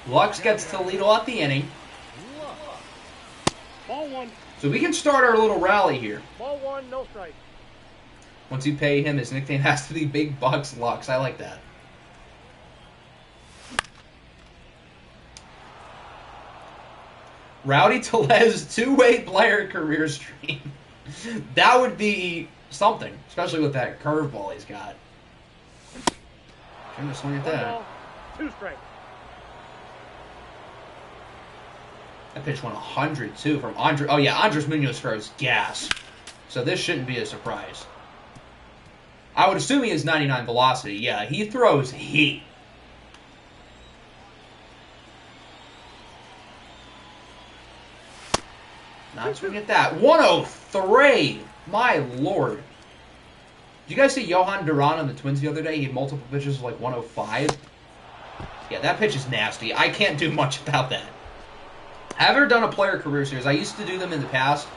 Lux gets to lead off the inning. Ball 1. So we can start our little rally here. Ball 1, no strike. Once you pay him, his nickname has to be Big Bucks Lux. I like that. Rowdy Tellez two-way player career stream. That would be something, especially with that curveball he's got. I'm just swing at 1 that. ball, 2 strikes. That pitch went 102 from Andre. Oh yeah, Andres Munoz throws gas. So this shouldn't be a surprise. I would assume he has 99 velocity. Yeah, he throws heat. Not swing at that. 103. My lord. Did you guys see Johan Duran on the Twins the other day? He had multiple pitches of like 105. Yeah, that pitch is nasty. I can't do much about that. I've never done a player career series. I used to do them in the past,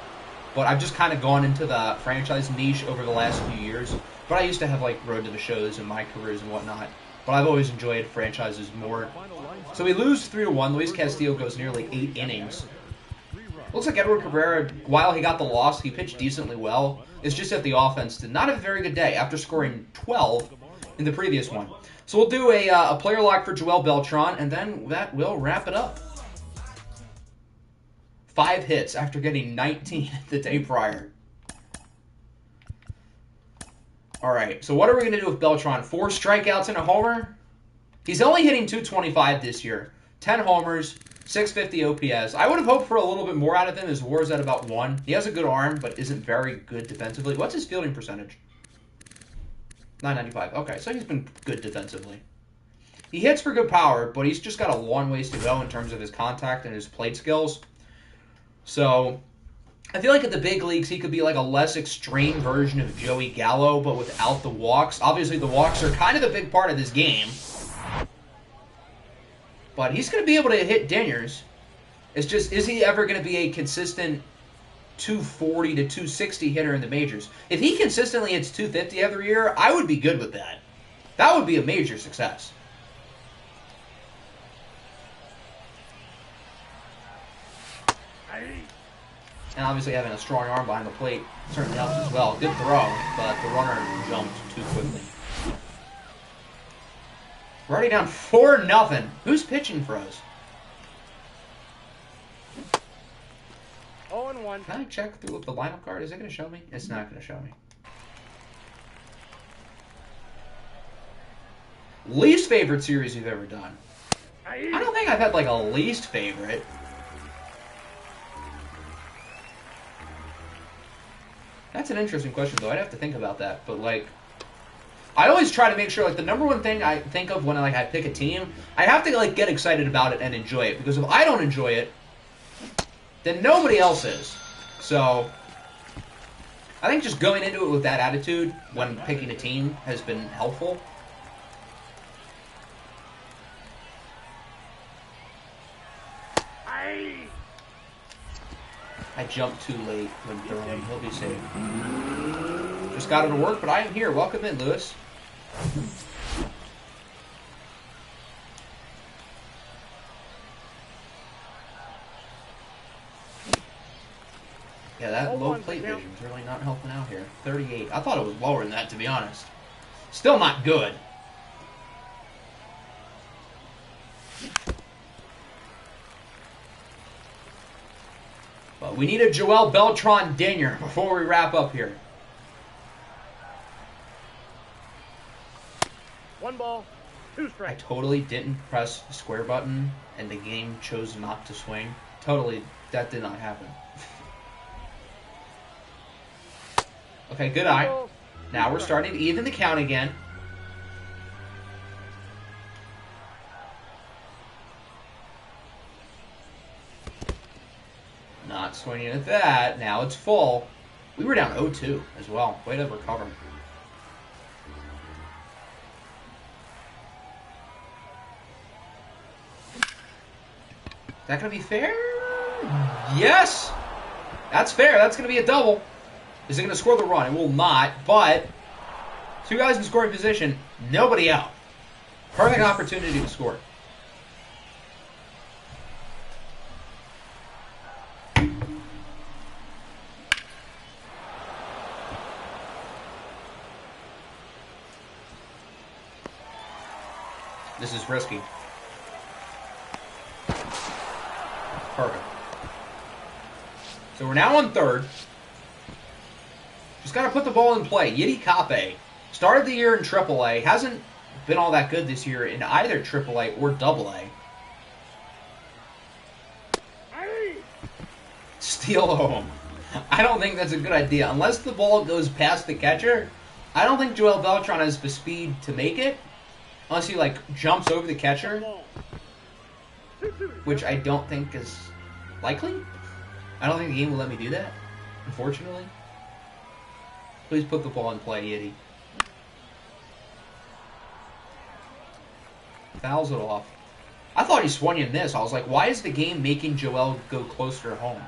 but I've just kind of gone into the franchise niche over the last few years. But I used to have like Road to the Shows in my careers and whatnot. But I've always enjoyed franchises more. So we lose 3-1. Luis Castillo goes nearly 8 innings. Looks like Edward Cabrera, while he got the loss, he pitched decently well. It's just that the offense did not have a very good day after scoring 12 in the previous one. So we'll do a player lock for Joel Beltran, and then that will wrap it up. 5 hits after getting 19 the day prior. All right, so what are we going to do with Beltran? 4 strikeouts and a homer? He's only hitting .225 this year. 10 homers, 650 OPS. I would have hoped for a little bit more out of him. His WAR's at about 1. He has a good arm, but isn't very good defensively. What's his fielding percentage? 995. Okay, so he's been good defensively. He hits for good power, but he's just got a long ways to go in terms of his contact and his plate skills. So I feel like at the big leagues, he could be like a less extreme version of Joey Gallo, but without the walks. Obviously, the walks are kind of a big part of this game. But he's going to be able to hit dingers. It's just, is he ever going to be a consistent 240 to 260 hitter in the majors? If he consistently hits 250 every year, I would be good with that. That would be a major success. And obviously having a strong arm behind the plate certainly helps as well. Good throw, but the runner jumped too quickly. We're already down 4-0. Who's pitching for us? 0-1. Can I check through the lineup card? Is it going to show me? It's not going to show me. Least favorite series you've ever done? I don't think I've had like a least favorite. That's an interesting question, though. I'd have to think about that. But, like, I always try to make sure, like, the number one thing I think of when I pick a team, I have to, like, get excited about it and enjoy it. Because if I don't enjoy it, then nobody else is. So, I think just going into it with that attitude when picking a team has been helpful. I jumped too late when throwing. He'll be safe. Just got it to work, but I am here. Welcome in, Lewis. Yeah, that low plate vision is really not helping out here. 38. I thought it was lower than that, to be honest. Still not good. But we need a Joel Beltran dinger before we wrap up here. 1 ball, 2 I strikes. totally didn't press the square button, and the game chose not to swing. Totally, that did not happen. Okay, good eye. Now we're starting to even the count again. Not swinging at that. Now it's full. We were down 0-2 as well. Way to recover. that going to be fair? Yes! That's fair. That's going to be a double. Is it going to score the run? It will not, but 2 guys in scoring position, nobody out. Perfect opportunity to score. This is risky. Perfect. So we're now on third. Just got to put the ball in play. Yiddy Cape started the year in AAA. Hasn't been all that good this year in either AAA or AA. Steal home. I don't think that's a good idea. Unless the ball goes past the catcher, I don't think Joel Beltran has the speed to make it. Unless he, like, jumps over the catcher. Which I don't think is likely. I don't think the game will let me do that, unfortunately. Please put the ball in play, Yiddy. Fouls it off. I thought he swung in this. I was like, why is the game making Joel go closer to home?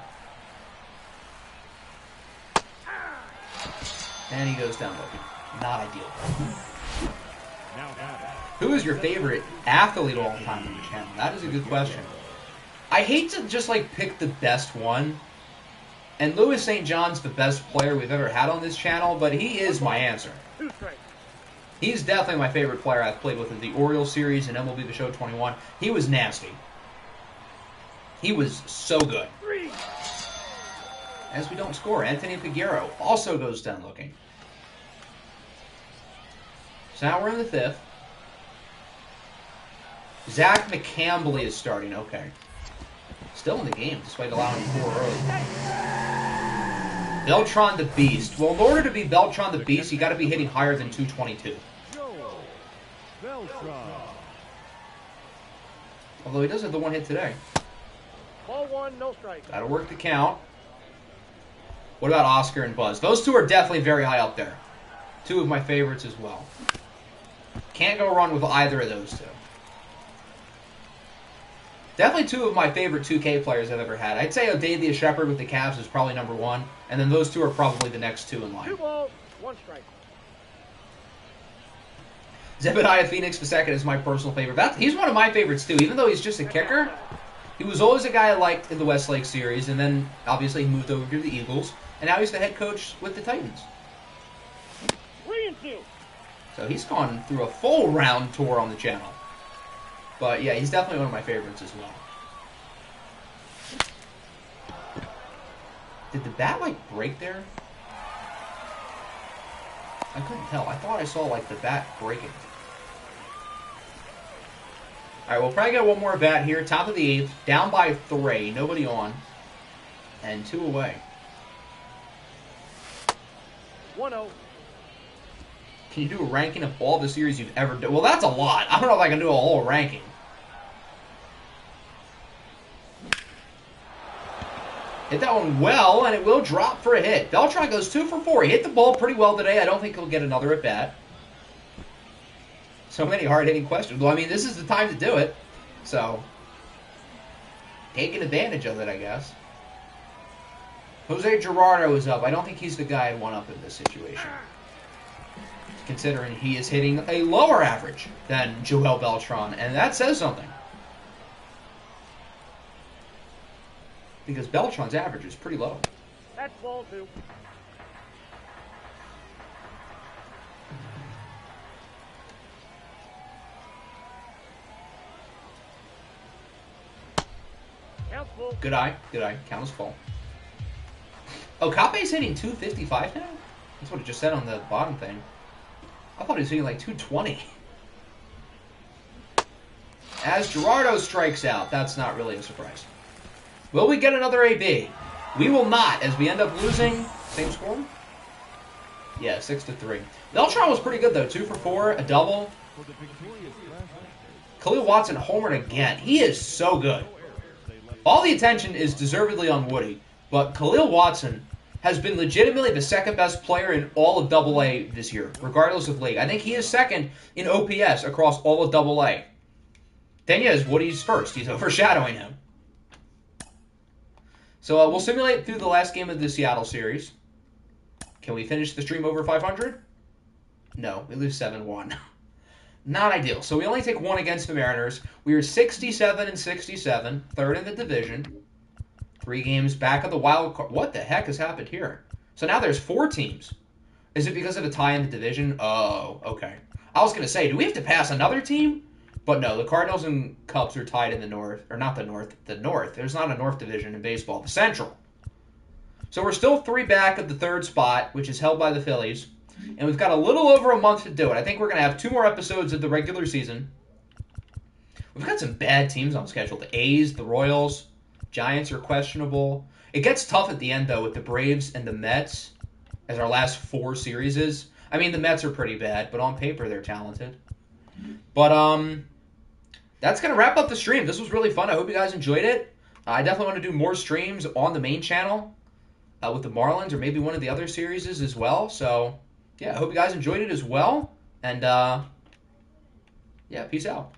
And he goes down looking. Not ideal. Who is your favorite athlete of all time on the channel? That is a good question. I hate to just like pick the best one. And Louis St. John's the best player we've ever had on this channel, but he is my answer. He's definitely my favorite player I've played with in the Orioles series and MLB The Show 21. He was nasty. He was so good. As we don't score, Anthony Figueroa also goes down looking. So now we're in the 5th. Zach McCambley is starting. Okay. Still in the game, despite allowing 4 early. Beltran the Beast. Well, in order to be Beltran the Beast, you got to be hitting higher than 222. Although he does have the 1 hit today. Ball 1, no strike. That'll work the count. What about Oscar and Buzz? Those 2 are definitely very high up there. 2 of my favorites as well. Can't go wrong with either of those 2. Definitely 2 of my favorite 2K players I've ever had. I'd say Odavia Shepherd with the Cavs is probably number 1, and then those 2 are probably the next 2 in line. 2 balls, 1 strike. Zebediah Phoenix II is my personal favorite. He's one of my favorites too, even though he's just a kicker. He was always a guy I liked in the Westlake series, and then obviously he moved over to the Eagles, and now he's the head coach with the Titans. 3-2. So he's gone through a full round tour on the channel. But yeah, he's definitely one of my favorites as well. Did the bat like break there? I couldn't tell. I thought I saw like the bat breaking. Alright, we'll probably get one more bat here. Top of the 8th. Down by 3. Nobody on. And 2 away. 1-0. Can you do a ranking of all the series you've ever done? Well, that's a lot. I don't know if I can do a whole ranking. Hit that one well, and it will drop for a hit. Beltran goes 2 for 4. He hit the ball pretty well today. I don't think he'll get another at bat. So many hard-hitting questions. Well, I mean, this is the time to do it. So, taking advantage of it, I guess. Jose Gerardo is up. I don't think he's the guy I'd want up in this situation, considering he is hitting a lower average than Joel Beltran, and that says something. Because Beltran's average is pretty low. That's ball 2. Count's full. Good eye. Good eye. Count is full. Oh, Cape's hitting 255 now? That's what it just said on the bottom thing. I thought he was hitting like 220. As Gerardo strikes out, that's not really a surprise. Will we get another AB? We will not, as we end up losing. Same score? Yeah, 6-3. Beltran was pretty good, though. 2 for 4, a double. Khalil Watson homered again. He is so good. All the attention is deservedly on Woody, but Khalil Watson has been legitimately the second best player in all of AA this year, regardless of league. I think he is second in OPS across all of AA. Then, yes, Woody's first. He's overshadowing him. So we'll simulate through the last game of the Seattle series. Can we finish the stream over 500? No, we lose 7-1. Not ideal. So we only take one against the Mariners. We are 67-67, third in the division. 3 games back of the wild card. What the heck has happened here? So now there's 4 teams. Is it because of a tie in the division? Oh, okay. I was going to say, do we have to pass another team? But no, the Cardinals and Cubs are tied in the North. Or not the North, the North. There's not a North division in baseball. The Central. So we're still 3 back of the 3rd spot, which is held by the Phillies. And we've got a little over a month to do it. I think we're going to have 2 more episodes of the regular season. We've got some bad teams on schedule. The A's, the Royals, Giants are questionable. It gets tough at the end, though, with the Braves and the Mets as our last 4 series. I mean, the Mets are pretty bad, but on paper they're talented. But that's going to wrap up the stream. This was really fun. I hope you guys enjoyed it. I definitely want to do more streams on the main channel with the Marlins or maybe one of the other series as well. So, yeah, I hope you guys enjoyed it as well. And, yeah, peace out.